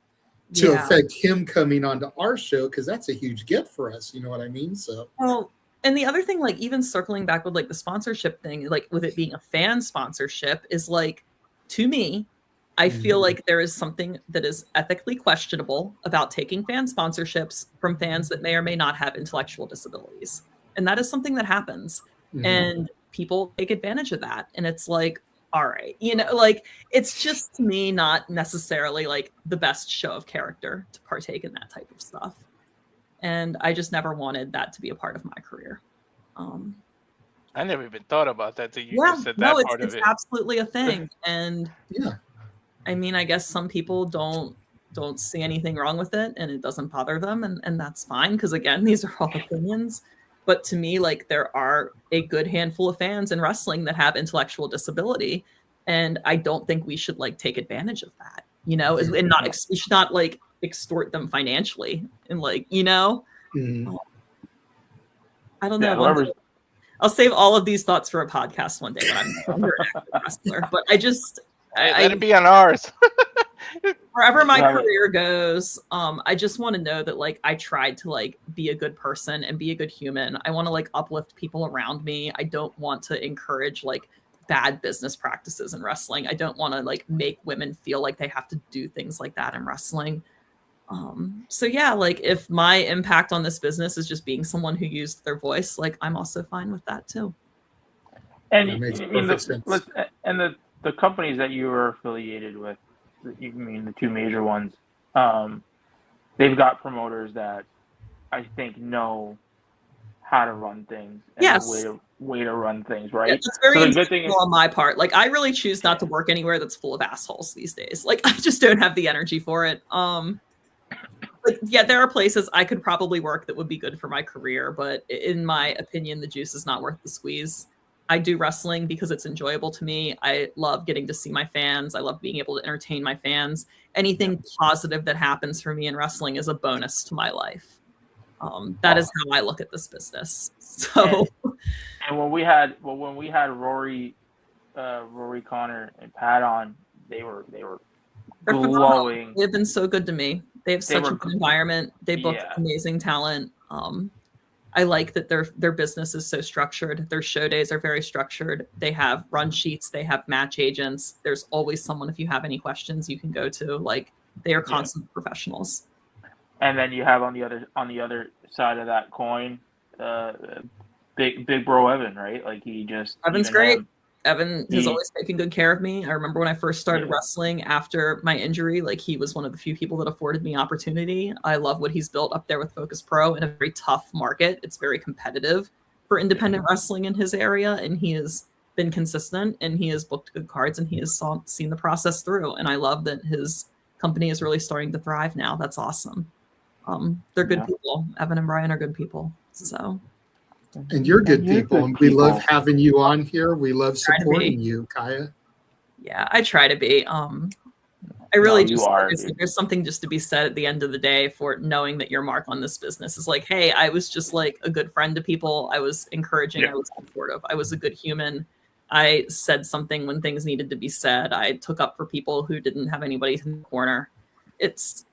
to affect him coming onto our show because that's a huge get for us. You know what I mean? So Well, and the other thing, like, even circling back with, like, the sponsorship thing, like, with it being a fan sponsorship is, like, to me, I feel like there is something that is ethically questionable about taking fan sponsorships from fans that may or may not have intellectual disabilities. And that is something that happens. And people take advantage of that. And it's like, all right, you know, like, it's just, to me, not necessarily, like, the best show of character to partake in that type of stuff. and I just never wanted that to be a part of my career. I never even thought about that till you Yeah, just said that no, part it's of it. absolutely a thing. And yeah, I mean, I guess some people don't see anything wrong with it and it doesn't bother them, and that's fine, because again, these are all opinions. But to me, like, there are a good handful of fans in wrestling that have intellectual disability, and I don't think we should like take advantage of that, you know, and not we should not like extort them financially and like, you know. I don't know. whoever's I'll save all of these thoughts for a podcast one day when I'm an active wrestler. But I just Let it be on ours. wherever my career goes, I just want to know that like I tried to like be a good person and be a good human. I want to like uplift people around me. I don't want to encourage like bad business practices in wrestling. I don't want to like make women feel like they have to do things like that in wrestling. So yeah, like if my impact on this business is just being someone who used their voice, like I'm also fine with that too. And That makes I mean, perfect sense. the companies that you were affiliated with, you mean the two major ones, they've got promoters that I think know how to run things and Yes. the way to run things, right? Yeah, it's very So the good thing is, intentional on my part. Like I really choose not to work anywhere that's full of assholes these days. Like I just don't have the energy for it. Like, yeah, there are places I could probably work that would be good for my career, but in my opinion, the juice is not worth the squeeze. I do wrestling because it's enjoyable to me. I love getting to see my fans. I love being able to entertain my fans. Anything positive that happens for me in wrestling is a bonus to my life. That is how I look at this business. So, and when we had Rory Connor and Pat on, they were they're glowing. They've been so good to me. They have such a good environment. They book amazing talent. I like that their business is so structured. Their show days are very structured. They have run sheets. They have match agents. There's always someone, if you have any questions, you can go to. Like they are consummate professionals. And then you have on the other side of that coin, big bro Evan, right? Like Evan's great. Evan has always taken good care of me. I remember when I first started wrestling after my injury, like he was one of the few people that afforded me opportunity. I love what he's built up there with Focus Pro in a very tough market. It's very competitive for independent wrestling in his area, and he has been consistent and he has booked good cards and he has seen the process through. And I love that his company is really starting to thrive now. That's awesome. They're good people. Evan and Brian are good people. So. And you're good people, and we love having you on here. We love supporting you, Kaia. Yeah, I try to be. I really there's something just to be said at the end of the day for knowing that your mark on this business is like, hey, I was just like a good friend to people. I was encouraging. I was supportive. I was a good human. I said something when things needed to be said. I took up for people who didn't have anybody in the corner. It's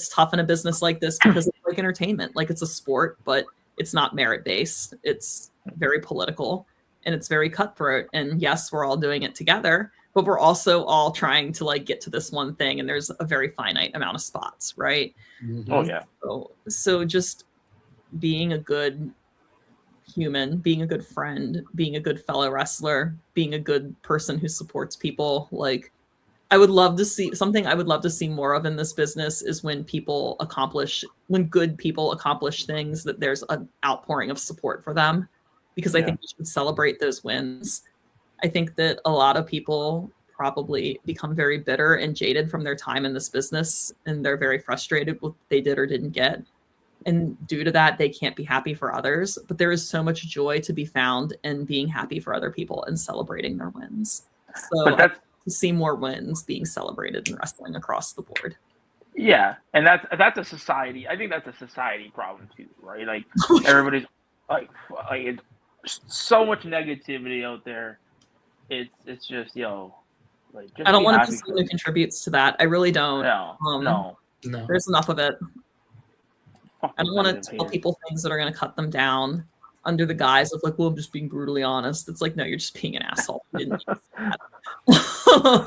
tough in a business like this because it's like entertainment. Like it's a sport, but it's not merit-based. It's very political and it's very cutthroat. And yes, we're all doing it together, but we're also all trying to like get to this one thing. And there's a very finite amount of spots, right? Oh yeah. So just being a good human, being a good friend, being a good fellow wrestler, being a good person who supports people. Like I would love to see more of in this business is when good people accomplish things, that there's an outpouring of support for them, because I think we should celebrate those wins. I think that a lot of people probably become very bitter and jaded from their time in this business, and they're very frustrated with what they did or didn't get. And due to that, they can't be happy for others. But there is so much joy to be found in being happy for other people and celebrating their wins. So to see more wins being celebrated in wrestling across the board. Yeah, and that's a society. I think that's a society problem too, right? Like everybody's like it's so much negativity out there. It's just like just I don't want to be someone who contributes to that. I really don't. No. There's enough of it. I don't want to tell people things that are going to cut them down under the guise of like, well, I'm just being brutally honest. It's like, no, you're just being an asshole. You didn't choose that.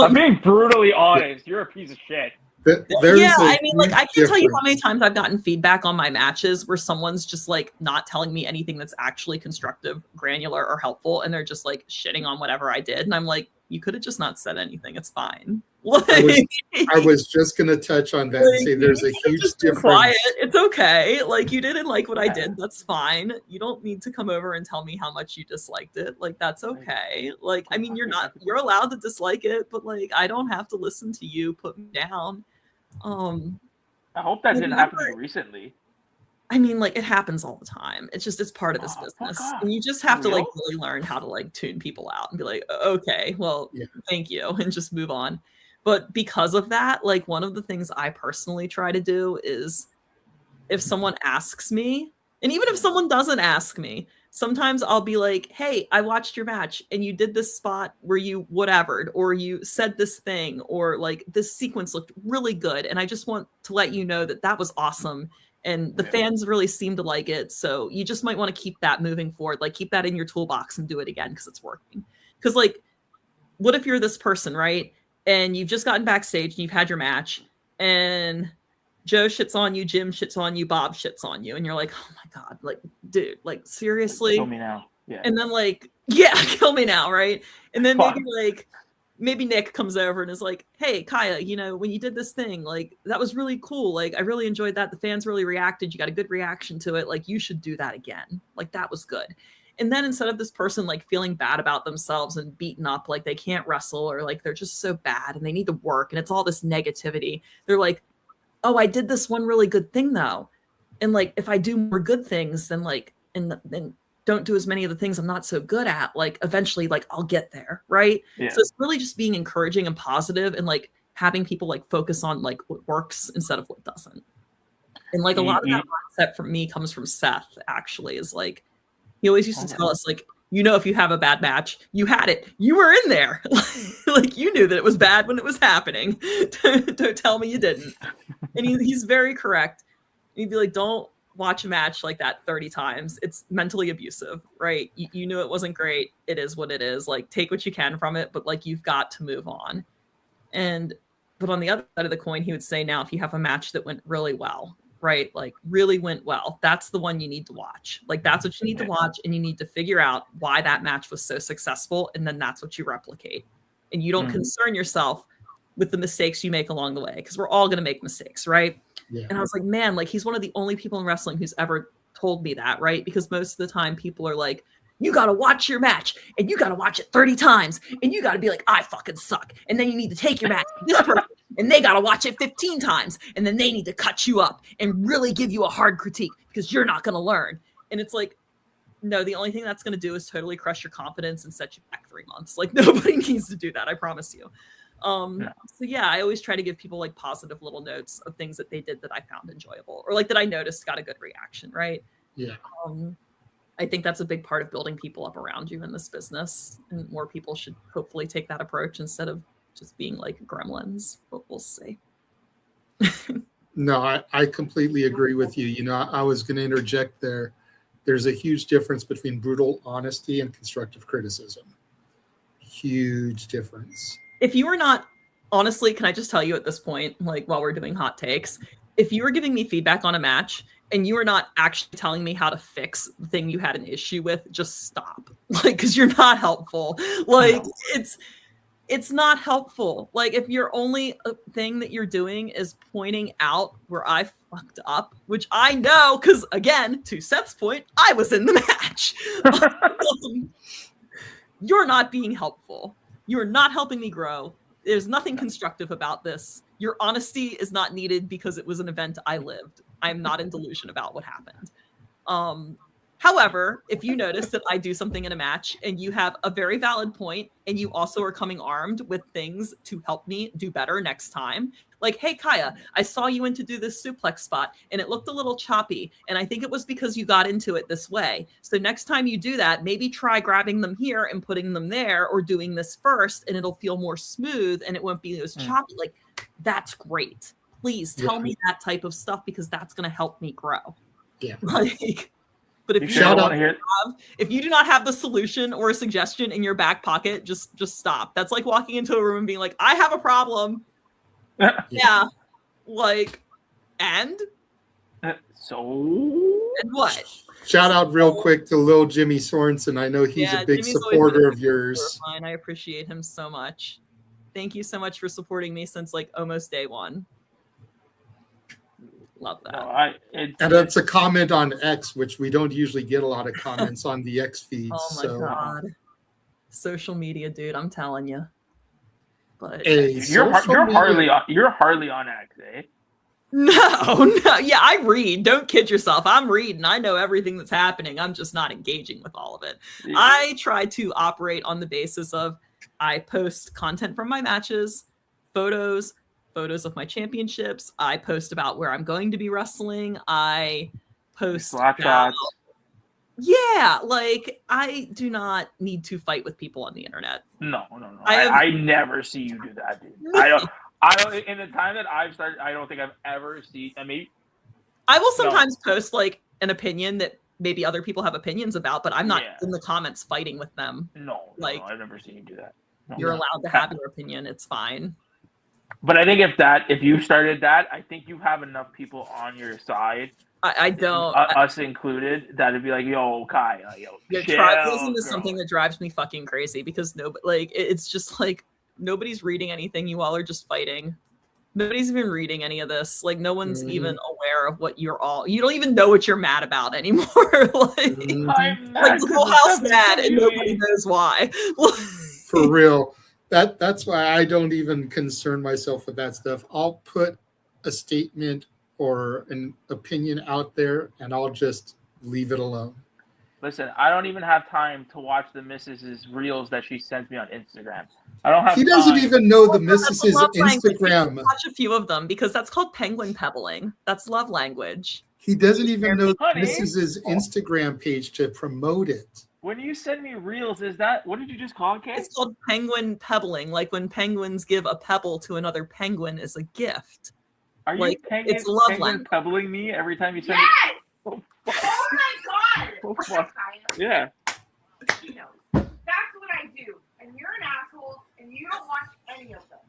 I'm being brutally honest. You're a piece of shit. I mean, like, I can't tell you how many times I've gotten feedback on my matches where someone's just like not telling me anything that's actually constructive, granular, or helpful, and they're just like shitting on whatever I did, and I'm like, you could have just not said anything. It's fine. I was just going to touch on that and say there's a huge difference. Quiet. It's okay. Like, you didn't like what I did. That's fine. You don't need to come over and tell me how much you disliked it. Like, that's okay. Like, I mean, you're allowed to dislike it, but like, I don't have to listen to you put me down. I hope that didn't happen to you recently. I mean, like, it happens all the time. It's part of this business. And you just have to like really learn how to like tune people out and be like, okay, well, thank you, and just move on. But because of that, like, one of the things I personally try to do is, if someone asks me, and even if someone doesn't ask me, sometimes I'll be like, hey, I watched your match and you did this spot where you whatevered, or you said this thing, or like this sequence looked really good. And I just want to let you know that that was awesome. And the fans really seem to like it. So you just might want to keep that moving forward. Like, keep that in your toolbox and do it again because it's working. Because, like, what if you're this person, right? And you've just gotten backstage and you've had your match, and Joe shits on you, Jim shits on you, Bob shits on you. And you're like, oh my God, like, dude, like, seriously? Kill me now. Yeah. And then, like, yeah, kill me now, right? And then maybe Nick comes over and is like, hey, Kaia, you know, when you did this thing, like, that was really cool. Like, I really enjoyed that. The fans really reacted. You got a good reaction to it. Like, you should do that again. Like, that was good. And then instead of this person like feeling bad about themselves and beaten up, like they can't wrestle, or like they're just so bad and they need to work, and it's all this negativity, they're like, oh, I did this one really good thing though. And like, if I do more good things, then like, and don't do as many of the things I'm not so good at, like eventually, like, I'll get there. Right. Yeah. So it's really just being encouraging and positive, and like having people like focus on like what works instead of what doesn't. And like a lot of that mindset from me comes from Seth, actually, is like, he always used to tell us, like, you know, if you have a bad match, you had it. You were in there. Like, you knew that it was bad when it was happening. Don't tell me you didn't. And he's very correct. He'd be like, don't watch a match like that 30 times. It's mentally abusive, right? You knew it wasn't great. It is what it is. Like, take what you can from it, but like, you've got to move on. But on the other side of the coin, he would say, now, if you have a match that went really well, right? Like, really went well, that's the one you need to watch. Like, that's what you need to watch, and you need to figure out why that match was so successful, and then that's what you replicate. And you don't concern yourself with the mistakes you make along the way, because we're all going to make mistakes, right? Yeah. And I was like, man, like, he's one of the only people in wrestling who's ever told me that, right? Because most of the time people are like, you got to watch your match, and you got to watch it 30 times, and you got to be like, I fucking suck. And then you need to take your match to this person, and they got to watch it 15 times, and then they need to cut you up and really give you a hard critique because you're not going to learn. And it's like, no, the only thing that's going to do is totally crush your confidence and set you back 3 months. Like, nobody needs to do that, I promise you. So yeah, I always try to give people like positive little notes of things that they did that I found enjoyable, or like that I noticed got a good reaction, right? Yeah. I think that's a big part of building people up around you in this business, and more people should hopefully take that approach instead of just being like gremlins, but we'll see. No, I completely agree with you. You know, I was going to interject there. There's a huge difference between brutal honesty and constructive criticism. Huge difference. If you were not, honestly, can I just tell you at this point, like while we're doing hot takes, if you were giving me feedback on a match and you are not actually telling me how to fix the thing you had an issue with, just stop. Like, because you're not helpful. Like, it's not helpful. Like, if your only thing that you're doing is pointing out where I fucked up, which I know, because again, to Seth's point, I was in the match. You're not being helpful. You're not helping me grow. There's nothing constructive about this. Your honesty is not needed because it was an event I lived. I'm not in delusion about what happened. However, if you notice that I do something in a match and you have a very valid point, and you also are coming armed with things to help me do better next time, like, hey, Kaia, I saw you went to do this suplex spot and it looked a little choppy, and I think it was because you got into it this way. So next time you do that, maybe try grabbing them here and putting them there, or doing this first, and it'll feel more smooth and it won't be as choppy. Like, that's great. Please tell me that type of stuff, because that's going to help me grow. Yeah. Like, but if you do not have the solution or a suggestion in your back pocket, just stop. That's like walking into a room and being like, I have a problem. Yeah. Like, and what? Shout out real quick to Lil Jimmy Sorensen. I know he's a big supporter of yours. I appreciate him so much. Thank you so much for supporting me since like almost day one. Love that. And that's a comment on X, which we don't usually get a lot of comments on the X feeds. Oh my god, social media, dude! I'm telling you. But You're hardly on X, eh? No. Yeah, I read. Don't kid yourself. I'm reading. I know everything that's happening. I'm just not engaging with all of it. Yeah. I try to operate on the basis of I post content from my matches, photos of my championships. I post about where I'm going to be wrestling. I post about, yeah, like I do not need to fight with people on the internet. No. I never see you do that, dude. I don't. In the time that I've started, I don't think I've ever seen. I mean, I will sometimes post like an opinion that maybe other people have opinions about, but I'm not in the comments fighting with them. No, I've never seen you do that. No. You're allowed to have your opinion. It's fine. But I think if you started that, I think you have enough people on your side. I don't. Us included, that'd be like, yo, Kai, tribalism is something that drives me fucking crazy because it's just like nobody's reading anything. You all are just fighting. Nobody's even reading any of this. Like no one's even aware of what you don't even know what you're mad about anymore. like the whole house mad and nobody knows why. For real. That's why I don't even concern myself with that stuff. I'll put a statement or an opinion out there and I'll just leave it alone. Listen, I don't even have time to watch the missus's reels that she sends me on Instagram. I don't have He doesn't time. even know the missus's Instagram. Watch a few of them because that's called penguin pebbling. That's love language. He doesn't even know the missus's Instagram page to promote it. When you send me reels, is that what did you just call it, Kay? It's called penguin pebbling, like when penguins give a pebble to another penguin as a gift. Are you like, penguin, it's love penguin language. pebbling me every time you send Yes! me? Oh my god! Oh, fuck. Yeah. She knows. That's what I do. And you're an asshole, and you don't watch any of them.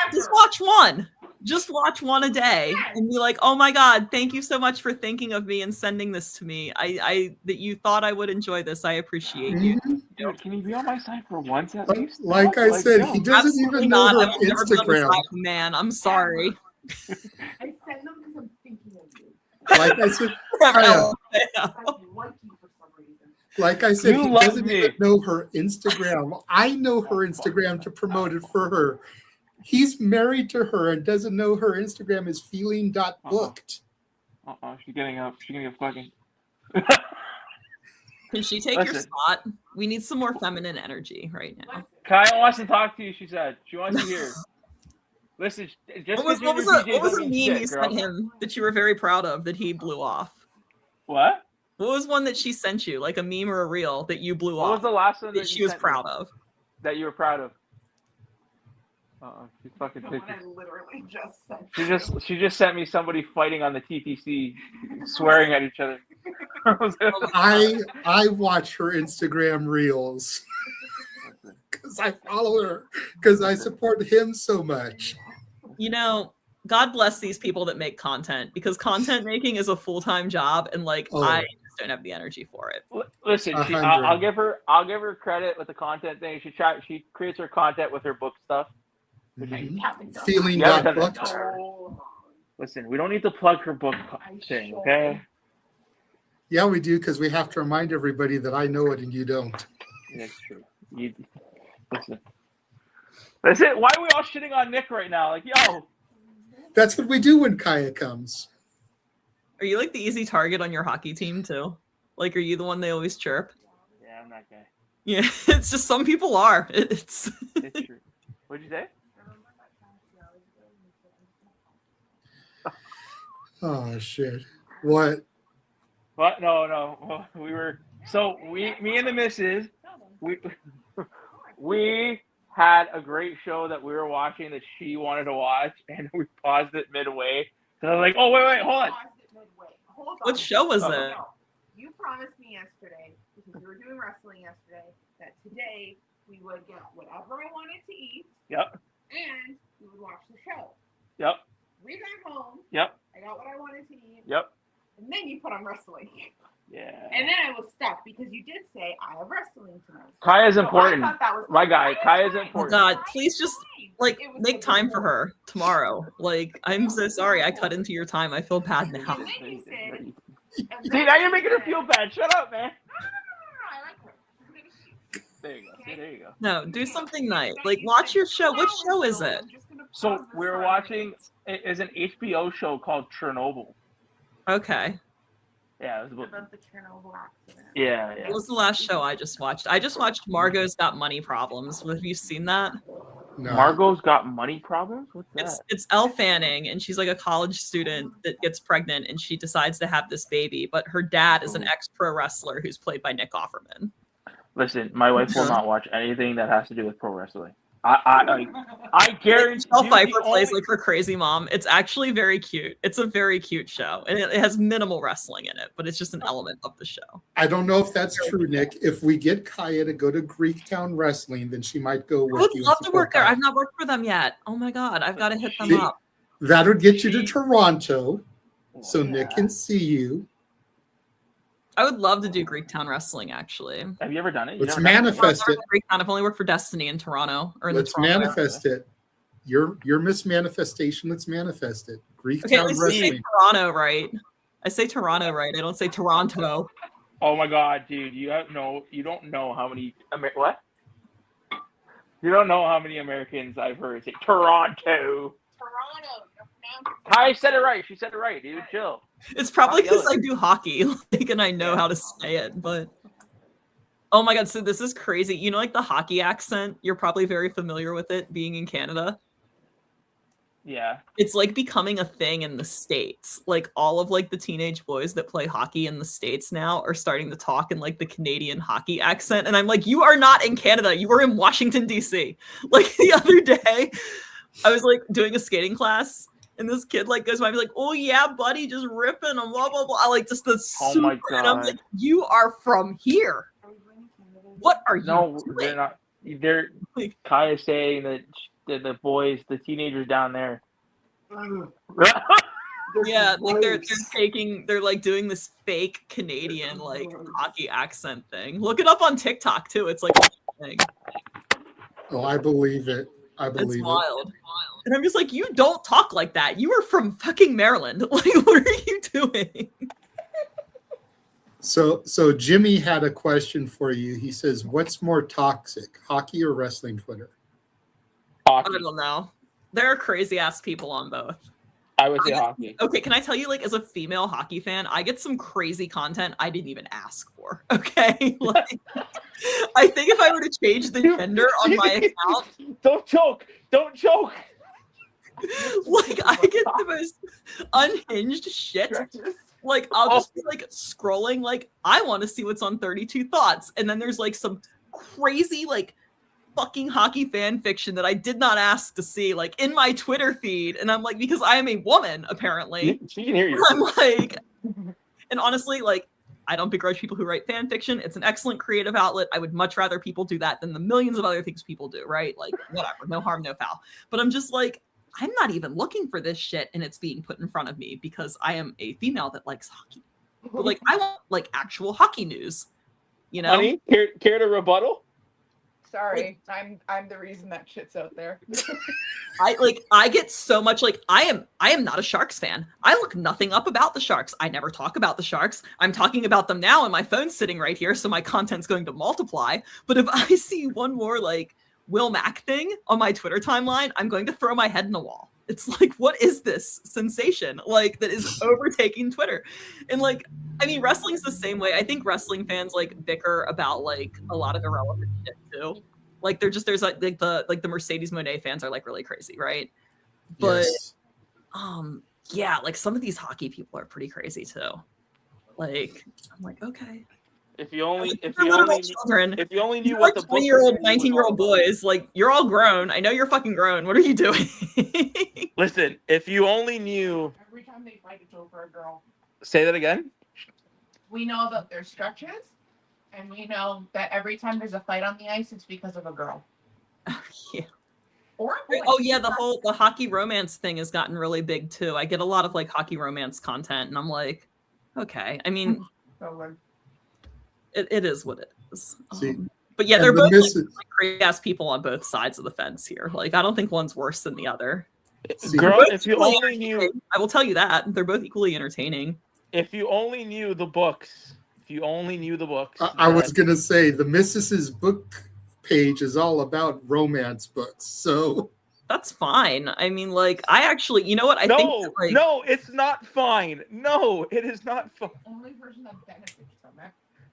Ever. Just watch one. Just watch one a day and be like, oh my God, thank you so much for thinking of me and sending this to me. I that you thought I would enjoy this. I appreciate you. Dude, can you be on my side for once at least? Like I said, he doesn't Absolutely even know not. her I will never be on the Instagram. side of a man. I'm sorry. I send them because I'm thinking of you. Like I said, like I said, he doesn't even know her Instagram. I know her Instagram to promote it for her. He's married to her and doesn't know her Instagram is feeling.booked. She's getting up. She's getting up fucking. Can she take your spot? We need some more feminine energy right now. Kyle wants to talk to you, she said. She wants to hear. Listen, just what was a meme you sent him that you were very proud of that he blew off? What? What was one that she sent you, like a meme or a reel that you blew off? What was the last one that she was proud of? That you were proud of? She's fucking The one I literally just sent. She just sent me somebody fighting on the TTC, swearing at each other. I watch her Instagram reels because I follow her because I support him so much. You know, God bless these people that make content because content making is a full-time job, and I just don't have the energy for it. Listen, I'll give her credit with the content thing. She creates her content with her book stuff. Feeling that booked. Listen, we don't need to plug her book thing, okay? Yeah, we do because we have to remind everybody that I know it and you don't. That's true. Listen. That's it. Why are we all shitting on Nick right now? Like, yo. That's what we do when Kaia comes. Are you like the easy target on your hockey team too? Like, are you the one they always chirp? Yeah, I'm that guy. Yeah, it's just some people are. It's true. What'd you say? Oh shit! What? What? No. Me and the missus, we had a great show that we were watching that she wanted to watch, and we paused it midway. So I was like, oh wait, hold on. What show was that? You promised me yesterday, because we were doing wrestling yesterday, that today we would get whatever I wanted to eat. Yep. And we would watch the show. Yep. We got home. Yep. I got what I wanted to eat. Yep. And then you put on wrestling. Yeah. And then I was stuck because you did say I have wrestling tonight. Kaya's So I important. thought that was My guy, Kaya's Oh important. God, please just like make time for her tomorrow. Like, I'm so sorry I cut into your time. I feel bad now. See, now you're making her feel bad. Shut up, man. There you go. See, there you go. No, do something nice. Like, watch your show. What show is it? So we're watching is an HBO show called Chernobyl. Okay. Yeah, it was About the Chernobyl accident. Yeah. What was the last show I just watched? I just watched Margot's Got Money Problems. Have you seen that? No. Margot's Got Money Problems? What's that? It's Elle Fanning, and she's like a college student that gets pregnant, and she decides to have this baby, but her dad is an ex-pro wrestler who's played by Nick Offerman. Listen, my wife will not watch anything that has to do with pro wrestling. I guarantee Michelle you Pfeiffer plays like her crazy mom. It's actually very cute. It's a very cute show, and it has minimal wrestling in it, but it's just an element of the show. I don't know if that's true, Nick. If we get Kaia to go to Greektown Wrestling, then she might go with I would you. love to work there. I've not worked for them yet. Oh my God, I've got to hit them up. That'll get you to Toronto, so Nick can see you. I would love to do Greektown Wrestling, actually. Have you ever done it? Let's manifest it. Greektown. I've only worked for Destiny in Toronto. Or in Let's the Toronto manifest it. Your Miss Manifestation. Let's manifest it. Okay, Greektown at least I say Wrestling. Toronto right. I say Toronto right. I don't say Toronto. Oh my God, dude! You don't know how many what? You don't know how many Americans I've heard say Toronto. Kai said it right. She said it right, dude. Chill. It's probably Stop because I do hockey, like, and I know how to say it. But oh my God, so this is crazy. You know, like the hockey accent. You're probably very familiar with it, being in Canada. Yeah. It's like becoming a thing in the States. Like all of like the teenage boys that play hockey in the States now are starting to talk in like the Canadian hockey accent. And I'm like, you are not in Canada. You are in Washington, D.C. Like the other day, I was like doing a skating class and this kid like goes by me like, oh yeah, buddy, just ripping and blah, blah, blah. I like just the Oh my super, and I'm God. like, you are from here. What are you No, doing? they're not. They're Kai is saying that the boys, the teenagers down there. Yeah, like they're like doing this fake Canadian like hockey accent thing. Look it up on TikTok too. It's like a thing. Oh, I believe it. I It's believe it. wild. And I'm just like, you don't talk like that. You are from fucking Maryland. Like, what are you doing? So Jimmy had a question for you. He says, "What's more toxic, hockey or wrestling Twitter?" I don't know. There are crazy ass people on both. I would say hockey. Okay, can I tell you, like, as a female hockey fan, I get some crazy content I didn't even ask for. Okay, like, I think if I were to change the gender on my account, don't choke, like, I get the most unhinged shit. Like, I'll just be like scrolling, like, I want to see what's on 32 Thoughts, and then there's like some crazy like fucking hockey fan fiction that I did not ask to see, like, in my Twitter feed. And I'm like, because I am a woman, apparently. She can hear you. I'm like, and honestly, like, I don't begrudge people who write fan fiction. It's an excellent creative outlet. I would much rather people do that than the millions of other things people do, right? Like, whatever, no harm, no foul. But I'm just like, I'm not even looking for this shit, and it's being put in front of me because I am a female that likes hockey. But, like, I want, like, actual hockey news, you know? Honey, care to rebuttal? Sorry, I'm the reason that shit's out there. I get so much, like, I am not a Sharks fan. I look nothing up about the Sharks. I never talk about the Sharks. I'm talking about them now and my phone's sitting right here, so my content's going to multiply. But if I see one more like Will Mack thing on my Twitter timeline, I'm going to throw my head in the wall. It's like, what is this sensation like that is overtaking Twitter? And like, I mean, wrestling's the same way. I think wrestling fans like bicker about like a lot of irrelevant shit too. Like there's the Mercedes Moné fans are like really crazy, right? But Yes. yeah, like some of these hockey people are pretty crazy too. Like, I'm like, okay. If you only knew You're what like the 20-year-old, 19-year-old boys, like, you're all grown. I know you're fucking grown. What are you doing? Listen, if you only knew. Every time they fight, it's over a girl. Say that again. We know about their stretches, and we know that every time there's a fight on the ice, it's because of a girl. Yeah. Or a boy. Oh yeah, the hockey romance thing has gotten really big too. I get a lot of like hockey romance content, and I'm like, okay. I mean, It is what it is. See, But yeah, and they're the both miss- like crazy ass people on both sides of the fence here. Like I don't think one's worse than the other. Girl, They're both if you equally only knew, entertaining. I will tell you that they're both equally entertaining. if you only knew the books, I was gonna say the Mrs.'s book page is all about romance books, so That's fine. I mean, like I actually, you know what? I no, think that, like, no, it's not fine. No, it is not fine. Only person that benefits from it.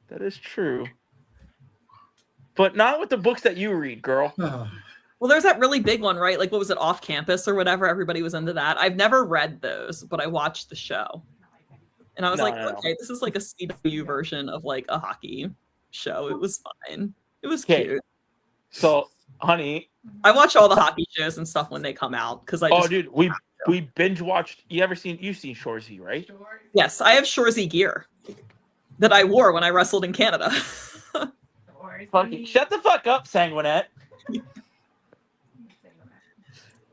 That is true. But not with the books that you read, girl. Well, there's that really big one, right? Like, what was it, Off Campus or whatever? Everybody was into that. I've never read those, but I watched the show. And I was like, okay, this is like a CW version of like a hockey show. It was fine. It was cute. So, honey, I watch all the hockey shows and stuff when they come out because I just dude, we binge watched. You've seen Shorzy, right? Yes, I have Shorzy gear that I wore when I wrestled in Canada. Shut the fuck up, Sanguinette.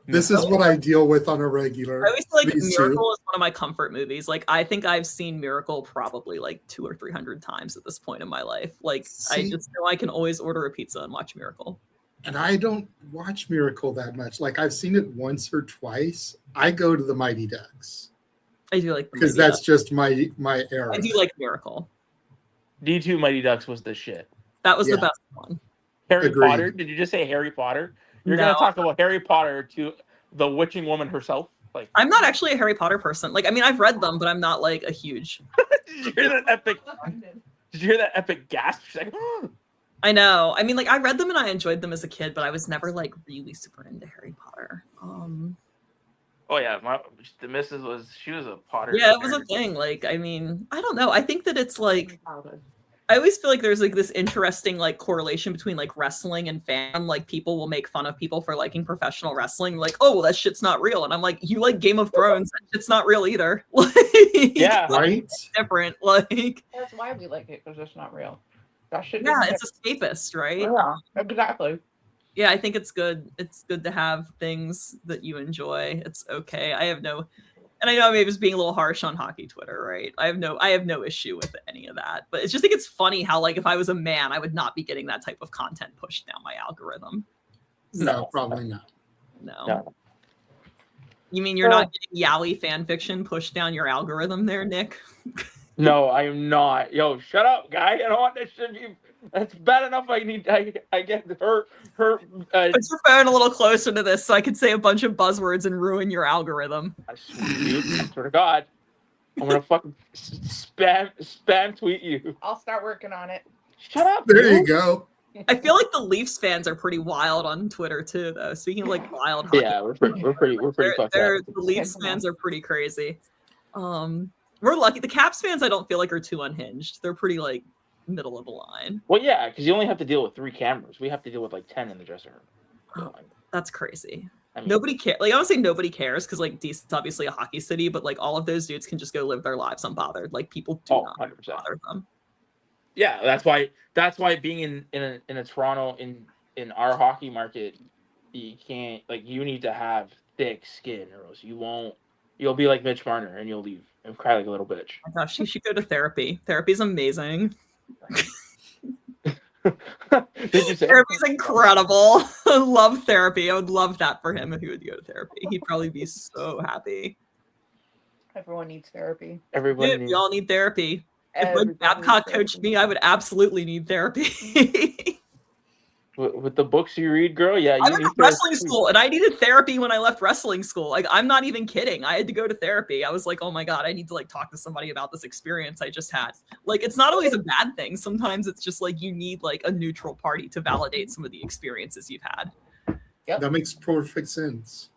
this is what I deal with on a regular. I always feel like Please, sir. Miracle is one of my comfort movies. Like I think I've seen Miracle probably like 200 or 300 times at this point in my life. Like I See? just know I can always order a pizza and watch Miracle. And I don't watch Miracle that much. Like I've seen it once or twice. I go to the Mighty Ducks I do like because that's just my era. I do like Miracle. D2 Mighty Ducks was the shit. That was Yeah. the best one. Harry Agreed. Potter? Did you just say Harry Potter? You're No. gonna talk about Harry Potter to the witching woman herself? Like, I'm not actually a Harry Potter person. Like I mean I've read them, but I'm not like a huge did you hear that epic? Did you hear that epic gasp? She's like, I know. I mean, like I read them and I enjoyed them as a kid, but I was never like really super into Harry Potter. oh yeah, the missus was a Potter. Yeah, it was a thing. Like, I mean, I don't know. I think that it's like I always feel like there's like this interesting like correlation between like wrestling and fandom. Like people will make fun of people for liking professional wrestling. Like, oh, well, that shit's not real. And I'm like, you like Game of Thrones? That shit's not real either. Like, yeah, right. It's different. Like, That's why we like it, because it's not real. That shit. yeah, it's escapist, right? Yeah, exactly. Yeah, I think it's good. It's good to have things that you enjoy. It's okay. I have no, and I know maybe it's being a little harsh on hockey Twitter, right? I have no issue with any of that. But it's just think it's funny how like if I was a man, I would not be getting that type of content pushed down my algorithm. No, probably not. No. You mean you're not getting yaoi fan fiction pushed down your algorithm there, Nick? no, I am not. Yo, shut up, guy. I don't want this to be. That's bad enough. I get her. Put your phone a little closer to this so I could say a bunch of buzzwords and ruin your algorithm. I swear to God, I'm gonna fucking spam tweet you. I'll start working on it. Shut up. There dude. you go. I feel like the Leafs fans are pretty wild on Twitter too, though. Speaking of like wild, hockey, Yeah, we're pretty fucked up. the Leafs fans are pretty crazy. We're lucky. The Caps fans, I don't feel like are too unhinged. They're pretty like middle of the line. Well, yeah, because you only have to deal with 3 cameras. We have to deal with like 10 in the dressing room. That's crazy. I mean, Nobody cares. Like I don't say nobody cares because like DC's obviously a hockey city, but like all of those dudes can just go live their lives unbothered. Like people do not 100%. bother them. Yeah, that's why being in a Toronto in our hockey market, you can't you need to have thick skin or else you'll be like Mitch Marner and you'll leave and cry like a little bitch. Oh my gosh, you should go to therapy. Therapy's amazing. Therapy's incredible. I love therapy. I would love that for him if he would go to therapy. He'd probably be so happy. Everyone needs therapy. Everybody We all need therapy. If Mike Babcock coached me, I would absolutely need therapy. With the books you read, girl, yeah. I went to wrestling school and I needed therapy when I left wrestling school. Like, I'm not even kidding. I had to go to therapy. I was like, oh my God, I need to like talk to somebody about this experience I just had. Like, it's not always a bad thing. Sometimes it's just like you need like a neutral party to validate some of the experiences you've had. Yep. That makes perfect sense.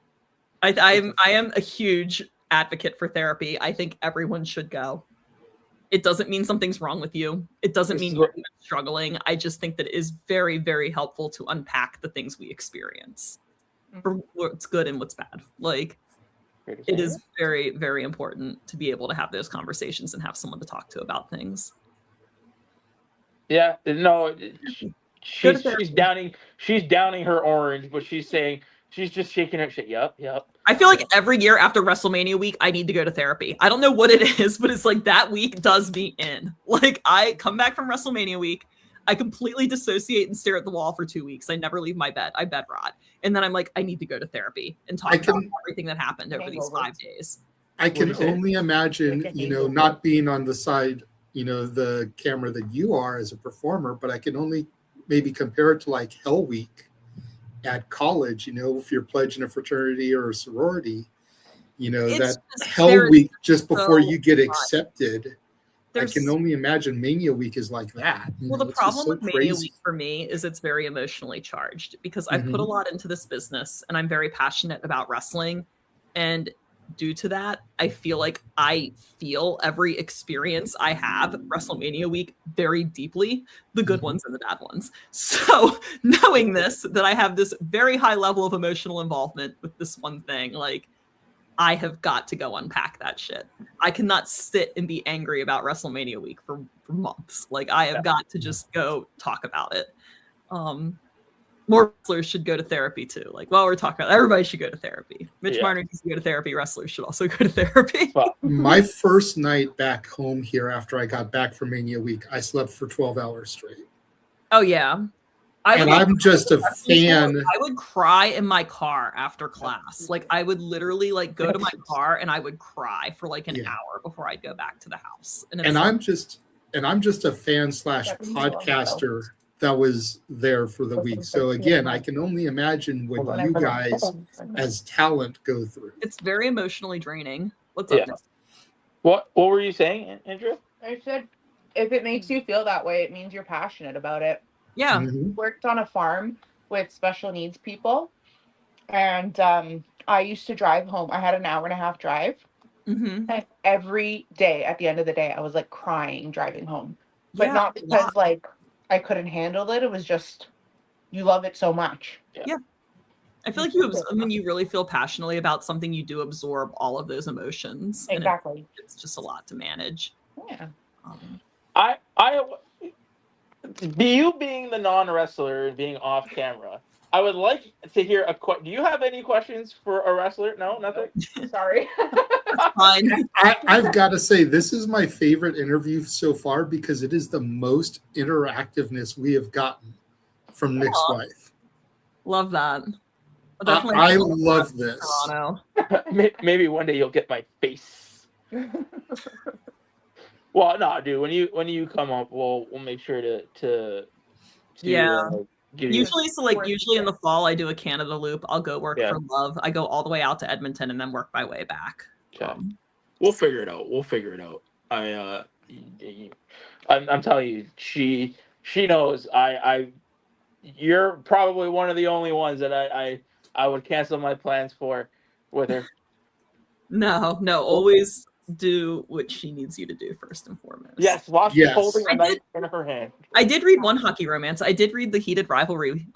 I am a huge advocate for therapy. I think everyone should go. It doesn't mean something's wrong with you. It doesn't mean you're even struggling. I just think that it is very, very helpful to unpack the things we experience for what's good and what's bad. Like, it is very, very important to be able to have those conversations and have someone to talk to about things. Yeah, no, she's downing her orange, but she's just shaking her shit. Yep. I feel like every year after WrestleMania week, I need to go to therapy. I don't know what it is, but it's like that week does me in. Like I come back from WrestleMania week, I completely dissociate and stare at the wall for 2 weeks. I never leave my bed. I bed rot. And then I'm like, I need to go to therapy and talk about everything that happened over these 5 days. I can only imagine, not being on the side, the camera that you are as a performer, but I can only maybe compare it to like Hell Week at college, if you're pledging a fraternity or a sorority, that Hell Week just before you get accepted. I can only imagine Mania Week is like that. Well, the problem with Mania Week for me is it's very emotionally charged because I've put a lot into this business and I'm very passionate about wrestling. And due to that, I feel like I feel every experience I have WrestleMania week very deeply, the good ones and the bad ones. So knowing this, that I have this very high level of emotional involvement with this one thing, like I have got to go unpack that shit. I cannot sit and be angry about WrestleMania week for months. Like I have got to just go talk about it. More wrestlers should go to therapy too. Like while we're talking about, everybody should go to therapy. Mitch Marner needs to go to therapy. Wrestlers should also go to therapy. My first night back home here after I got back from Mania week, I slept for 12 hours straight. Oh yeah. I'm just a fan. I would cry in my car after class. Like I would literally like go to my car and I would cry for like an hour before I'd go back to the house. And I'm just a fan / podcaster that was there for the week. So again, I can only imagine what you guys as talent go through. It's very emotionally draining. What's up? What were you saying, Andrew? I said, if it makes you feel that way, it means you're passionate about it. Yeah. Worked on a farm with special needs people. And I used to drive home. I had an 1.5-hour drive. And every day at the end of the day, I was like crying driving home. But not because like I couldn't handle it. It was just, you love it so much. Yeah. I feel like you really feel passionately about something, you do absorb all of those emotions. Exactly. It's just a lot to manage. Yeah. You being the non-wrestler and being off camera, I would like to hear do you have any questions for a wrestler? No, nothing? Sorry. Fine. I've got to say, this is my favorite interview so far because it is the most interactiveness we have gotten from Nick's wife. Love that. I love this. Maybe one day you'll get my face. Well, no, dude. When you come up, we'll make sure to usually in the fall I do a Canada loop. I'll go work for Love. I go all the way out to Edmonton and then work my way back. Okay. We'll figure it out. I'm telling you, she knows. You're probably one of the only ones that I would cancel my plans for with her. No, always do what she needs you to do first and foremost. Yes, while she's holding a knife in her hand. I did read one hockey romance. I did read the Heated Rivalry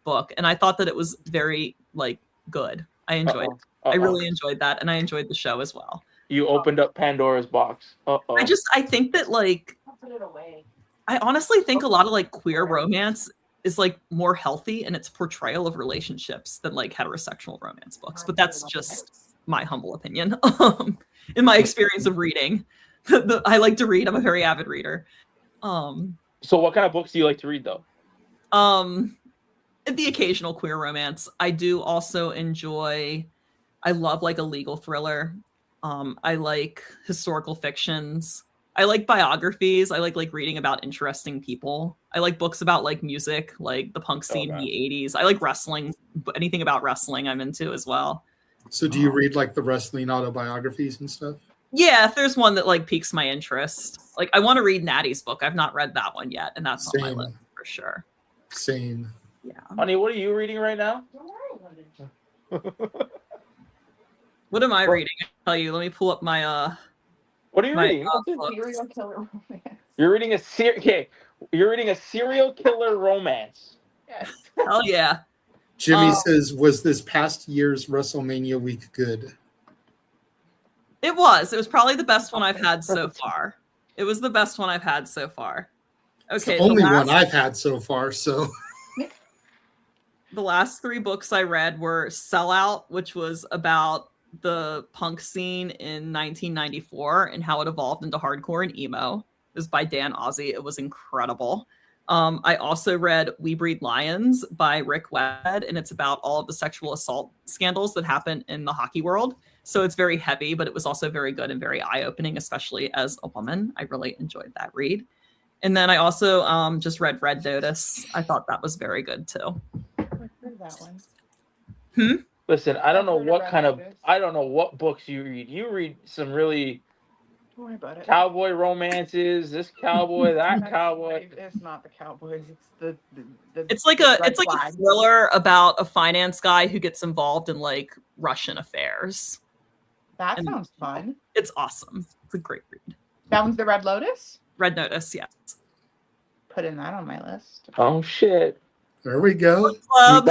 book, and I thought that it was very good. I enjoyed it. I really enjoyed that, and I enjoyed the show as well. You opened up Pandora's box. I think that I honestly think a lot of queer romance is more healthy in its portrayal of relationships than heterosexual romance books. But that's just my humble opinion. In my experience of reading, I like to read. I'm a very avid reader. So what kind of books do you like to read though? The occasional queer romance. I do also enjoy, I love a legal thriller. I like historical fictions. I like biographies. I like reading about interesting people. I like books about music, like the punk scene in the 80s. I like wrestling. Anything about wrestling I'm into as well. So do you read the wrestling autobiographies and stuff? Yeah, if there's one that piques my interest. I want to read Natty's book. I've not read that one yet, and that's on my list for sure. Same. Yeah. Honey, what are you reading right now? What am I reading? I'll tell you. Let me pull up my What are you reading? Serial killer romance. You're reading You're reading a serial killer romance. Yes. Hell yeah. Jimmy says, was this past year's WrestleMania week good? It was. It was probably the best one I've had so far. It was the best one I've had so far. Okay. It's the only one I've had so far, so. The last 3 books I read were Sellout, which was about the punk scene in 1994 and how it evolved into hardcore and emo. It was by Dan Ozzie. It was incredible. I also read We Breed Lions by Rick Webb, and it's about all of the sexual assault scandals that happen in the hockey world. So it's very heavy, but it was also very good and very eye-opening, especially as a woman. I really enjoyed that read. And then I also just read Red Notice. I thought that was very good too. That one. Listen, I don't know what books you read. You read some really Don't worry about it. cowboy romances. This cowboy, that cowboy. It's not the Cowboys. It's the It's like a thriller about a finance guy who gets involved in like Russian affairs. That sounds fun. It's awesome. It's a great read. That one's the Red Lotus? Red Notice, yes. Putting that on my list. Oh shit. There we go. Club.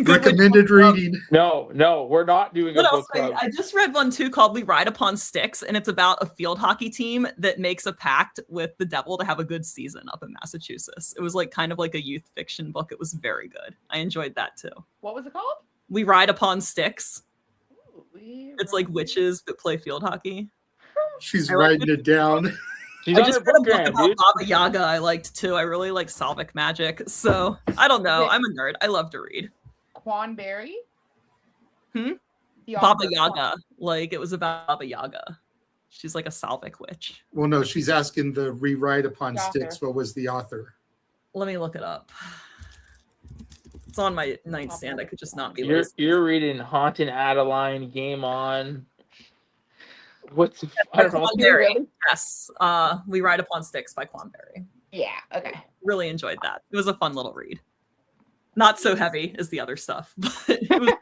Recommended reading. No, we're not doing a What book else? club. I just read one too called We Ride Upon Sticks, and it's about a field hockey team that makes a pact with the devil to have a good season up in Massachusetts. It was like kind of like a youth fiction book. It was very good. I enjoyed that too. What was it called? We Ride Upon Sticks. It's like witches that play field hockey. She's writing it down. She's I on just her read a book book grant, about dude. Baba Yaga I liked too. I really like Salvic magic. So I don't know. I'm a nerd. I love to read. Quan Berry? The The Baba author, Yaga. Like it was about Baba Yaga. She's like a Salvic witch. Well, no, she's asking the Rewrite Upon The author. Sticks. What was the author? Let me look it up. It's on my nightstand. I could just not be You're listening. you're reading Haunted Adeline, Game On. What's I don't know. Quan Berry. Yes. We Ride Upon Sticks by Quan Berry. Yeah, okay. Really enjoyed that. It was a fun little read. Not so heavy as the other stuff, but it was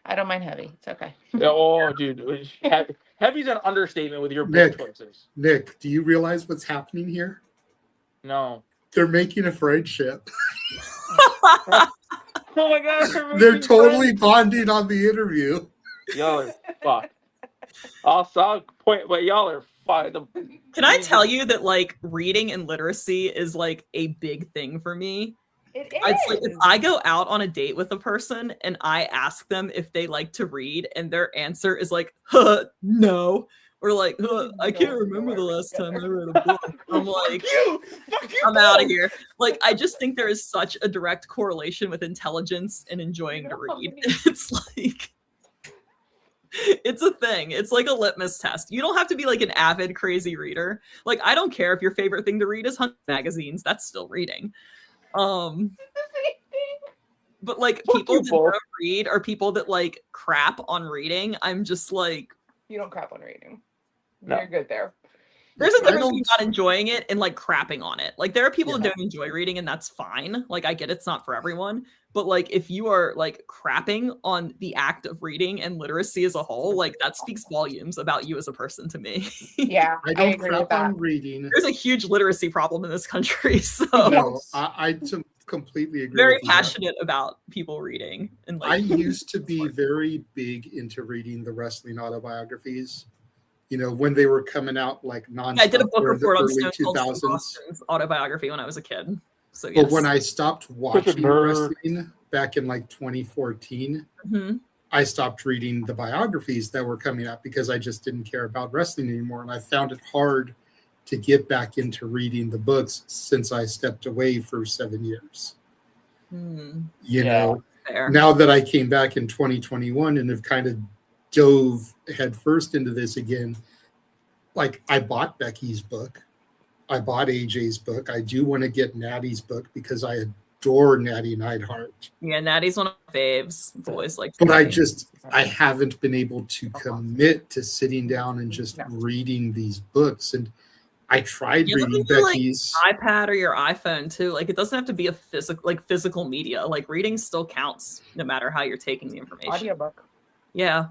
I don't mind heavy. It's okay. Oh, dude, heavy's an understatement with your book choices. Nick, do you realize what's happening here? No. They're making a friendship. Oh my god, They're totally bonding on the interview. Y'all are fucked. I'll point, but y'all are fucked. Can I tell you that like reading and literacy is like a big thing for me? It It's like if I go out on a date with a person and I ask them if they like to read and their answer is like, no, or like, I can't remember the last time I read a book. I'm like, I'm out of here. Like, I just think there is such a direct correlation with intelligence and enjoying to read. It's like, it's a thing. It's like a litmus test. You don't have to be like an avid, crazy reader. Like, I don't care if your favorite thing to read is hunt magazines. That's still reading. But like people that don't read are people that like crap on reading. I'm just like, You don't crap on reading. No. You're good there. there's a difference between not enjoying it and like crapping on it. Like there are people that don't enjoy reading and that's fine. Like I get it's not for everyone. But like if you are like crapping on the act of reading and literacy as a whole, like that speaks volumes about you as a person to me. Yeah, I don't crap on reading. There's a huge literacy problem in this country. So No, I completely agree. very with you. passionate about people reading. And like I used to be very big into reading the wrestling autobiographies. You know, when they were coming out like non. I did a book in the report on early Stone Cold Steve 2000s. Austin's autobiography when I was a kid. So yes. But when I stopped watching nerd. wrestling back in like 2014, Mhm. I stopped reading the biographies that were coming out because I just didn't care about wrestling anymore. And I found it hard to get back into reading the books since I stepped away for 7 years. You know, fair. now that I came back in 2021 and have kind of dove headfirst into this again, like I bought Becky's book. I bought AJ's book. I do want to get Natty's book because I adore Natty Neidhart. Yeah, Natty's one of my faves. It's always like But I haven't been able to commit to sitting down and just reading these books. And I tried you reading do, Becky's. like, iPad or your iPhone too. Like it doesn't have to be a physical media. Like reading still counts no matter how you're taking the information. Audiobook. Yeah.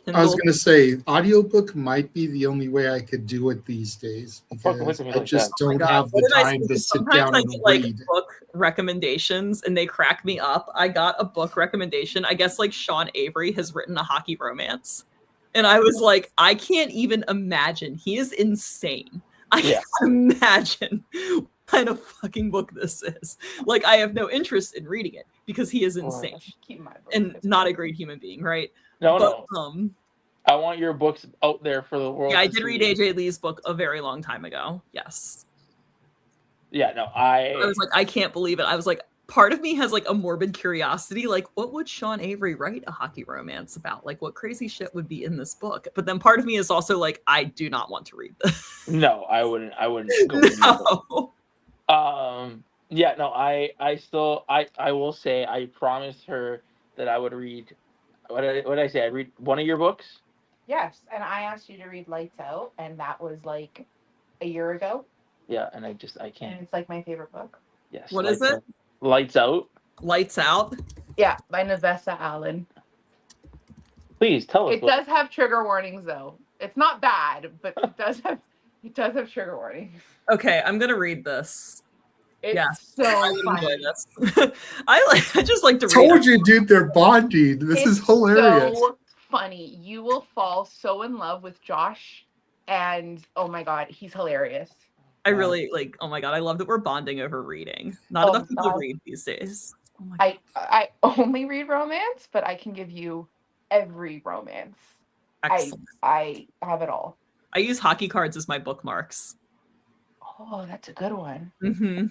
I was Kindle. going to say, audiobook might be the only way I could do it these days because I just Oh my don't God. have What the did I time say? to sit Sometimes down I and get like read. book recommendations and they crack me up. I got a book recommendation. I guess like Sean Avery has written a hockey romance. And I was like, I can't even imagine. He is insane. I can't imagine kind of fucking book this is. Like, I have no interest in reading it because he is insane and not a great human being, right? No. But, I want your books out there for the world. yeah, I to did see. read AJ Lee's book a very long time ago. Yes. Yeah, no, I was like, I can't believe it. I was like, part of me has like a morbid curiosity, like, what would Sean Avery write a hockey romance about? Like, what crazy shit would be in this book? But then part of me is also like, I do not want to read this. No, I wouldn't go No. Yeah, no, I will say I promised her that I would read what did I say? I'd read one of your books? Yes, and I asked you to read Lights Out, and that was like a year ago. Yeah, and I can't. And it's like my favorite book. Yes. What is it? Lights Out. Lights Out? Yeah, by Navessa Allen. Please tell us. It does have trigger warnings though. It's not bad, but it does have trigger warnings. Okay, I'm gonna read this. It's so I would funny. enjoy this. I just like to read. Told you, dude, they're bonding. This is hilarious. So funny. You will fall so in love with Josh, and oh my god, he's hilarious. I really like. Oh my god, I love that we're bonding over reading. Not enough people read these days. Oh my I only read romance, but I can give you every romance. Excellent. I have it all. I use hockey cards as my bookmarks. Oh, that's a good one. Mm-hmm.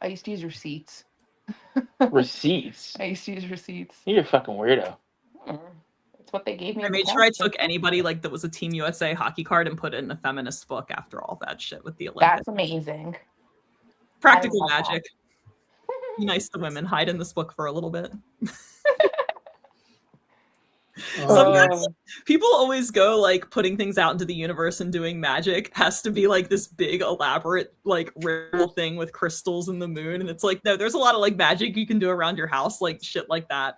I used to use receipts. Receipts? I used to use receipts. You're a fucking weirdo. It's what they gave me. I made sure I took anybody like that was a Team USA hockey card and put it in a feminist book after all that shit with the Olympics. That's amazing. Practical I love magic. Be nice to women. Hide in this book for a little bit. Sometimes people always go like putting things out into the universe and doing magic has to be like this big elaborate like ritual thing with crystals and the moon, and it's like, no, there's a lot of like magic you can do around your house, like shit like that.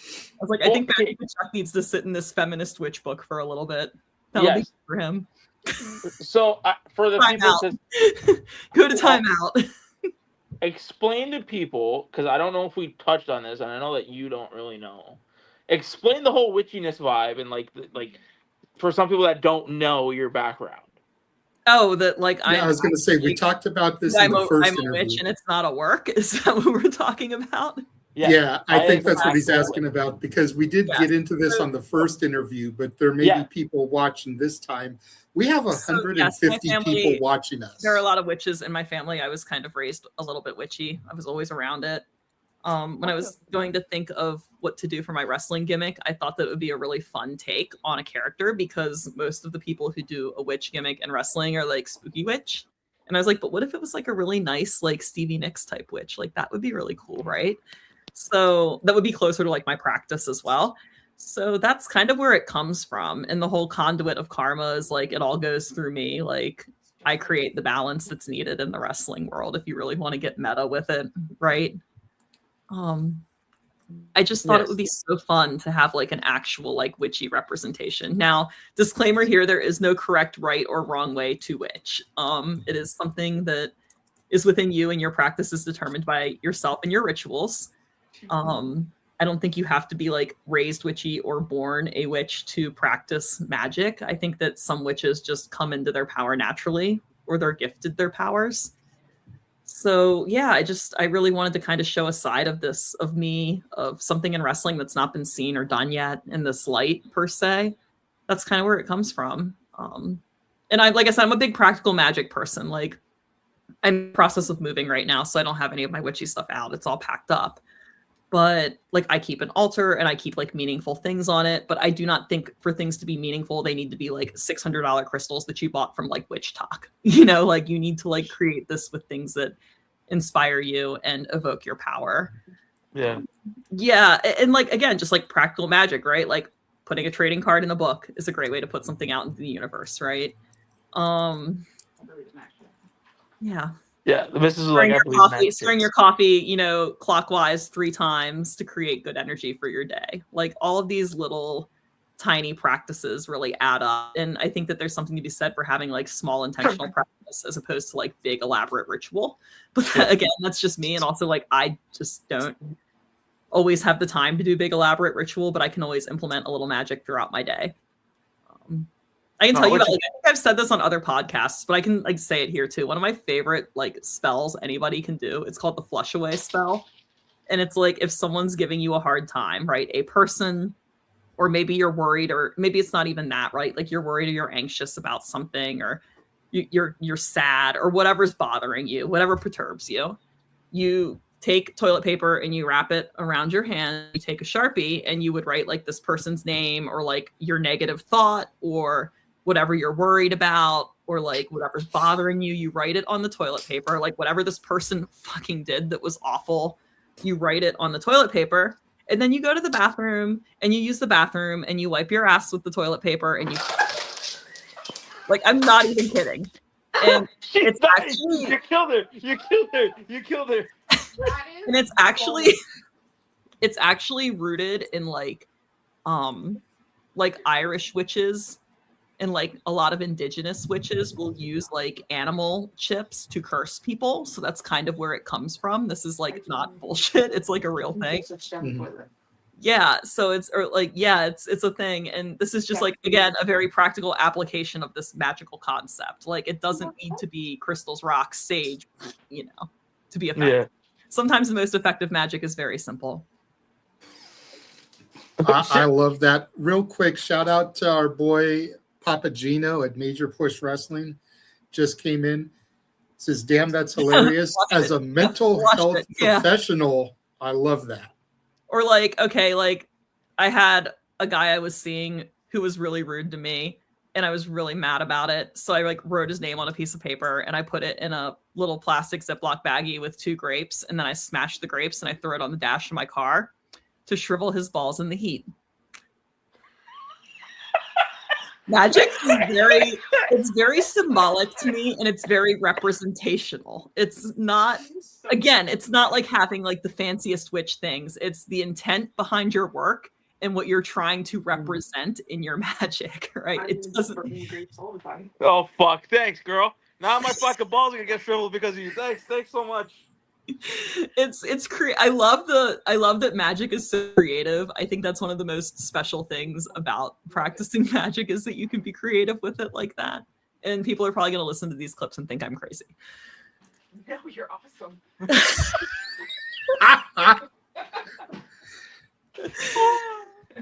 I was like, I think Magic Chuck needs to sit in this feminist witch book for a little bit. That'll be for him. So for the people, go to timeout. Explain to people, because I don't know if we touched on this, and I know that you don't really know. Explain the whole witchiness vibe, and like for some people that don't know your background. Oh, that like I was going to say we talked about this in the first interview. I'm a witch, and it's not a work. Is that what we're talking about? Yeah, I think that's what he's asking about, because we did get into this on the first interview, but there may be people watching this time. We have 150 people watching us. There are a lot of witches in my family. I was kind of raised a little bit witchy. I was always around it. When I was going to think of what to do for my wrestling gimmick, I thought that it would be a really fun take on a character, because most of the people who do a witch gimmick in wrestling are like spooky witch. And I was like, but what if it was like a really nice, like Stevie Nicks type witch? Like that would be really cool, right? So that would be closer to like my practice as well. So that's kind of where it comes from. And the whole Conduit of Karma is like, it all goes through me. Like I create the balance that's needed in the wrestling world, if you really want to get meta with it, right? I just thought it would be so fun to have like an actual like witchy representation. Now, disclaimer here, there is no correct right or wrong way to witch. It is something that is within you, and your practice is determined by yourself and your rituals. I don't think you have to be like raised witchy or born a witch to practice magic. I think that some witches just come into their power naturally, or they're gifted their powers. So yeah, I really wanted to kind of show a side of this, of me, of something in wrestling that's not been seen or done yet in this light per se. That's kind of where it comes from. And like I said, I'm a big practical magic person. Like I'm in the process of moving right now, so I don't have any of my witchy stuff out. It's all packed up. But like I keep an altar and I keep like meaningful things on it. But I do not think for things to be meaningful, they need to be like $600 crystals that you bought from like Witch Talk. You know, like you need to like create this with things that inspire you and evoke your power. Yeah. Yeah. And like, again, just like practical magic, right? Like putting a trading card in a book is a great way to put something out into the universe, right? Yeah. Yeah, the missus is like, stirring your coffee, you know, clockwise 3 times to create good energy for your day. Like all of these little tiny practices really add up. And I think that there's something to be said for having like small intentional practice as opposed to like big elaborate ritual. But again, that's just me. And also like, I just don't always have the time to do big elaborate ritual, but I can always implement a little magic throughout my day. I can tell you about, like, I think I've said this on other podcasts, but I can like say it here too. One of my favorite like spells anybody can do, it's called the flush away spell. And it's like if someone's giving you a hard time, right? A person, or maybe you're worried, or maybe it's not even that, right? Like you're worried or you're anxious about something, or you're sad, or whatever's bothering you, whatever perturbs you. You take toilet paper and you wrap it around your hand. You take a Sharpie and you would write like this person's name, or like your negative thought, or whatever you're worried about, or like whatever's bothering you, you write it on the toilet paper. Like whatever this person fucking did that was awful, you write it on the toilet paper, and then you go to the bathroom and you use the bathroom and you wipe your ass with the toilet paper and you like, I'm not even kidding. And it's actually, you killed her. You killed her. You killed her. and it's actually rooted in like Irish witches. And like a lot of indigenous witches will use like animal chips to curse people. So that's kind of where it comes from. This is like not bullshit. It's like a real thing. Yeah. So it's it's a thing. And this is just like, again, a very practical application of this magical concept. Like it doesn't need to be crystals, rocks, sage, to be effective. Yeah. Sometimes the most effective magic is very simple. I love that. Real quick, shout out to our boy Papa Gino at Major Push Wrestling. Just came in. Says, damn, that's hilarious. As a mental health professional, I love that. Or like, okay, like I had a guy I was seeing who was really rude to me, and I was really mad about it. So I like wrote his name on a piece of paper and I put it in a little plastic Ziploc baggie with 2 grapes. And then I smashed the grapes and I threw it on the dash of my car to shrivel his balls in the heat. Magic is it's very symbolic to me, and it's very representational. It's not, again, it's not like having like the fanciest witch things. It's the intent behind your work and what you're trying to represent in your magic, right? It doesn't. Oh fuck! Thanks, girl. Now my fucking balls are gonna get shriveled because of you. Thanks so much. I love that magic is so creative. I think that's one of the most special things about practicing magic, is that you can be creative with it like that. And people are probably going to listen to these clips and think I'm crazy. No, you're awesome.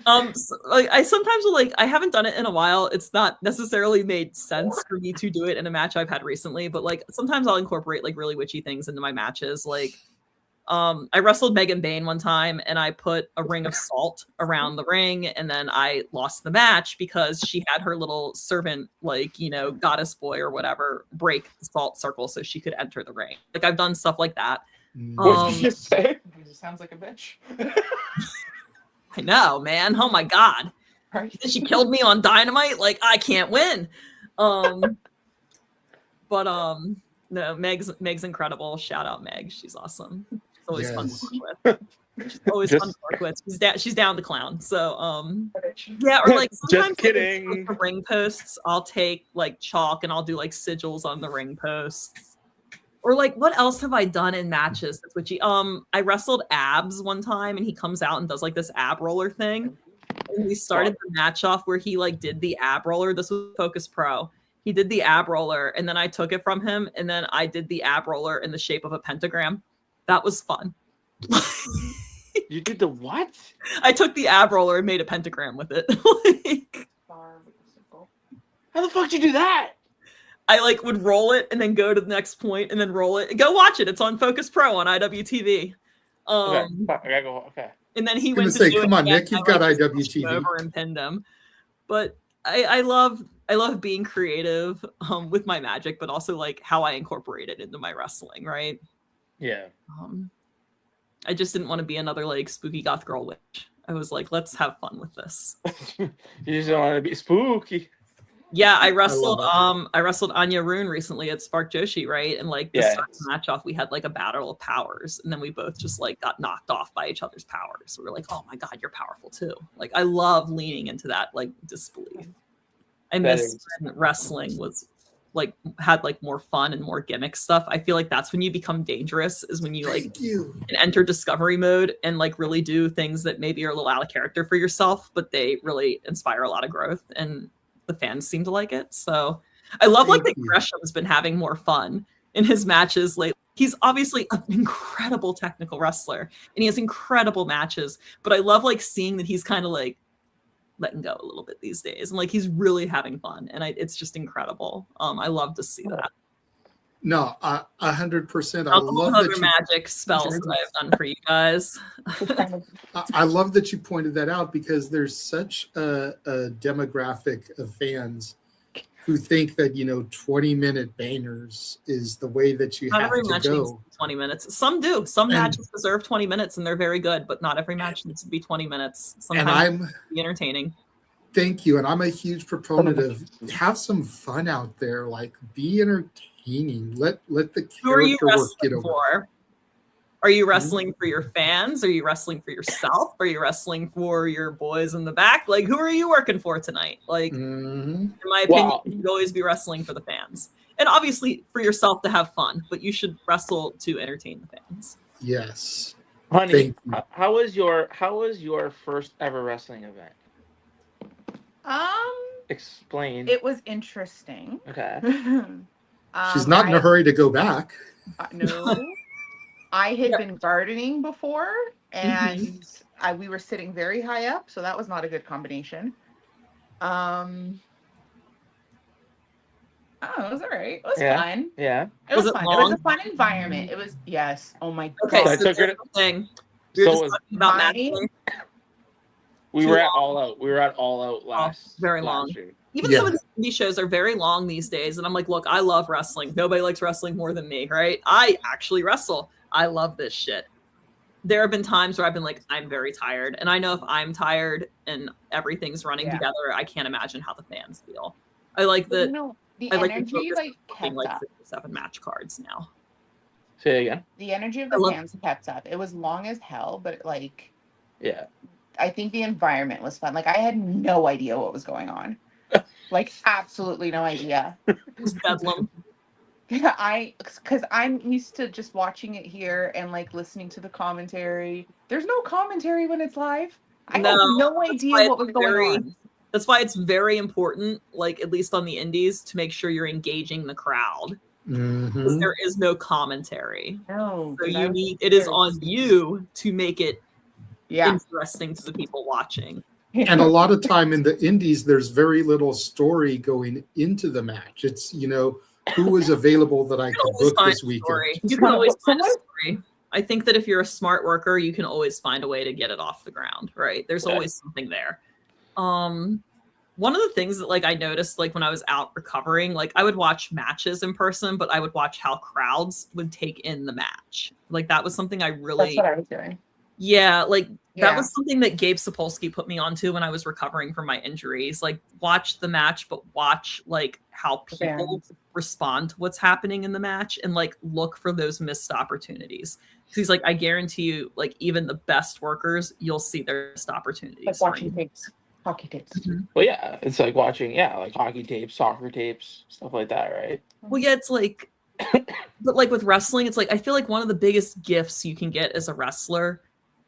So, like I sometimes will, like, I haven't done it in a while. It's not necessarily made sense for me to do it in a match I've had recently, but like sometimes I'll incorporate like really witchy things into my matches. Like I wrestled Megan Bain one time and I put a ring of salt around the ring, and then I lost the match because she had her little servant, like, goddess boy or whatever, break the salt circle so she could enter the ring. Like I've done stuff like that. What did you just say? It sounds like a bitch. I know, man. Oh my god. She killed me on Dynamite. Like, I can't win. No, Meg's incredible. Shout out Meg. She's awesome. It's always fun to work with. She's always fun to work with. She's down to clown. So yeah, or like sometimes just kidding. Like, ring posts, I'll take like chalk and I'll do like sigils on the ring posts. Or like, what else have I done in matches that's witchy? I wrestled Abs one time, and he comes out and does like this ab roller thing. And we started the match off where he like did the ab roller. This was Focus Pro. He did the ab roller, and then I took it from him, and then I did the ab roller in the shape of a pentagram. That was fun. You did the what? I took the ab roller and made a pentagram with it. How the fuck did you do that? I like would roll it and then go to the next point and then roll it. Go watch it. It's on Focus Pro on IWTV. Okay. I gotta go. Okay. And then he I'm went gonna to say, come on, Nick, you've got IWTV. Over and pinned him. But I love being creative with my magic, but also like how I incorporate it into my wrestling, right? Yeah. I just didn't want to be another like spooky goth girl witch. I was like, let's have fun with this. You just don't want to be spooky. Yeah, I wrestled Anya Rune recently at Spark Joshi, right? And like the start of the match off, we had like a battle of powers, and then we both just like got knocked off by each other's powers. We were like, oh my god, you're powerful too. Like I love leaning into that like disbelief. I miss when wrestling was like had like more fun and more gimmick stuff. I feel like that's when you become dangerous, is when you like can enter discovery mode and like really do things that maybe are a little out of character for yourself, but they really inspire a lot of growth. And the fans seem to like it. So I love like Thank that you. Gresham's been having more fun in his matches lately. He's obviously an incredible technical wrestler and he has incredible matches, but I love like seeing that he's kind of like letting go a little bit these days and like he's really having fun, and it's just incredible. I love to see that. No, 100%. I Alcohol love other that you. magic spells that I've done for you guys. I love that you pointed that out because there's such a demographic of fans who think that 20-minute bangers is the way that you Not have every to match needs go. 20 minutes. Some do. Some And- matches deserve 20 minutes and they're very good, but not every match needs to be 20 minutes. Sometimes I'm- it can be entertaining. Thank you, and I'm a huge proponent of have some fun out there. Like, be entertaining. Let the Who are you character work wrestling get over. for? Are you wrestling for your fans? Are you wrestling for yourself? Are you wrestling for your boys in the back? Like, who are you working for tonight? Like, in my opinion, Wow. you should always be wrestling for the fans. And obviously for yourself to have fun, but you should wrestle to entertain the fans. Yes. Honey, Thank you. how was your first ever wrestling event? Explain. It was interesting. Okay. She's not in a hurry to go back. No. I had been gardening before, and we were sitting very high up, so that was not a good combination. Oh, it was all right. It was fun. Yeah. It was Was it fun. long? It was a fun environment. It was, yes. Oh my Okay, God. so here's the thing. We were So just talking about my- matching. We Too were at long? All Out. We were at All Out last. Very last long. year. Even some of the indie shows are very long these days. And I'm like, look, I love wrestling. Nobody likes wrestling more than me, right? I actually wrestle. I love this shit. There have been times where I've been like, I'm very tired. And I know if I'm tired and everything's running together, I can't imagine how the fans feel. I like But, that. you know, the I like the energy, focus like, on booking, kept like up. 6 or 7 match cards now. Say it again. The energy of I the love- fans kept up. It was long as hell, but like, Yeah. I think the environment was fun. Like, I had no idea what was going on. Like, absolutely no idea. It was bedlam. Because I'm used to just watching it here and like listening to the commentary. There's no commentary when it's live. I had no that's idea why what was it's going very- on. That's why it's very important, like at least on the indies, to make sure you're engaging the crowd. Because there is no commentary. No. So I you was need it is scared. on you to make it Yeah. interesting to the people watching. And a lot of time in the indies, there's very little story going into the match. It's, who was available that I could always book find this a weekend. story. You can always find a story. I think that if you're a smart worker, you can always find a way to get it off the ground, right? There's always something there. One of the things that like I noticed like when I was out recovering, like I would watch matches in person, but I would watch how crowds would take in the match. Like that was something I really That's what I was doing. Yeah, like that Yeah. was something that Gabe Sapolsky put me onto when I was recovering from my injuries. Like watch the match, but watch like how people respond to what's happening in the match and like look for those missed opportunities. Because he's like, I guarantee you, like even the best workers, you'll see their missed opportunities. Like watching tapes, hockey tapes. Well, yeah, it's like watching, like hockey tapes, soccer tapes, stuff like that, right? Well, yeah, it's like, but like with wrestling, it's like I feel like one of the biggest gifts you can get as a wrestler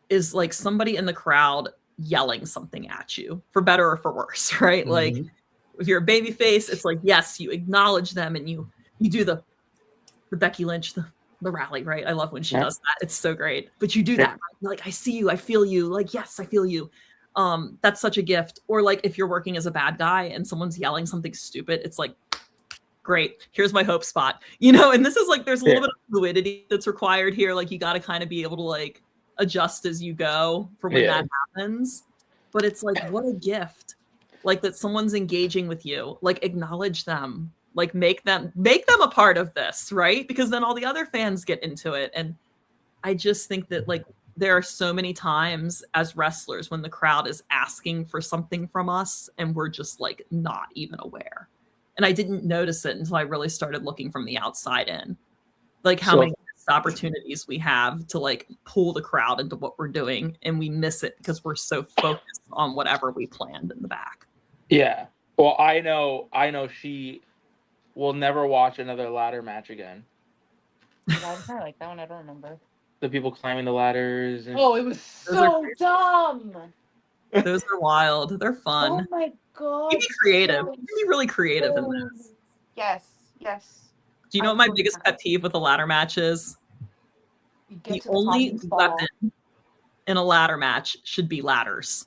is like somebody in the crowd yelling something at you, for better or for worse, right? Like if you're a baby face, it's like, yes, you acknowledge them and you do the Becky Lynch, the rally, right? I love when she does that. It's so great. But you do that, right? You're like, I see you, I feel you. Like, yes, I feel you. That's such a gift. Or like if you're working as a bad guy and someone's yelling something stupid, it's like, great, here's my hope spot. And this is like, there's a little bit of fluidity that's required here. Like you got to kind of be able to like adjust as you go for when that happens. But it's like, what a gift. Like that someone's engaging with you, like acknowledge them, like make them a part of this, right? Because then all the other fans get into it. And I just think that like there are so many times as wrestlers when the crowd is asking for something from us and we're just like not even aware. And I didn't notice it until I really started looking from the outside in, like how many opportunities we have to like pull the crowd into what we're doing, and we miss it because we're so focused on whatever we planned in the back. Yeah. Well, I know she will never watch another ladder match again. I was kind of like that one. I don't remember. The people climbing the ladders. And... Oh, it was so dumb. Those are wild. They're fun. Oh my god. You be creative. You can be really creative in this. Yes, yes. Do you know what my biggest pet peeve with a ladder match is? You The get to the top only and fall. weapon in a ladder match should be ladders.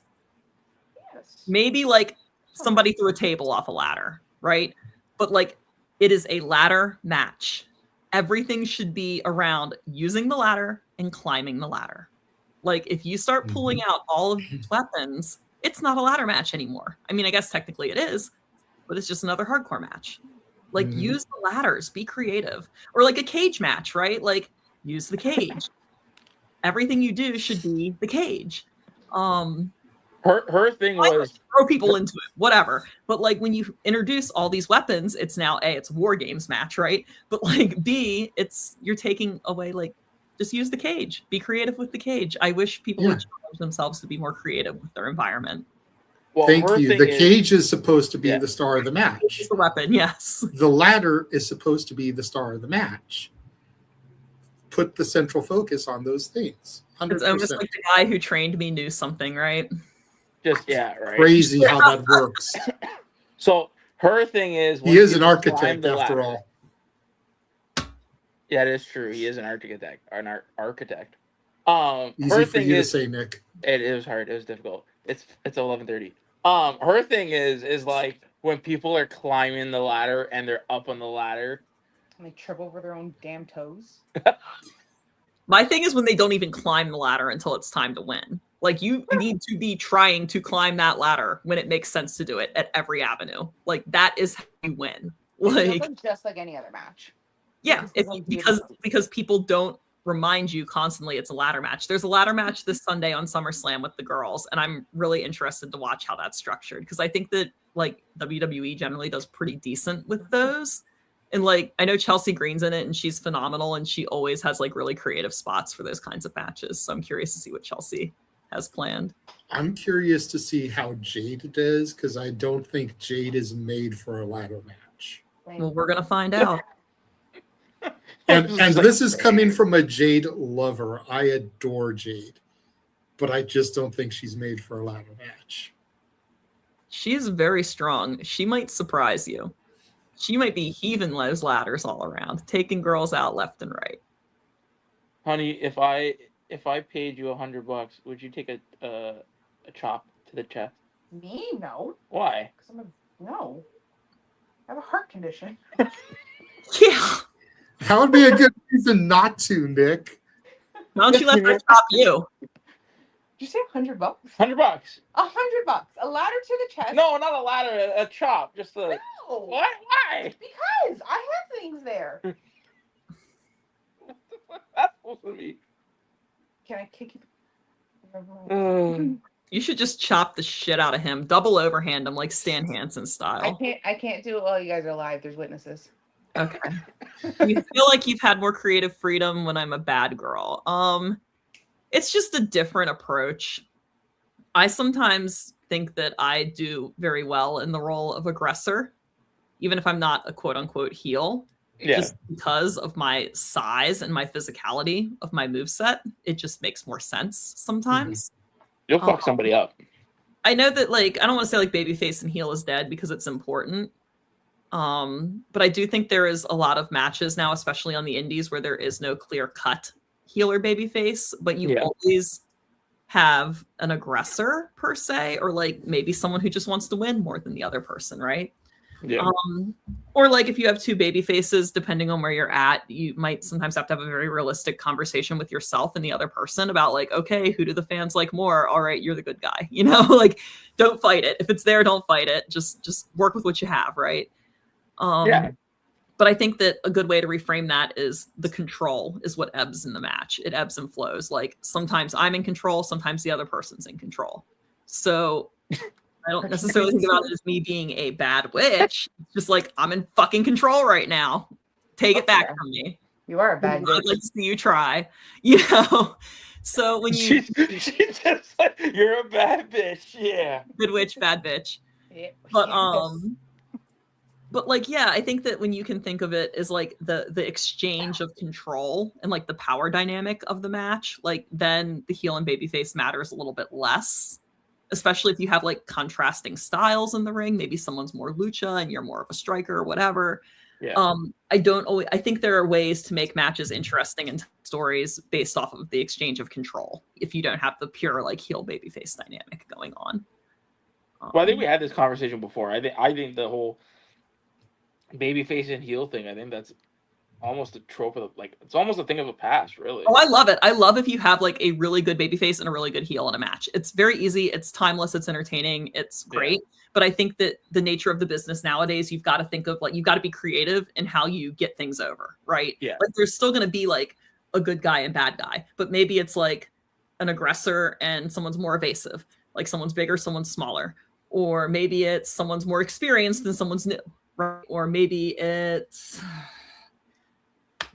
Yes. Maybe like somebody threw a table off a ladder, right? But like it is a ladder match. Everything should be around using the ladder and climbing the ladder. Like if you start pulling out all of these weapons, it's not a ladder match anymore. I mean, I guess technically it is, but it's just another hardcore match. Like use the ladders, be creative. Or like a cage match, right? Like use the cage. Everything you do should be the cage. Her thing was throw people into it, whatever. But like when you introduce all these weapons, it's now A, it's a war games match, right? But like B, it's you're taking away like just use the cage. Be creative with the cage. I wish people would challenge themselves to be more creative with their environment. Well, Thank you. The cage is supposed to be the star of the match. It's the weapon, yes. The ladder is supposed to be the star of the match. Put the central focus on those things. 100%. It's almost like the guy who trained me knew something, right? just right. Crazy how that works. So her thing is He is an architect after all. Yeah, it is true. He is an architect. Architect. Easy Her for thing you to is, say, Nick. It was hard. It was difficult. It's 11:30. Her thing is like when people are climbing the ladder and they're up on the ladder And they trip over their own damn toes. My thing is when they don't even climb the ladder until it's time to win. Like you need to be trying to climb that ladder when it makes sense to do it at every avenue. Like that is how you win. Like just like any other match. yeah, because people don't remind you constantly it's a ladder match. There's a ladder match this Sunday on SummerSlam with the girls, and I'm really interested to watch how that's structured because I think that like WWE generally does pretty decent with those. And like I know Chelsea Green's in it and she's phenomenal and she always has like really creative spots for those kinds of matches. So I'm curious to see what Chelsea has planned. I'm curious to see how Jade does because I don't think Jade is made for a ladder match. Well, we're gonna find out. And this is coming from a Jade lover. I adore Jade, but I just don't think she's made for a ladder match. She's very strong. She might surprise you. She might be heaving those ladders all around, taking girls out left and right. Honey, if I paid you $100, would you take a chop to the chest? Me? No. Why? Because no. I have a heart condition. Yeah. That would be a good reason not to, Nick. Why don't you let her chop you? Did you say $100? $100. $100. A ladder to the chest? No, not a ladder. A chop. Just a. No. What? Why? Because I have things there. That's supposed to be. Can I kick you? You should just chop the shit out of him, double overhand him like Stan Hansen style. I can't do it while you guys are live. There's witnesses. Okay. You feel like you've had more creative freedom when I'm a bad girl. It's just a different approach. I sometimes think that I do very well in the role of aggressor, even if I'm not a quote unquote heel. Yeah. Just because of my size and my physicality of my moveset, it just makes more sense sometimes. You'll fuck somebody up. I know that like I don't want to say like babyface and heel is dead because it's important. But I do think there is a lot of matches now, especially on the indies, where there is no clear cut heel or babyface, but you always have an aggressor per se, or like maybe someone who just wants to win more than the other person, right? Yeah. Or like if you have two baby faces, depending on where you're at, you might sometimes have to have a very realistic conversation with yourself and the other person about like, okay, who do the fans like more? All right, you're the good guy, you know, like don't fight it. If it's there, don't fight it. Just work with what you have, right? But I think that a good way to reframe that is the control is what ebbs in the match. It ebbs and flows. Like sometimes I'm in control, sometimes the other person's in control. So I don't necessarily think about it as me being a bad witch. It's just like I'm in fucking control right now. Take it back from me. You are a bad witch. I'd like to see you try. You know. So when you she just like you're a bad bitch, yeah. Good witch, bad bitch. Yeah. But like, yeah, I think that when you can think of it as like the exchange of control and like the power dynamic of the match, like then the heel and babyface matters a little bit less. especially if you have like contrasting styles in the ring. Maybe someone's more lucha and you're more of a striker or whatever. Yeah. I think there are ways to make matches interesting and stories based off of the exchange of control if you don't have the pure like heel babyface dynamic going on. Well, I think we had this conversation before. I think the whole babyface and heel thing, I think that's almost a trope of it's almost a thing of the past, really. Oh, I love it. I love if you have like a really good babyface and a really good heel in a match. It's very easy. It's timeless. It's entertaining. It's great. Yeah. But I think that the nature of the business nowadays, you've got to think of like, you've got to be creative in how you get things over, right? Yeah. Like there's still going to be like a good guy and bad guy, but maybe it's like an aggressor and someone's more evasive, like someone's bigger, someone's smaller, or maybe it's someone's more experienced than someone's new, right? Or maybe it's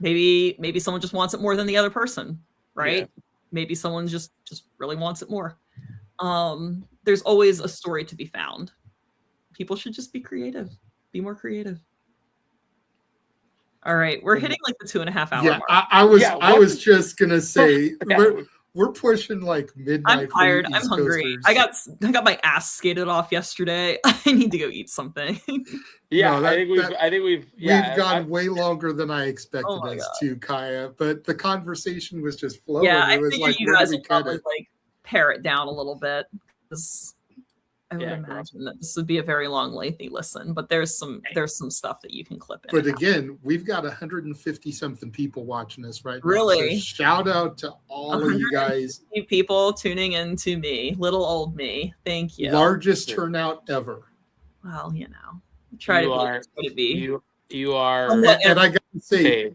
maybe someone just wants it more than the other person, right? Yeah. Maybe someone just really wants it more. There's always a story to be found. People should just be creative. Be more creative. All right, we're hitting like the 2.5 hour mark. I was just gonna say we're pushing like midnight. I'm tired. I'm hungry. I got my ass skated off yesterday. I need to go eat something. Yeah, I think we've gone way longer than I expected us to, Kaia. But the conversation was just flowing. Yeah, it was I figured you guys would probably like pare it down a little bit because I would imagine that this would be a very long, lengthy listen. But there's some stuff that you can clip in. But again, we've got 150 something people watching us right now. Really? So shout out to all of you guys. People tuning in to me, little old me. Thank you. Largest turnout ever. Well, you know, try to be. You are. And I got to say,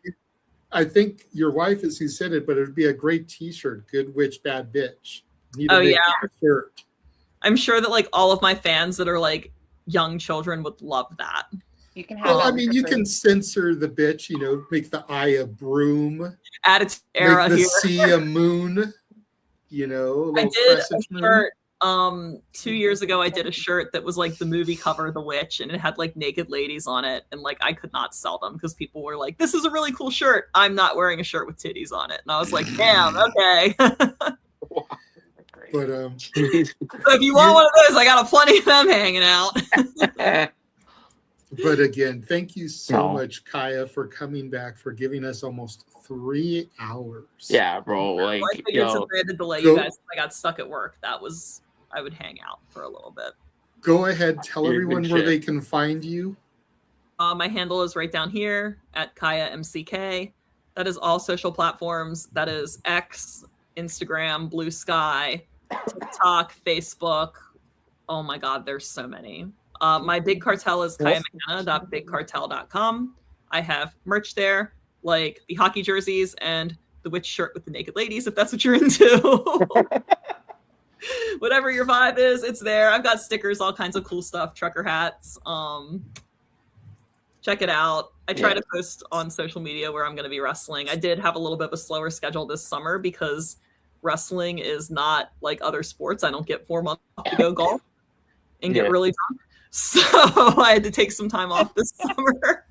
I think your wife is who said it, but it would be a great T-shirt. Good witch, bad bitch. Shirt. I'm sure that like all of my fans that are like young children would love that. You can have. Well, I mean, you can censor the bitch. You know, make the eye a broom. Attitude era make the here. sea a moon. You know, I did a shirt. 2 years ago, I did a shirt that was like the movie cover, The Witch, and it had like naked ladies on it, and like I could not sell them because people were like, "This is a really cool shirt." I'm not wearing a shirt with titties on it, and I was like, "Damn, okay." But so if you want one of those, I got plenty of them hanging out. But again, thank you so much, Kaia, for coming back, for giving us almost 3 hours. Yeah, bro. Like, I figured since I had to delay you guys, I got stuck at work. I would hang out for a little bit. Go ahead, tell everyone where they can find you. My handle is right down here at Kaia MCK. That is all social platforms. That is X, Instagram, Blue Sky, TikTok, Facebook. Oh my God, there's so many. My big cartel is KaiaMcKenna.bigcartel.com. I have merch there, like the hockey jerseys and the witch shirt with the naked ladies, if that's what you're into. Whatever your vibe is, it's there. I've got stickers, all kinds of cool stuff, trucker hats. Check it out. I try to post on social media where I'm going to be wrestling. I did have a little bit of a slower schedule this summer because wrestling is not like other sports. I don't get 4 months to go golf and get really drunk. So I had to take some time off this summer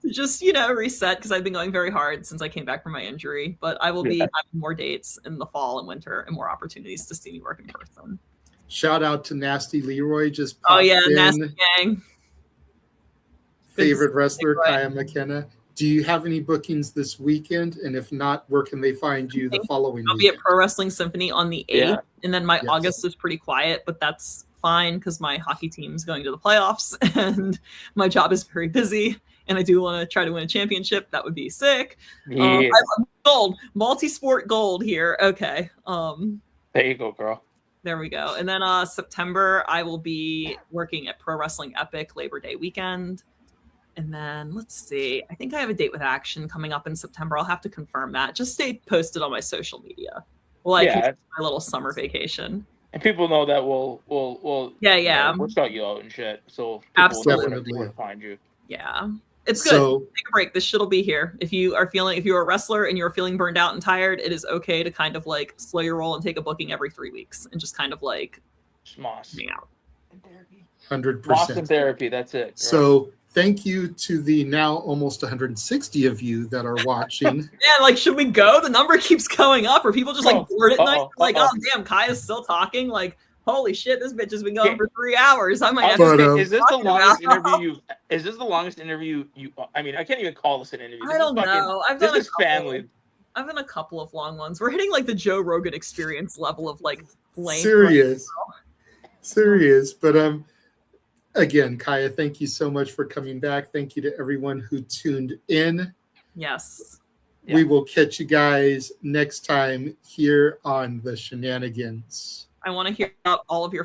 to just, reset because I've been going very hard since I came back from my injury. But I will be having more dates in the fall and winter and more opportunities to see me work in person. Shout out to Nasty Leroy. Just popped in. Nasty Gang. Favorite wrestler, Kaia McKenna. Do you have any bookings this weekend? And if not, where can they find you the following I'll weekend? be at Pro Wrestling Symphony on the 8th. And then my August is pretty quiet, but that's fine because my hockey team is going to the playoffs and my job is very busy. And I do want to try to win a championship. That would be sick. I love gold, multi-sport gold here. Okay. There you go, girl. There we go. And then September, I will be working at Pro Wrestling Epic Labor Day weekend. And then let's see, I think I have a date with Action coming up in September. I'll have to confirm that. Just stay posted on my social media. Well, my little summer vacation. And people know that we'll we'll shout you out and shit. So people will know where to find you. Yeah. It's good. Take a break. This shit'll be here. If you're a wrestler and you're feeling burned out and tired, it is okay to kind of like slow your roll and take a booking every 3 weeks and just kind of like hang out. 100%. Boston therapy. That's it. Girl. So thank you to the now almost 160 of you that are watching. Yeah, like, should we go? The number keeps going up. Or people just like bored at night? Like, oh damn, Kaia's still talking. Like, holy shit, this bitch has been going for 3 hours. I might have But, to Is this the talk longest about- interview you? Is this the longest interview you? I mean, I can't even call this an interview. This I don't is fucking, know. This is family. I've done a couple of long ones. We're hitting like the Joe Rogan experience level of like length. Serious. But again, Kaia, thank you so much for coming back. Thank you to everyone who tuned in. Yes. We will catch you guys next time here on the Shenanigans. I want to hear about all of your